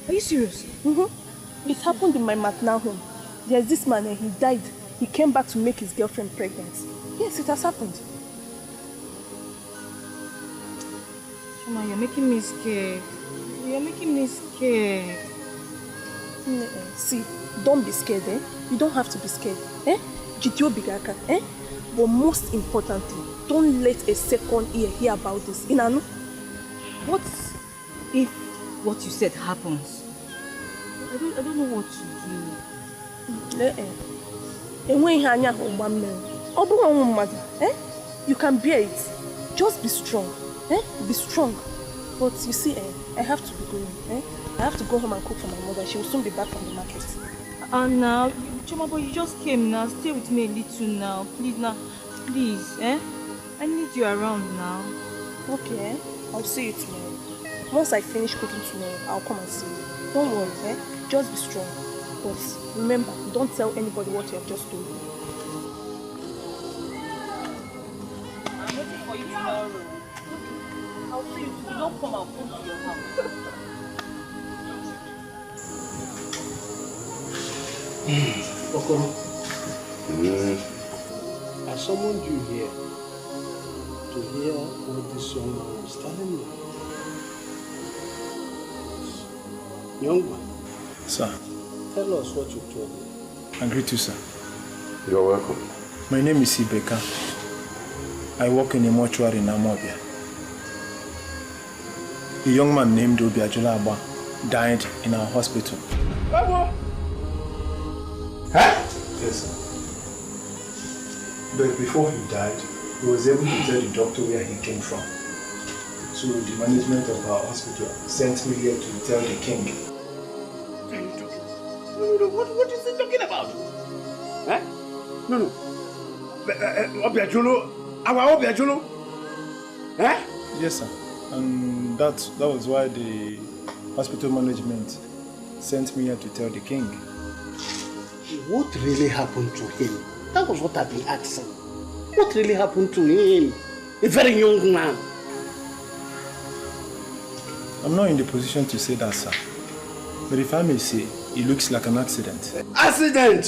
Are you serious? It happened in my maternal home. There's this man and he died. He came back to make his girlfriend pregnant. Yes, it has happened. Choma, you're making me scared. You're making me scared. See, don't be scared, You don't have to be scared, Jitio Bigaka, But most importantly, don't let a second ear hear about this. Inanu? What if what you said happens? I don't know what to do. You can bear it. Just be strong. Be strong. But you see, I have to be going. I have to go home and cook for my mother. She will soon be back from the market. And now, Choma, but you just came now. Stay with me a little now. Please now. Please, I need you around now. Okay, I'll see you tomorrow. Once I finish cooking tomorrow, I'll come and see you. Don't worry, Just be strong. But remember, don't tell anybody what you have just told me. I'm waiting for you tomorrow. I'll see you too. Don't come and come to your house. Okoro. I summoned you here to hear what this young man was telling me. Young man, Sir. Tell us what you told me. Agree to, sir. You're welcome. My name is Ibeka. I work in a mortuary in Amobia. A young man named Obiajulaba died in our hospital. Huh? Yes, sir. But before he died, he was able to tell the doctor where he came from. So the management of our hospital sent me here to tell the king. What is he talking about? Huh? No. Obiajulu, our Obiajulu? Eh? Yes, sir. And that was why the hospital management sent me here to tell the king. What really happened to him? That was what I've been asking. What really happened to him? A very young man. I'm not in the position to say that, sir. But if I may say, it looks like an accident. Accident?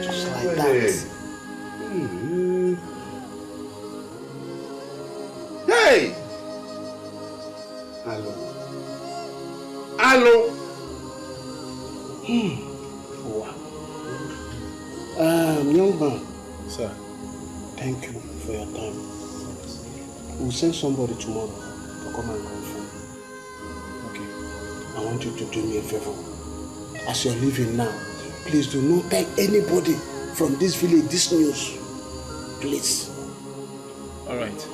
Just like that. Hey! Hello? Wow. Young man. Sir. Thank you for your time. We'll send somebody tomorrow to come and confirm. Okay. I want you to do me a favor. As you're leaving now, please do not tell anybody from this village this news. Please. Alright.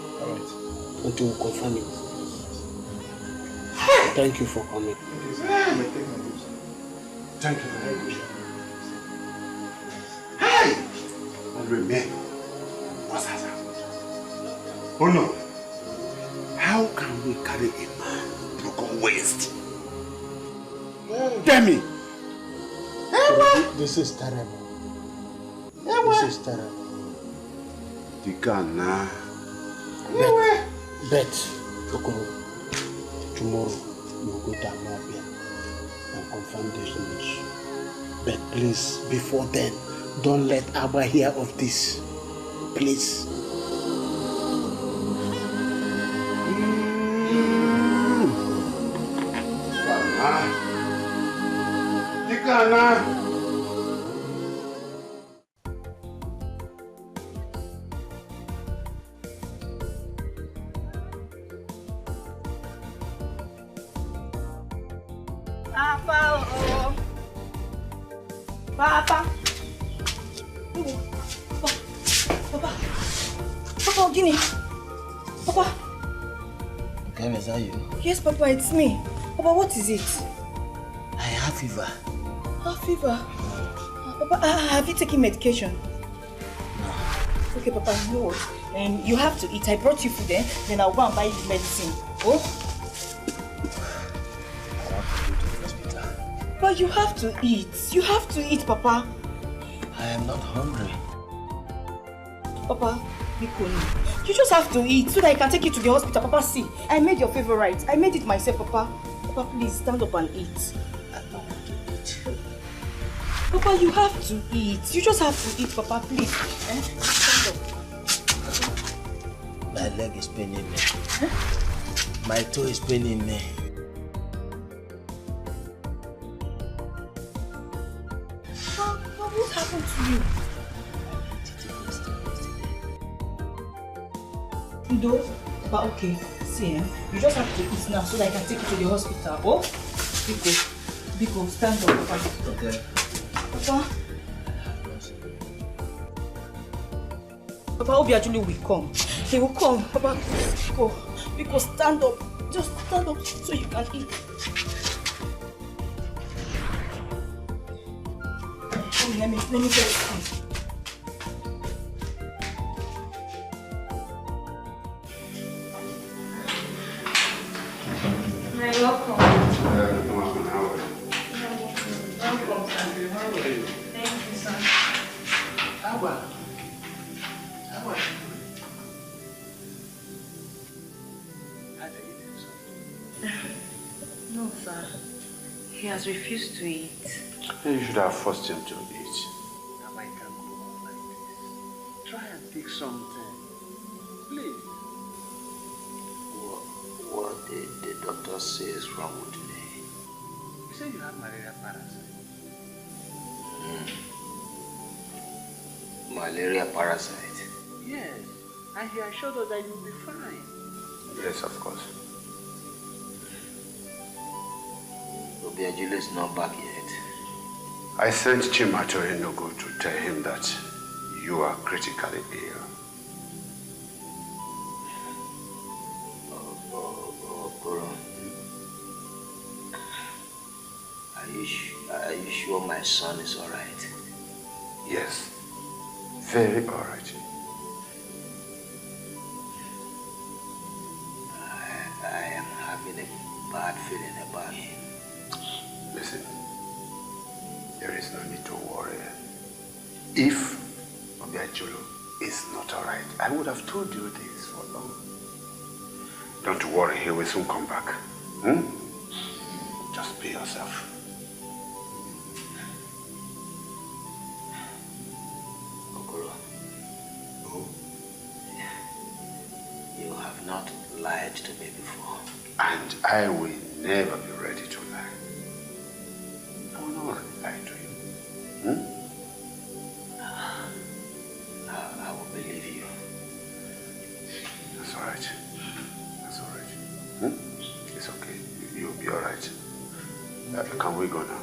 Until we confirm it. Thank you for coming. Thank you very much. Hey! And remember, what has happened? Oh no. How can we carry a man broken waist? Tell me. This is terrible. This is terrible. Dikeh. Bet, Okoro, tomorrow you will go to Amobia and confirm this news. But please, before then, don't let Abba hear of this. Please. Dikeh. Papa, Guinea. Papa. Okay, is that you? Yes, Papa, it's me. Papa, what is it? I have fever. Fever? Papa, have you taken medication? No. Okay, Papa, you know what? You have to eat. I brought you food, then I'll go and buy you medicine. Oh? But you have to eat. You have to eat, Papa. I am not hungry. Papa, you just have to eat so that I can take you to the hospital. Papa, see, I made your favorite. I made it myself, Papa. Papa, please stand up and eat. I don't want to eat. Papa, you have to eat. You just have to eat, Papa, please. Stand up. My leg is paining me. My toe is paining me. What happened to you? No, but okay. See, you just have to eat now so that I can take you to the hospital. Oh, Biko, stand up, Papa. Okay. Papa, Obiajulu will come. He will come. Papa, Biko, stand up. Just stand up so you can eat. Let me get it. You're welcome. Welcome, how are you? Welcome, Sandy. How are you? Thank you, son. Abba. No, sir. He has refused to eat. You should have forced him to eat. Abba, I can't go on like this. Try and take something. Please. What did doctor says wrong with me? You say you have malaria parasite. Malaria parasite? Yes. And he assured us that you'll be fine. Yes, of course. Obiajulu is not back yet. I sent Chima to Enugu to tell him that you are critically ill. Are you sure my son is all right? Yes, very all right. I am having a bad feeling about him. Listen, there is no need to worry. If Obiajulu is not all right, I would have told you this for long. Don't worry, he will soon come back. Just be yourself. You have not lied to me before. And I will never be ready to lie. I will not lie to you. I will believe you. That's all right. That's all right. It's okay. You'll be all right. Can we go now?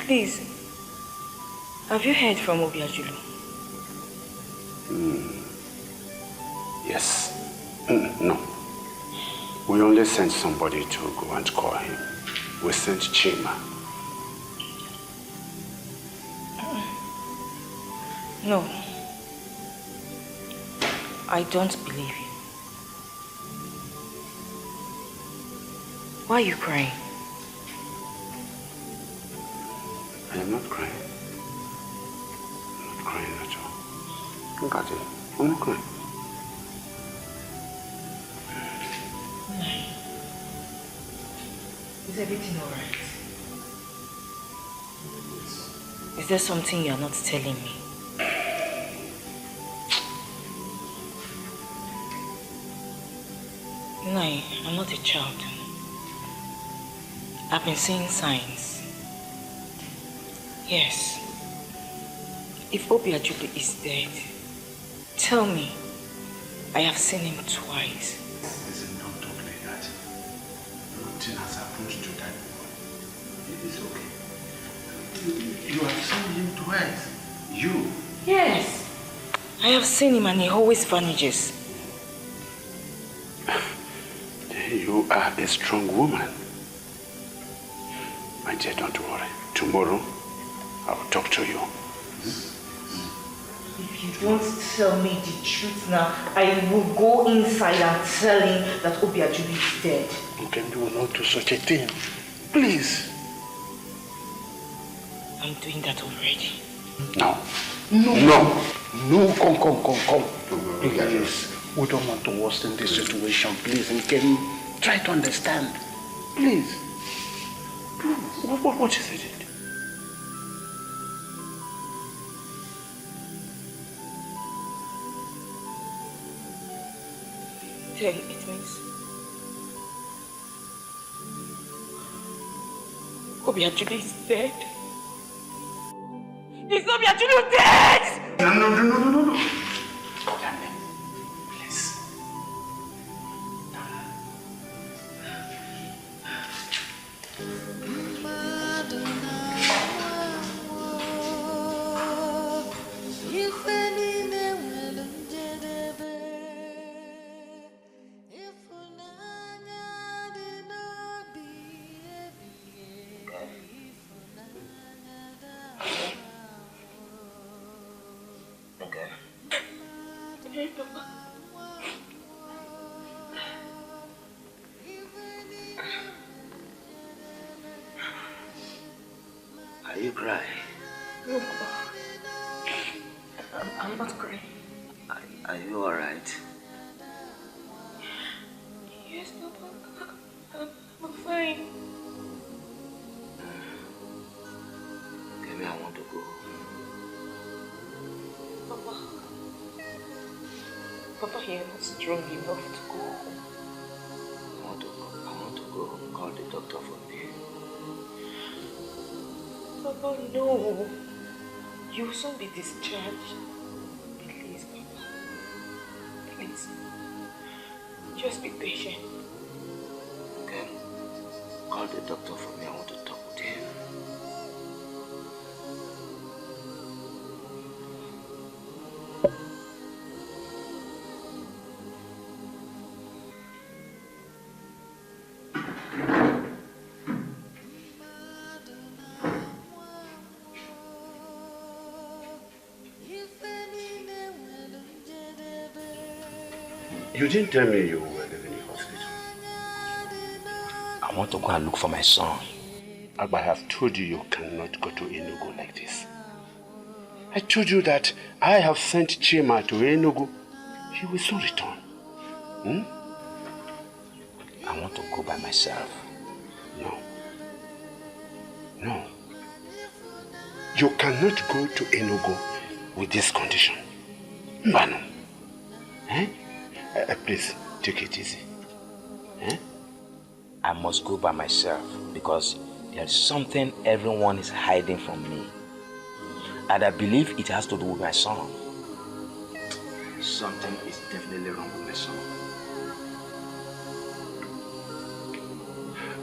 Please, have you heard from Obiajulu? Yes. No. We only sent somebody to go and call him. We sent Chima. No. I don't believe you. Why are you crying? I am not crying. I'm not crying at all. Look at it. I'm not crying. Is everything alright? Is there something you're not telling me? No, I'm not a child. I've been seeing signs. Yes. If Obiajulu is dead, tell me. I have seen him twice. Listen, don't talk like that. Nothing has happened to that boy. It is okay. You have seen him twice. You? Yes. I have seen him and he always vanishes. You are a strong woman. My dear, don't worry. Tomorrow, I will talk to you. If you don't tell me the truth now, I will go inside and tell him that Obiajulu is dead. Okay, you will not do such a thing. Please. I'm doing that already. No. No, come. Please. We don't want to worsen this situation. Please, and can try to understand. Please. What is it? Then it means Obiajulu is dead. Is Obiajulu dead? No. Please. Are you crying? No, Papa. I'm not crying. Are you alright? Yes, Papa. I'm fine. Kemi, I want to go. Papa, you're not strong enough to go home. I want to go home. Call the doctor for me. Papa, no. You will soon be discharged. Please, Papa. Please. Just be patient. Okay. Call the doctor for me. I want to talk with him. You didn't tell me you were leaving the hospital. I want to go and look for my son. Agba, I have told you you cannot go to Enugu like this. I told you that I have sent Chima to Enugu. He will soon return. I want to go by myself. No. No. You cannot go to Enugu with this condition. No. Please, take it easy. I must go by myself because there's something everyone is hiding from me. And I believe it has to do with my son. Something is definitely wrong with my son.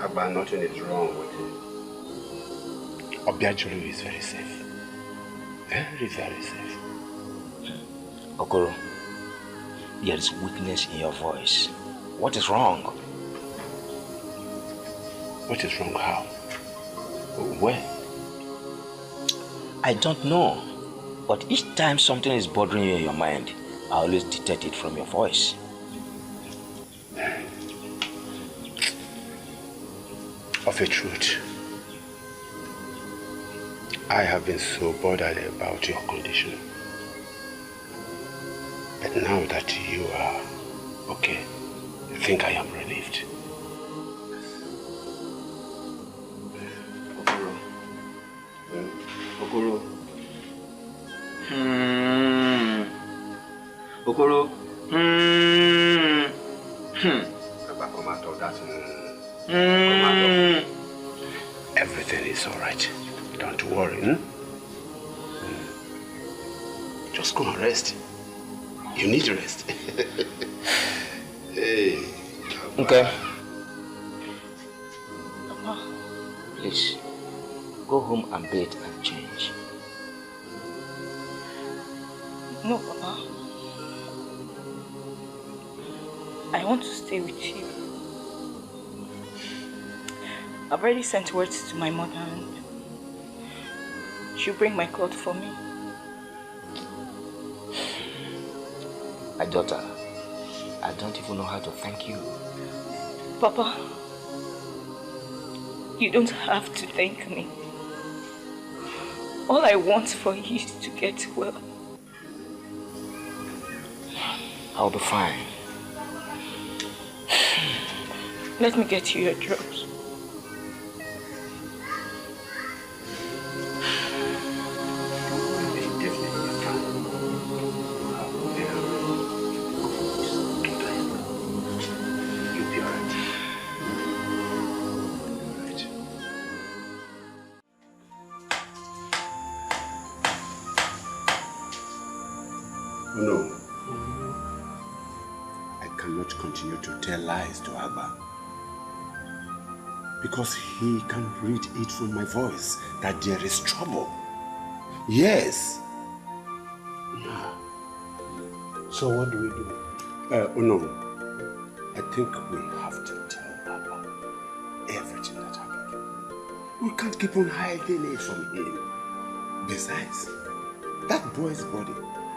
Abba, nothing is wrong with him. Obiajulu is very safe. Very, very safe. Okoro, there is weakness in your voice. What is wrong? What is wrong? How? Where? I don't know. But each time something is bothering you in your mind, I always detect it from your voice. Of a truth, I have been so bothered about your condition. But now that you are okay, I think I am relieved. Okoro. Okoro. Come out of that. Come out of. Everything is all right. Don't worry. Just go and rest. You need rest. Hey. Okay. Please, go home and bathe and change. No, Papa. I want to stay with you. I've already sent words to my mother and she'll bring my clothes for me. My daughter, I don't even know how to thank you. Papa, you don't have to thank me. All I want for you is to get well. I'll be fine. Let me get you your drugs. No. I cannot continue to tell lies to Abba. Because he can read it from my voice that there is trouble. Yes. So what do we do? No. I think we have to tell Abba everything that happened. We can't keep on hiding it from him. Besides, that boy's body,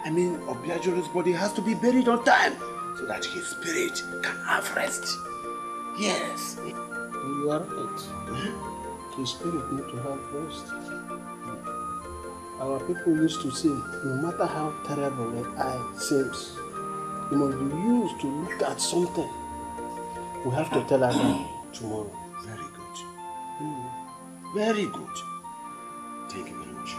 Obiajuru's body has to be buried on time so that his spirit can have rest. Yes. You are right. His spirit need to have rest. Our people used to say, no matter how terrible an eye seems, it must be used to look at something. We have to tell her tomorrow. Very good. Very good. Thank you very much.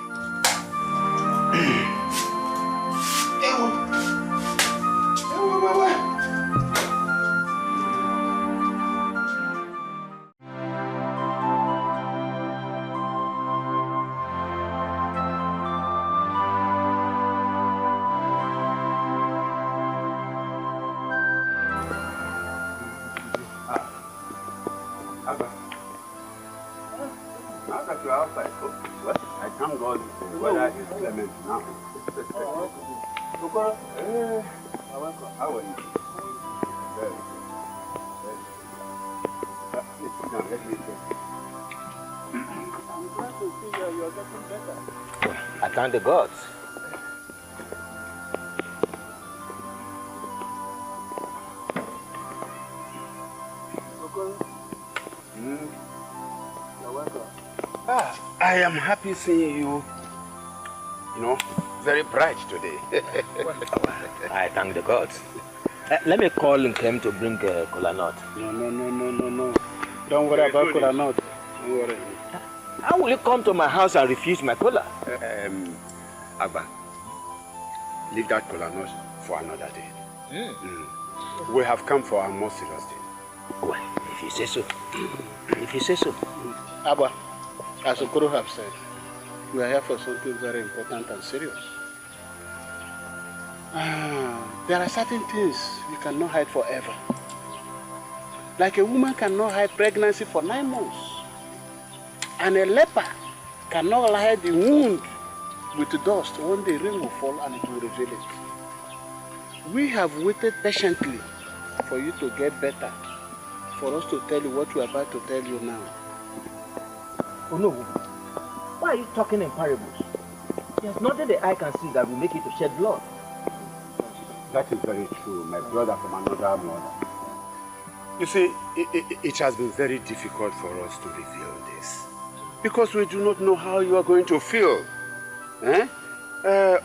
I thank God whether it's Clement now. How are you? Very good. Sit down, let me take. I'm glad to see you are getting better. I thank the gods. I am happy seeing you, very bright today. I thank the gods. Let me call Nkem to bring kola nut. No. Don't worry about kola nut. Don't worry. How will you come to my house and refuse my kola? Abba, leave that kola nut for another day. We have come for our most serious day. Well, if you say so. If you say so. Abba, as Okoro have said, we are here for something very important and serious. There are certain things you cannot hide forever. Like a woman cannot hide pregnancy for 9 months. And a leper cannot hide the wound with the dust. One day rain will fall and it will reveal it. We have waited patiently for you to get better, for us to tell you what we are about to tell you now. Oh no, why are you talking in parables? There's nothing the eye can see that will make you to shed blood. That is very true, my brother from another mother. You see, it has been very difficult for us to reveal this. Because we do not know how you are going to feel.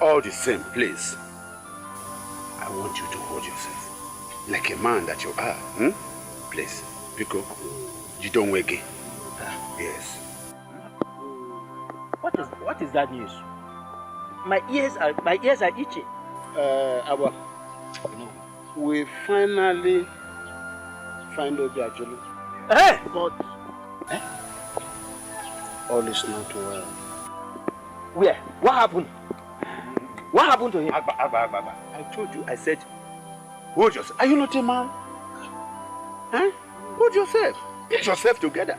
All the same, please. I want you to hold yourself. Like a man that you are. Please, because you don't wake it. Yes. What is that news? My ears are itchy. Abba, we finally find Obiajulu. But all is not well. Where? What happened? What happened to him? Abba. I told you, I said, hold yourself. Are you not a man? Hold yourself. Get yourself together.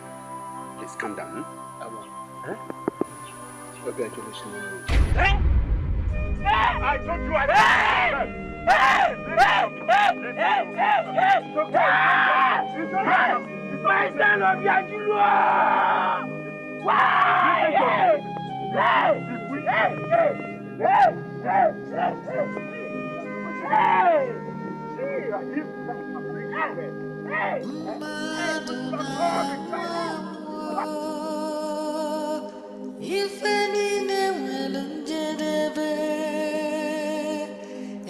Please calm down. Abba. Obiajulu is not well. I told you I My son of Yajulu! If any name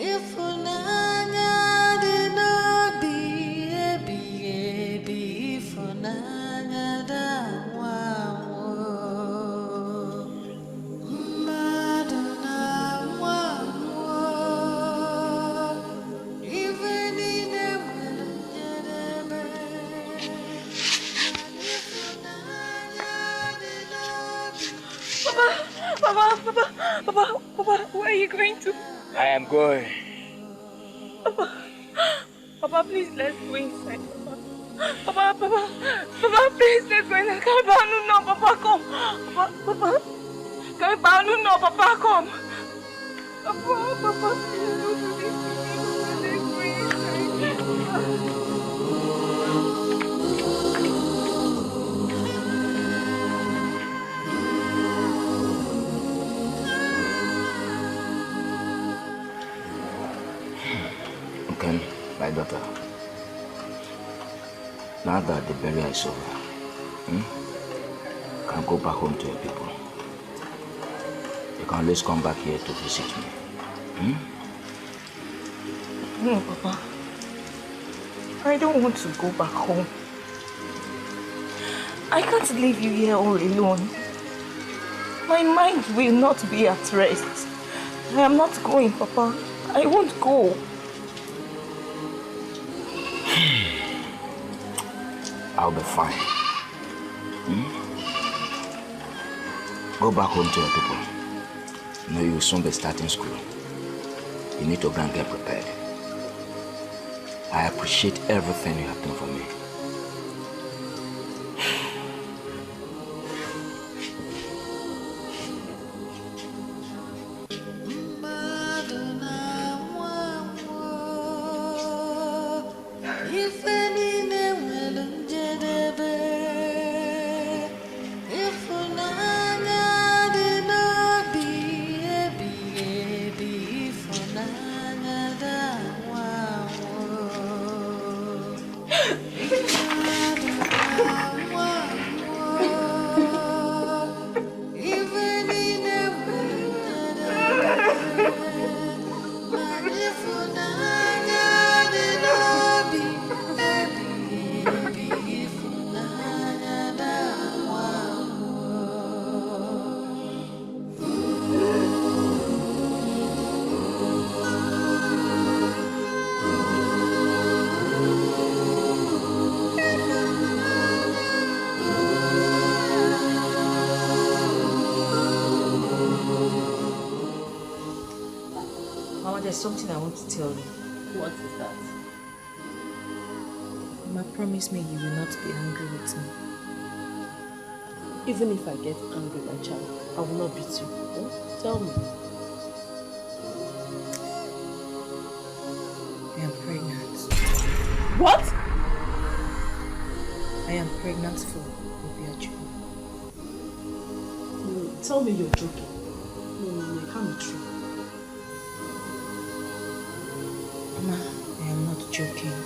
if unanya did not be if unanya da wow madana wow even in the Papa, where are you going to? I am going. Papa, please, let's go inside. Papa, please, let's go inside. No, Papa, come. Papa, no, Papa, come. Papa, please, don't do this. Let's go inside. My daughter, now that the burial is over, can go back home to your people. You can always come back here to visit me. Hmm? No, Papa. I don't want to go back home. I can't leave you here all alone. My mind will not be at rest. I am not going, Papa. I won't go. I'll be fine. Go back home to your people. You know, you'll soon be starting school. You need to go and get prepared. I appreciate everything you have done for me. There's something I want to tell you. What is that? Mama, promise me you will not be angry with me. Even if I get angry, my child, I will not beat you. Oh, tell me. I am pregnant. What? I am pregnant for Obiachu. No, tell me you're joking. No, it can't be true. Mama, I am not joking.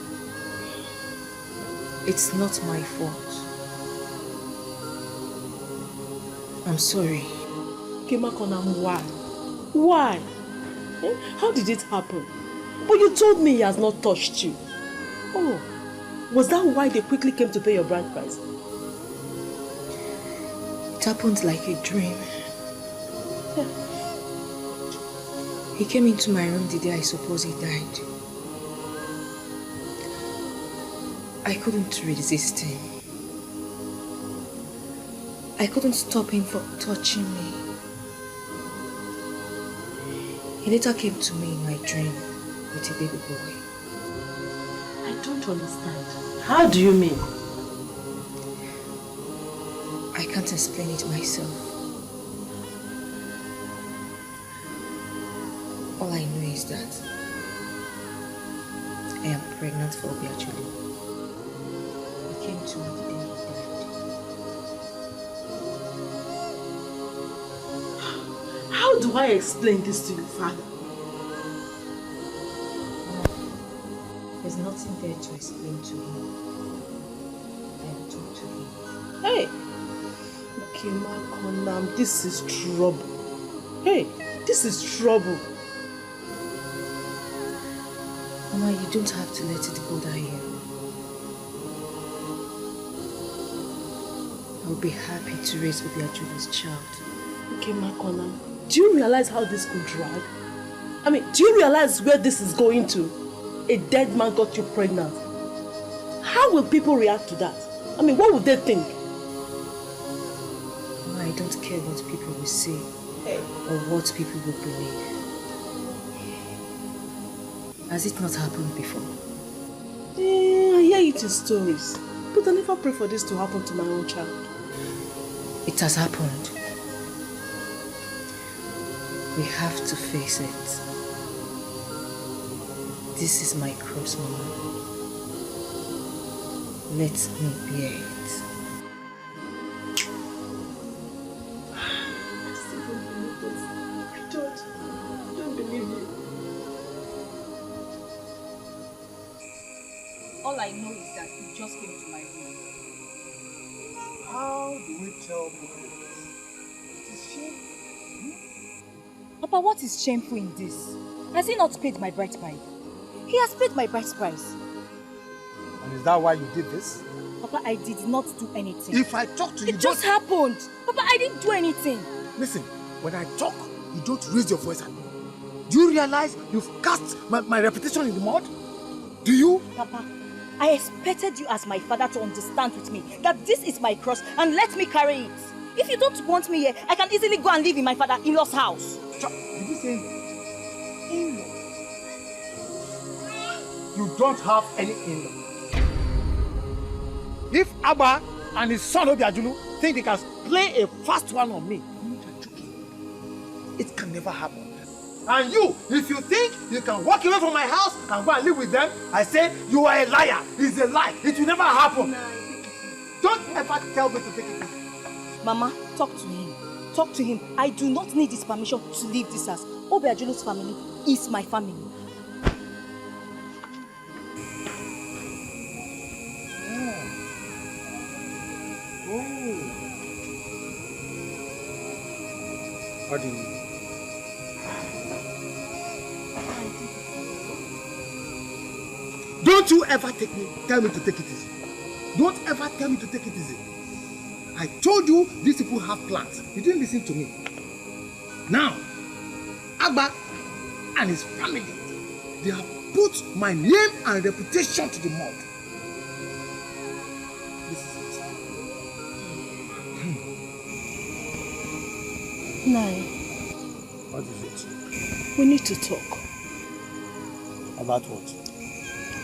It's not my fault. I'm sorry. Kimakonam, why? Why? Eh? How did it happen? But you told me he has not touched you. Oh, was that why they quickly came to pay your bride price? It happened like a dream. Yeah. He came into my room the day I suppose he died. I couldn't resist him. I couldn't stop him from touching me. He later came to me in my dream with a baby boy. I don't understand. How do you mean? I can't explain it myself. All I know is that I am pregnant for Obiachulu. He came to me the day he died. How do I explain this to you, Father? There's nothing there to explain to him. I will talk to him. Hey! Kimakonam, this is trouble. Hey, this is trouble. Mama, you don't have to let it bother you. I'll be happy to raise Obiachulu's child. Kimakonam, do you realize how this could drag? I mean, do you realize where this is going to? A dead man got you pregnant. How will people react to that? I mean, what would they think? Mama, I don't care what people will say or what people will believe. Has it not happened before? I hear it in stories, but I never pray for this to happen to my own child. It has happened. We have to face it. This is my cross, Mama. Let me bear it. I still don't believe this. I don't believe you. All I know is that he just came to my room. How do we tell people this? It is shameful. Papa, what is shameful in this? Has he not paid my bride price? He has paid my bride price. And is that why you did this? Papa, I did not do anything. If I talk to you, it just happened. Papa, I didn't do anything. Listen, when I talk, you don't raise your voice at me. Do you realize you've cast my reputation in the mud? Do you? Papa, I expected you as my father to understand with me that this is my cross and let me carry it. If you don't want me here, I can easily go and live in my father-in-law's house. Did you say in-law? You don't have any in-law. If Abba and his son Obiajulu think they can play a fast one on me, it can never happen. And you, if you think you can walk away from my house and go and live with them, I say you are a liar. It's a lie. It will never happen. Don't ever tell me to take it easy. Mama, talk to him. Talk to him. I do not need his permission to leave this house. Obiajulu's family is my family. What do you mean? Don't you ever tell me to take it easy. Don't ever tell me to take it easy. I told you these people have plans. You didn't listen to me. Now, Abba and his family, they have put my name and reputation to the mud. This is it. Nai. What is it? We need to talk. About what?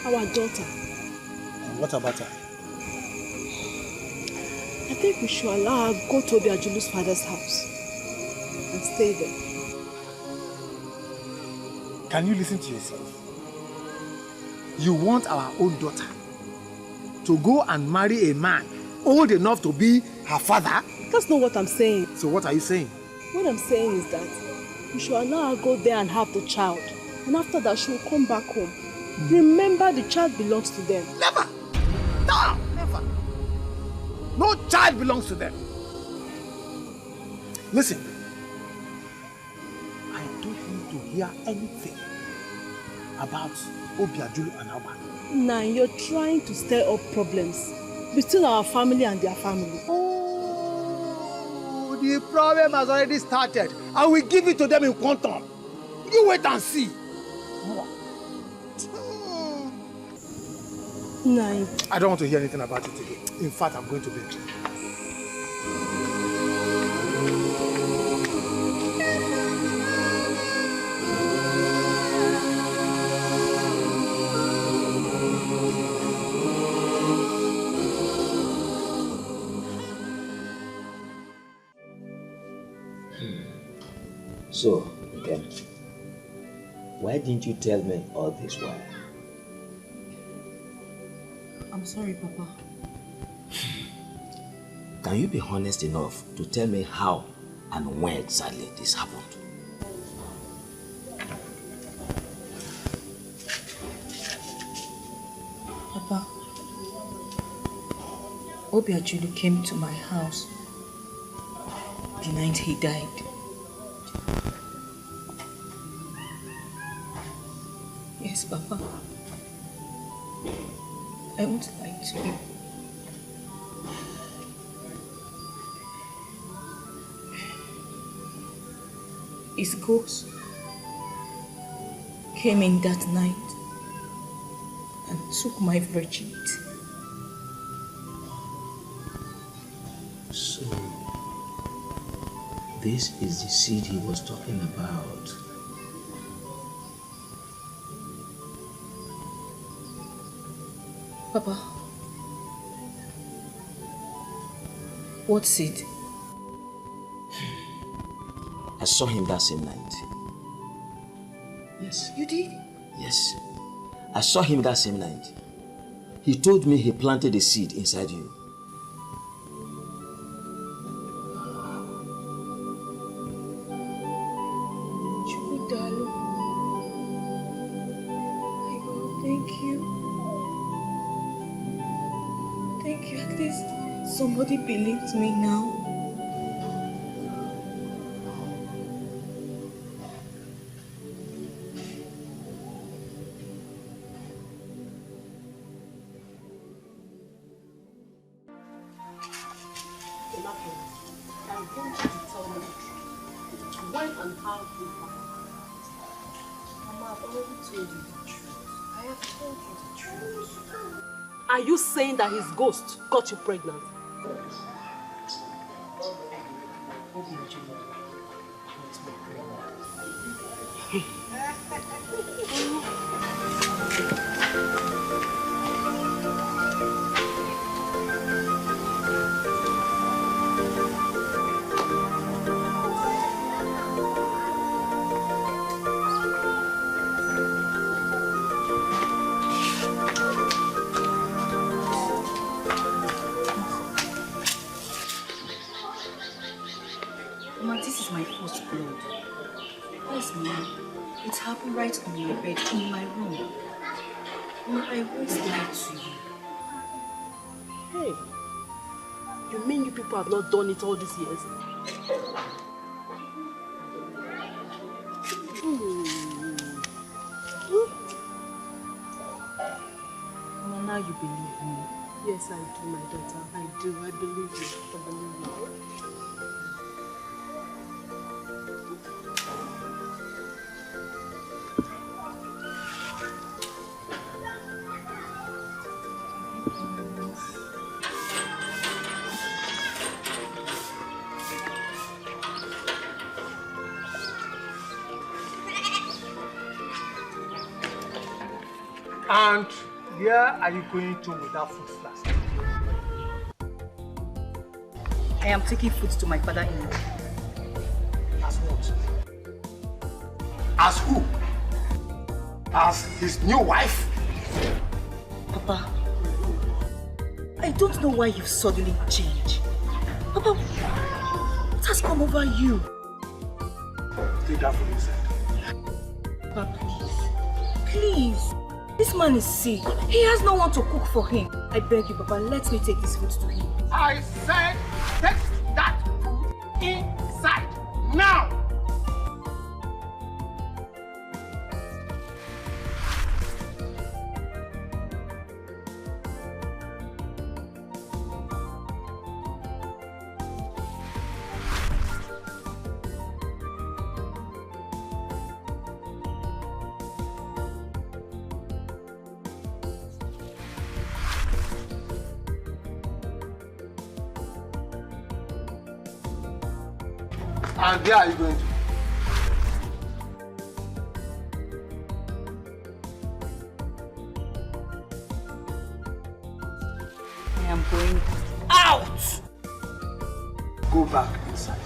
Our daughter. And what about her? I think we should allow her go to Obiajulu's father's house and stay there. Can you listen to yourself? You want our own daughter to go and marry a man old enough to be her father? That's not what I'm saying. So what are you saying? What I'm saying is that we should allow her go there and have the child. And after that, she will come back home. Remember, the child belongs to them. Never! No! Never! No child belongs to them. Listen. I don't need to hear anything about Obiajulu and Abba. Nah, you're trying to stir up problems between our family and their family. Oh, the problem has already started. I will give it to them in quantum. You wait and see. Nah. I don't want to hear anything about it again. In fact, I'm going to bed. So, again, why didn't you tell me all this while? I'm sorry, Papa. Can you be honest enough to tell me how and when exactly this happened? Papa, Obiajulu came to my house the night he died. Yes, Papa. I won't lie to you. His ghost came in that night and took my virginity. So, this is the seed he was talking about. Papa, what seed? I saw him that same night. Yes. You did? Yes. I saw him that same night. He told me he planted a seed inside you. Somebody believes me now. told you the truth. I have told you the truth. Are you saying that his ghost got you pregnant? This is my first blood. Yes, Mama. It happened right on my bed in my room. Mama, I won't lie to you. Hey, you mean you people have not done it all these years? Mama, now you believe me. Yes, I do, my daughter. I do. I believe you. I believe you. And where are you going to with that food flask? I am taking food to my father-in-law. As what? As who? As his new wife? Papa, I don't know why you've suddenly changed. Papa, what has come over you? Take that food inside. Papa, please. This man is sick. He has no one to cook for him. I beg you, Papa, let me take this food to him. I said, take that food inside now! And where are you going to? I am going out! Go back inside.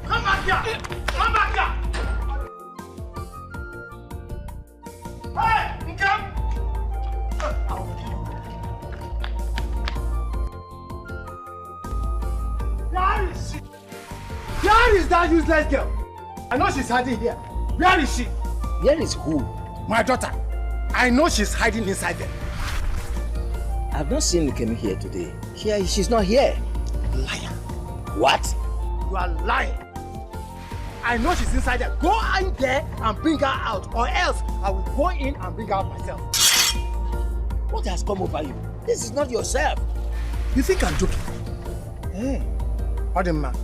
Come back here! Come back here! Hey! Nkam! Where is she? Where is that useless girl? I know she's hiding here. Where is she? Where is who? My daughter. I know she's hiding inside there. I've not seen Nkem here today. She's not here. Liar. What? You are lying. I know she's inside there. Go in there and bring her out, or else I will go in and bring her out myself. What has come over you? This is not yourself. You think I'm joking? Hey, what the man?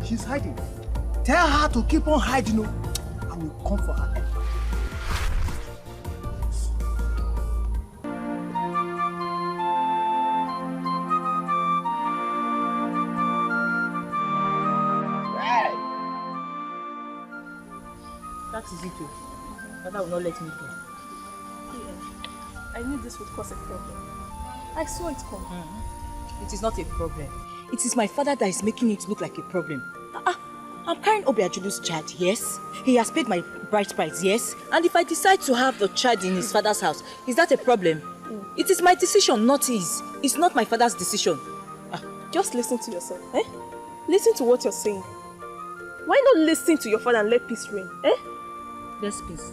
She's hiding. Tell her to keep on hiding. I will come for her. That is it. Father will not let me go. I knew this would cause a problem. I saw it come. It is not a problem. It is my father that is making it look like a problem. I'm carrying Obiajulu's child, yes. He has paid my bride price, yes. And if I decide to have the child in his father's house, is that a problem? It is my decision, not his. It's not my father's decision. Just listen to yourself, eh? Listen to what you're saying. Why not listen to your father and let peace reign, eh? Let peace.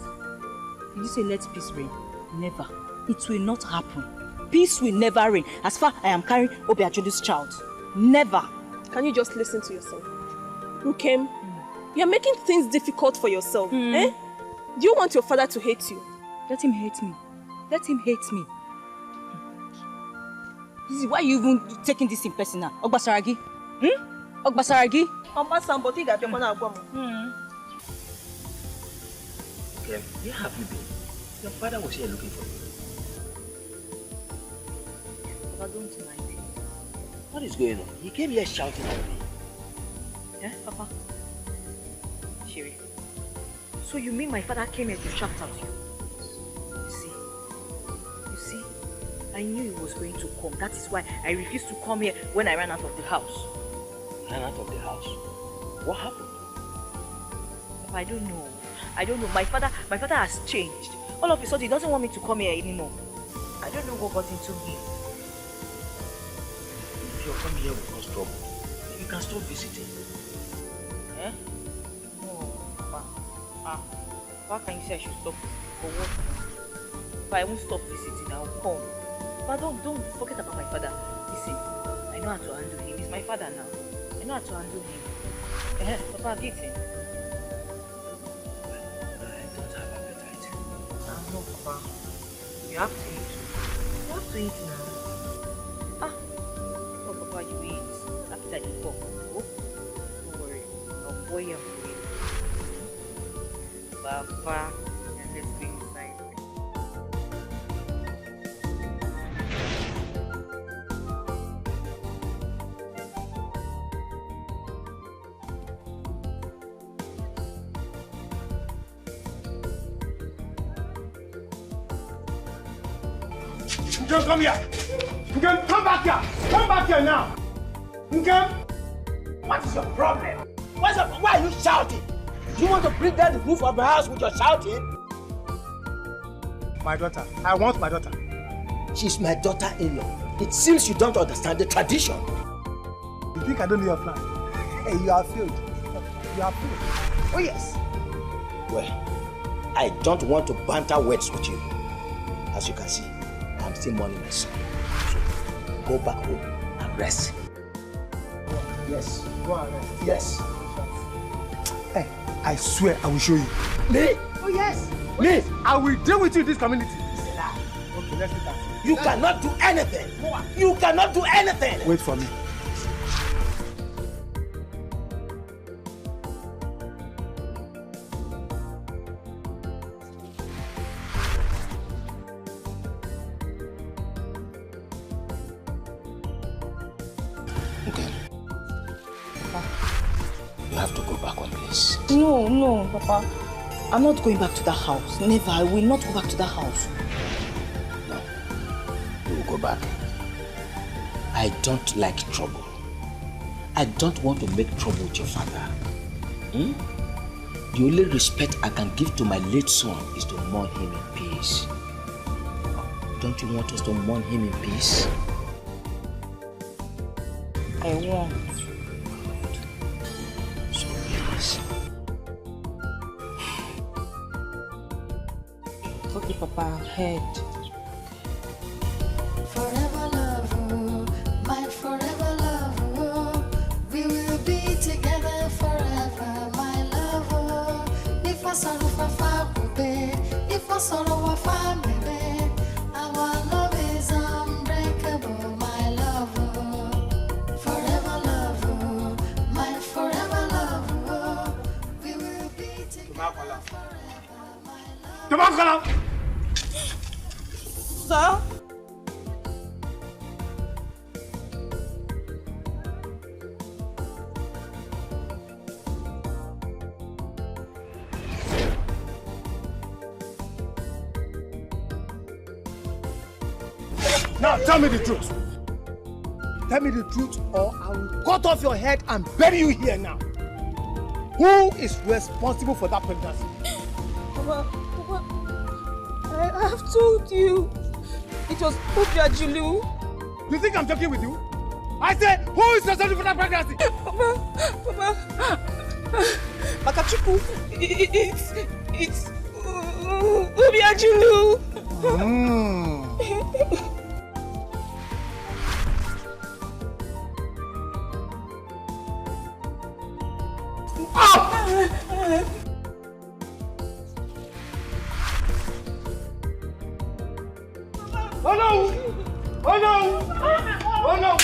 Did you say let peace reign? Never. It will not happen. Peace will never reign as far as I am carrying Obiajulu's child. Never. Can you just listen to yourself? Ukem, you're making things difficult for yourself. Eh? Do you want your father to hate you? Let him hate me. Let him hate me. Why are you even taking this in personal? Ogbasaragi? Ogbasaragi? Okay, where have you been? Your father was here looking for you. Papa, don't mind him. What is going on? He came here shouting at me. Eh, Papa? Sherry. So you mean my father came here to shout at you? You see, I knew he was going to come. That is why I refused to come here when I ran out of the house. Ran out of the house? What happened? Papa, I don't know. My father has changed. All of a sudden, he doesn't want me to come here anymore. I don't know what got into him. If you're coming here will cause trouble, you can stop visiting. Eh? No, Papa. Why can you say I should stop for what? If I won't stop visiting, I'll come. But don't forget about my father. Listen, I know how to handle him. He's my father now. I know how to handle him. Papa, get him. No, Papa. You have to eat. You have to eat now. Oh, Papa, you eat. After you go. Oh, don't worry. I'll boil you for you. Papa, and let's go inside. Come here. Ngem, come back here. Come back here now. Ngem, what is your problem? Why are you shouting? Do you want to bring down the roof of my house with your shouting? My daughter. I want my daughter. She's my daughter-in-law. It seems you don't understand the tradition. You think I don't know your plan? Hey, you are failed. You are failed. Oh yes. Well, I don't want to banter words with you. As you can see, I'm still mourning my son. So go back home and rest. Yes. Go and rest. Yes. Hey, I swear I will show you. Me? Oh yes. Me? I will deal with you in this community. Okay, let's get that. You cannot do anything. You cannot do anything. Wait for me. You have to go back one place. No, Papa. I'm not going back to the house. Never. I will not go back to the house. No. You will go back. I don't like trouble. I don't want to make trouble with your father. The only respect I can give to my late son is to mourn him in peace. Don't you want us to mourn him in peace? I won't. So please. Okay, Papa, I've heard. Forever love, my forever love. We will be together forever, my love. If I sorrow for far, if I sorrow for far, our love is unbreakable, my love. Forever love, my forever love. We will be together forever, my love. Sir? Now tell me the truth. Tell me the truth or I will cut off your head and bury you here now. Who is responsible for that pregnancy? Papa, I have told you. It was Obiajulu. You think I'm joking with you? I said, who is responsible for that pregnancy? Papa, Makachuku, it's Obiajulu. Oh no! Oh no! Oh no!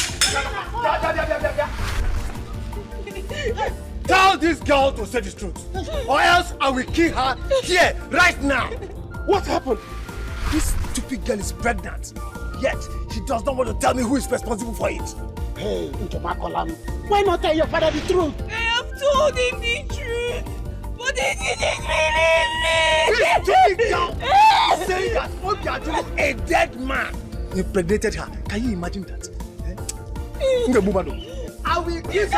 Tell this girl to say the truth, or else I will kill her here, right now. What happened? This stupid girl is pregnant, yet she does not want to tell me who is responsible for it. Hey, Nkemakolamu, why not tell your father the truth? I have told him the truth, but he didn't believe me. This stupid girl saying that Obiajulu, a dead man, impregnated her. Can you imagine that? I will give you.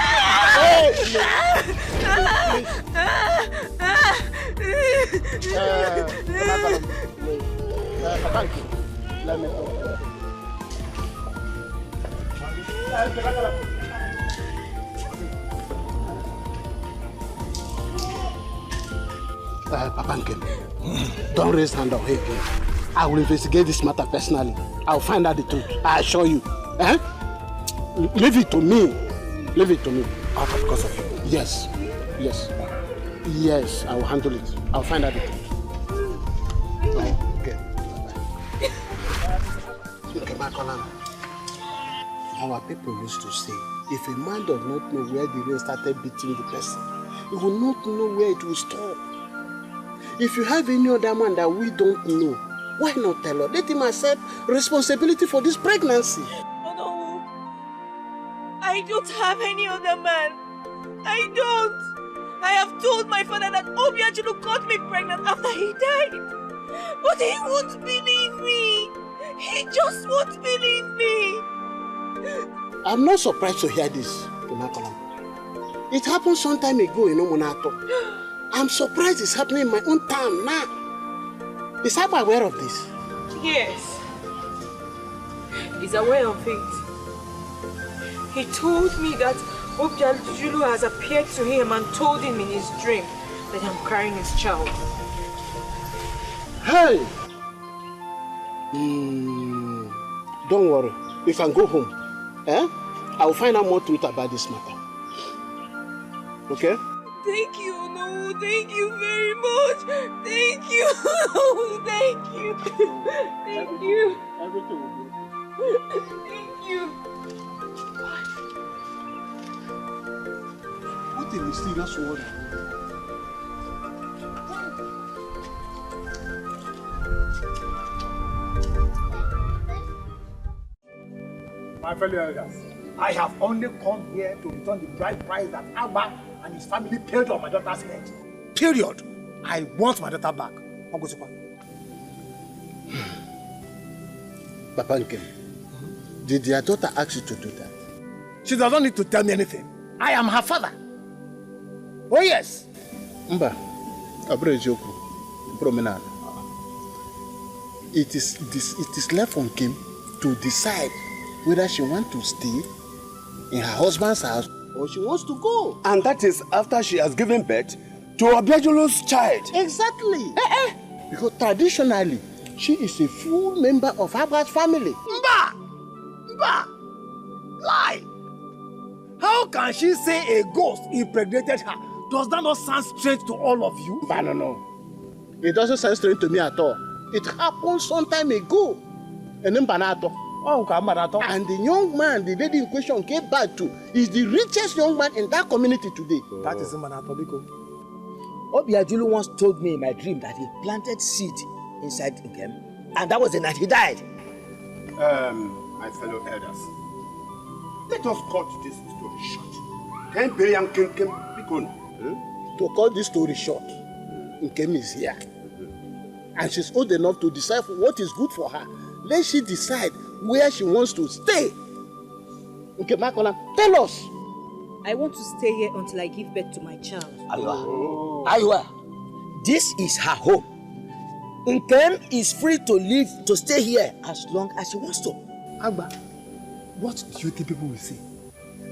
Let me go. Papa Nkem, don't raise hand up here again. I will investigate this matter personally. I'll find out the truth. I assure you. Eh? Leave it to me. Leave it to me. Because of you. Yes. Yes. Yes, I will handle it. I'll find out the truth. Okay. Okay, Makolan. Our people used to say, if a man does not know where the rain started beating the person, he will not know where it will stop. If you have any other man that we don't know, why not tell us? Let him accept responsibility for this pregnancy. I don't have any other man. I don't. I have told my father that Obiajulu got me pregnant after he died. But he won't believe me. He just won't believe me. I'm not surprised to hear this, Tunakolam. It happened some time ago in Omonato. I'm surprised it's happening in my own town now. Is Abba aware of this? Yes. He's aware of it. He told me that Obiajulu has appeared to him and told him in his dream that I'm carrying his child. Hey! Don't worry. We can go home. Eh? I'll find out more truth about this matter. Okay? Thank you, no, thank you very much. Thank you. Thank you. Thank you. Everything will be okay. Thank you. What a mysterious word. My fellow elders, I have only come here to return the bride price that Abba and his family paid on my daughter's head. Period. I want my daughter back. Papa Nkem, did your daughter ask you to do that? She doesn't need to tell me anything. I am her father. Oh yes. Mba, Abrejoku, promenade. It is left on Kim to decide whether she wants to stay in her husband's house or she wants to go. And that is after she has given birth to Obiajulu's child. Exactly. Because traditionally, she is a full member of Abba's family. Mba! Lie! How can she say a ghost impregnated her? Does that not sound strange to all of you? No. It doesn't sound strange to me at all. It happened some time ago. And then Banato. And the young man the lady in question came back to is the richest young man in that community today. That is Mbanato Biko. Obiajulu once told me in my dream that he planted seed inside him, and that was the night he died. My fellow elders, let us cut this story short. To cut this story short, Nkem is here. And she's old enough to decide what is good for her. Let she decide where she wants to stay. Okay, Makola, tell us. I want to stay here until I give birth to my child. Aywa, this is her home. Nkem is free to leave, to stay here as long as she wants to. Agba, what do you think people will say?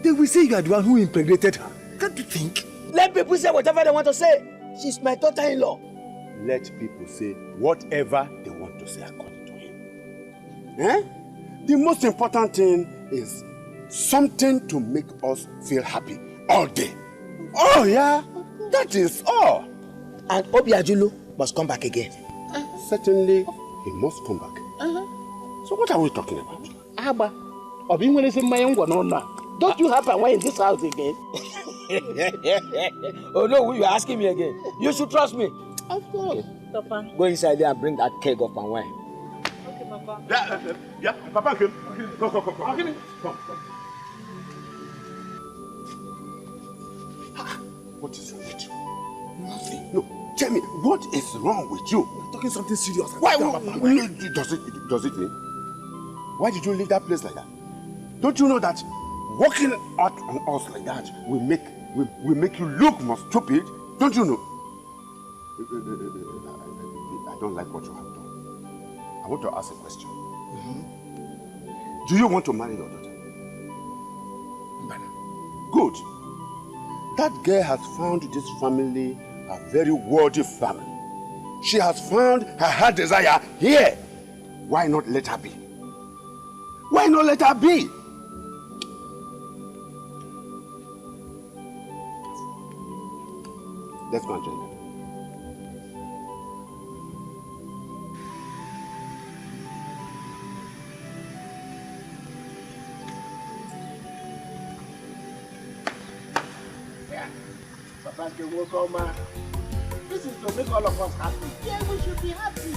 They will say you are the one who impregnated her. Can't you think? Let people say whatever they want to say. She's my daughter-in-law. Let people say whatever they want to say according to him. The most important thing is something to make us feel happy all day. Oh yeah? That is all. And Obiajulu must come back again. Certainly, he must come back. So what are we talking about? Abba, don't you have a way in this house again? Oh no, you are asking me again. You should trust me. Of course. Papa. Go inside there and bring that keg of palm wine. Okay, Papa. Yeah, Papa, come. Come. What is wrong with you? Nothing. No, tell me, what is wrong with you? We're talking something serious. Why? Does it mean? Why did you leave that place like that? Don't you know that walking out on us like that will make you look more stupid? Don't you know? I don't like what you have done. I want to ask a question. Do you want to marry your daughter? Good. That girl has found this family a very worthy family. She has found her heart desire here. Why not let her be? Why not let her be? Let's go and join them. Papa, welcome. This is to make all of us happy. Yeah, we should be happy.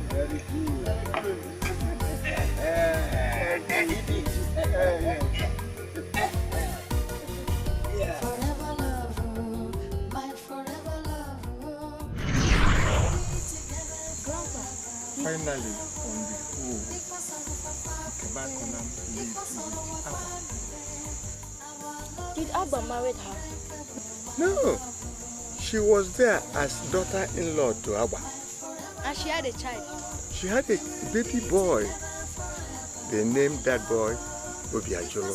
Very Forever love, my forever love. Finally, on the whole, Kebakonam lived with Abba. Did Abba marry her? No, she was there as daughter-in-law to Abba. And she had a child? She had a baby boy. They named that boy Obiajolo,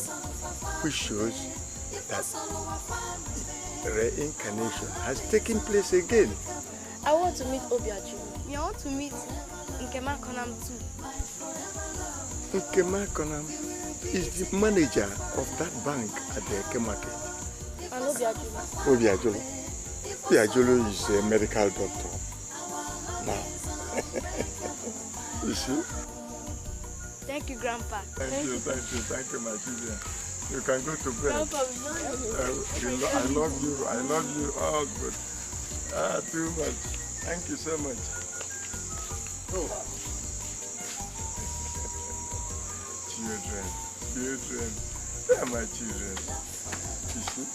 which shows that reincarnation has taken place again. I want to meet Obiajolo. I want to meet Kebakonam too. Kebakonam is the manager of that bank at the Eke market. And Obiajolo? Obiajolo is a medical doctor. Now, you see? Thank you, Grandpa. Thank you, my children. You can go to bed. Grandpa, we love you. I love you. Oh, good. Too much. Thank you so much. Oh. Children. They are my children. You see?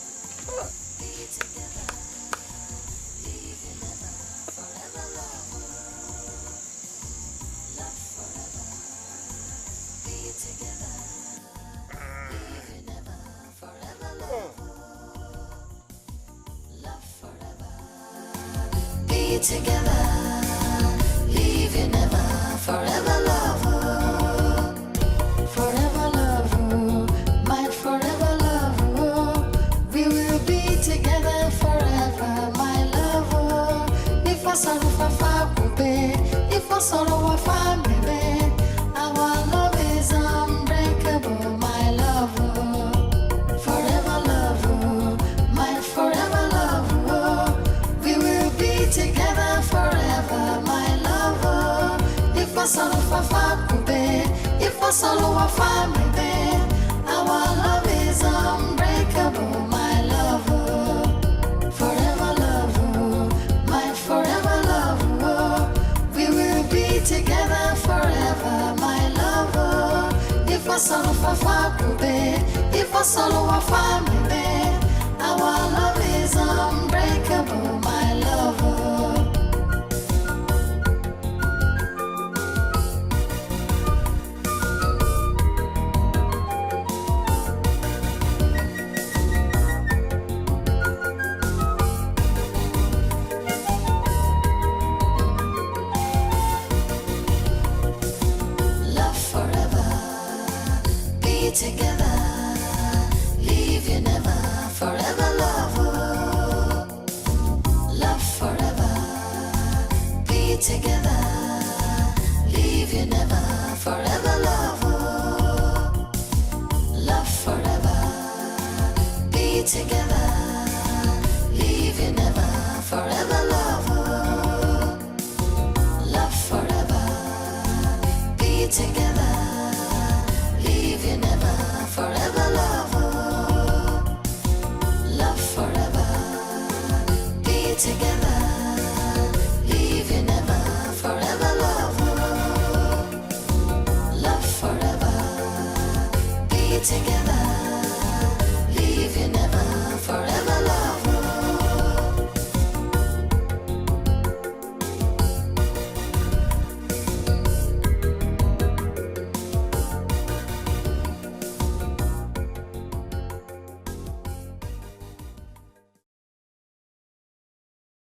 Be together, leave you never, forever love, forever love, my forever love. We will be together forever, my love. If I saw if I saw family, our love is unbreakable, my love. Forever love, my forever love. We will be together forever, my love. If I saw if I saw family, our love is unbreakable, my love. Forever love, my forever love. We will be together forever, my love. If I saw if I saw family, our love is unbreakable, my love. Love forever, be together, leave you never, forever love. Love forever, be together, leave you never, forever love. Love forever. together.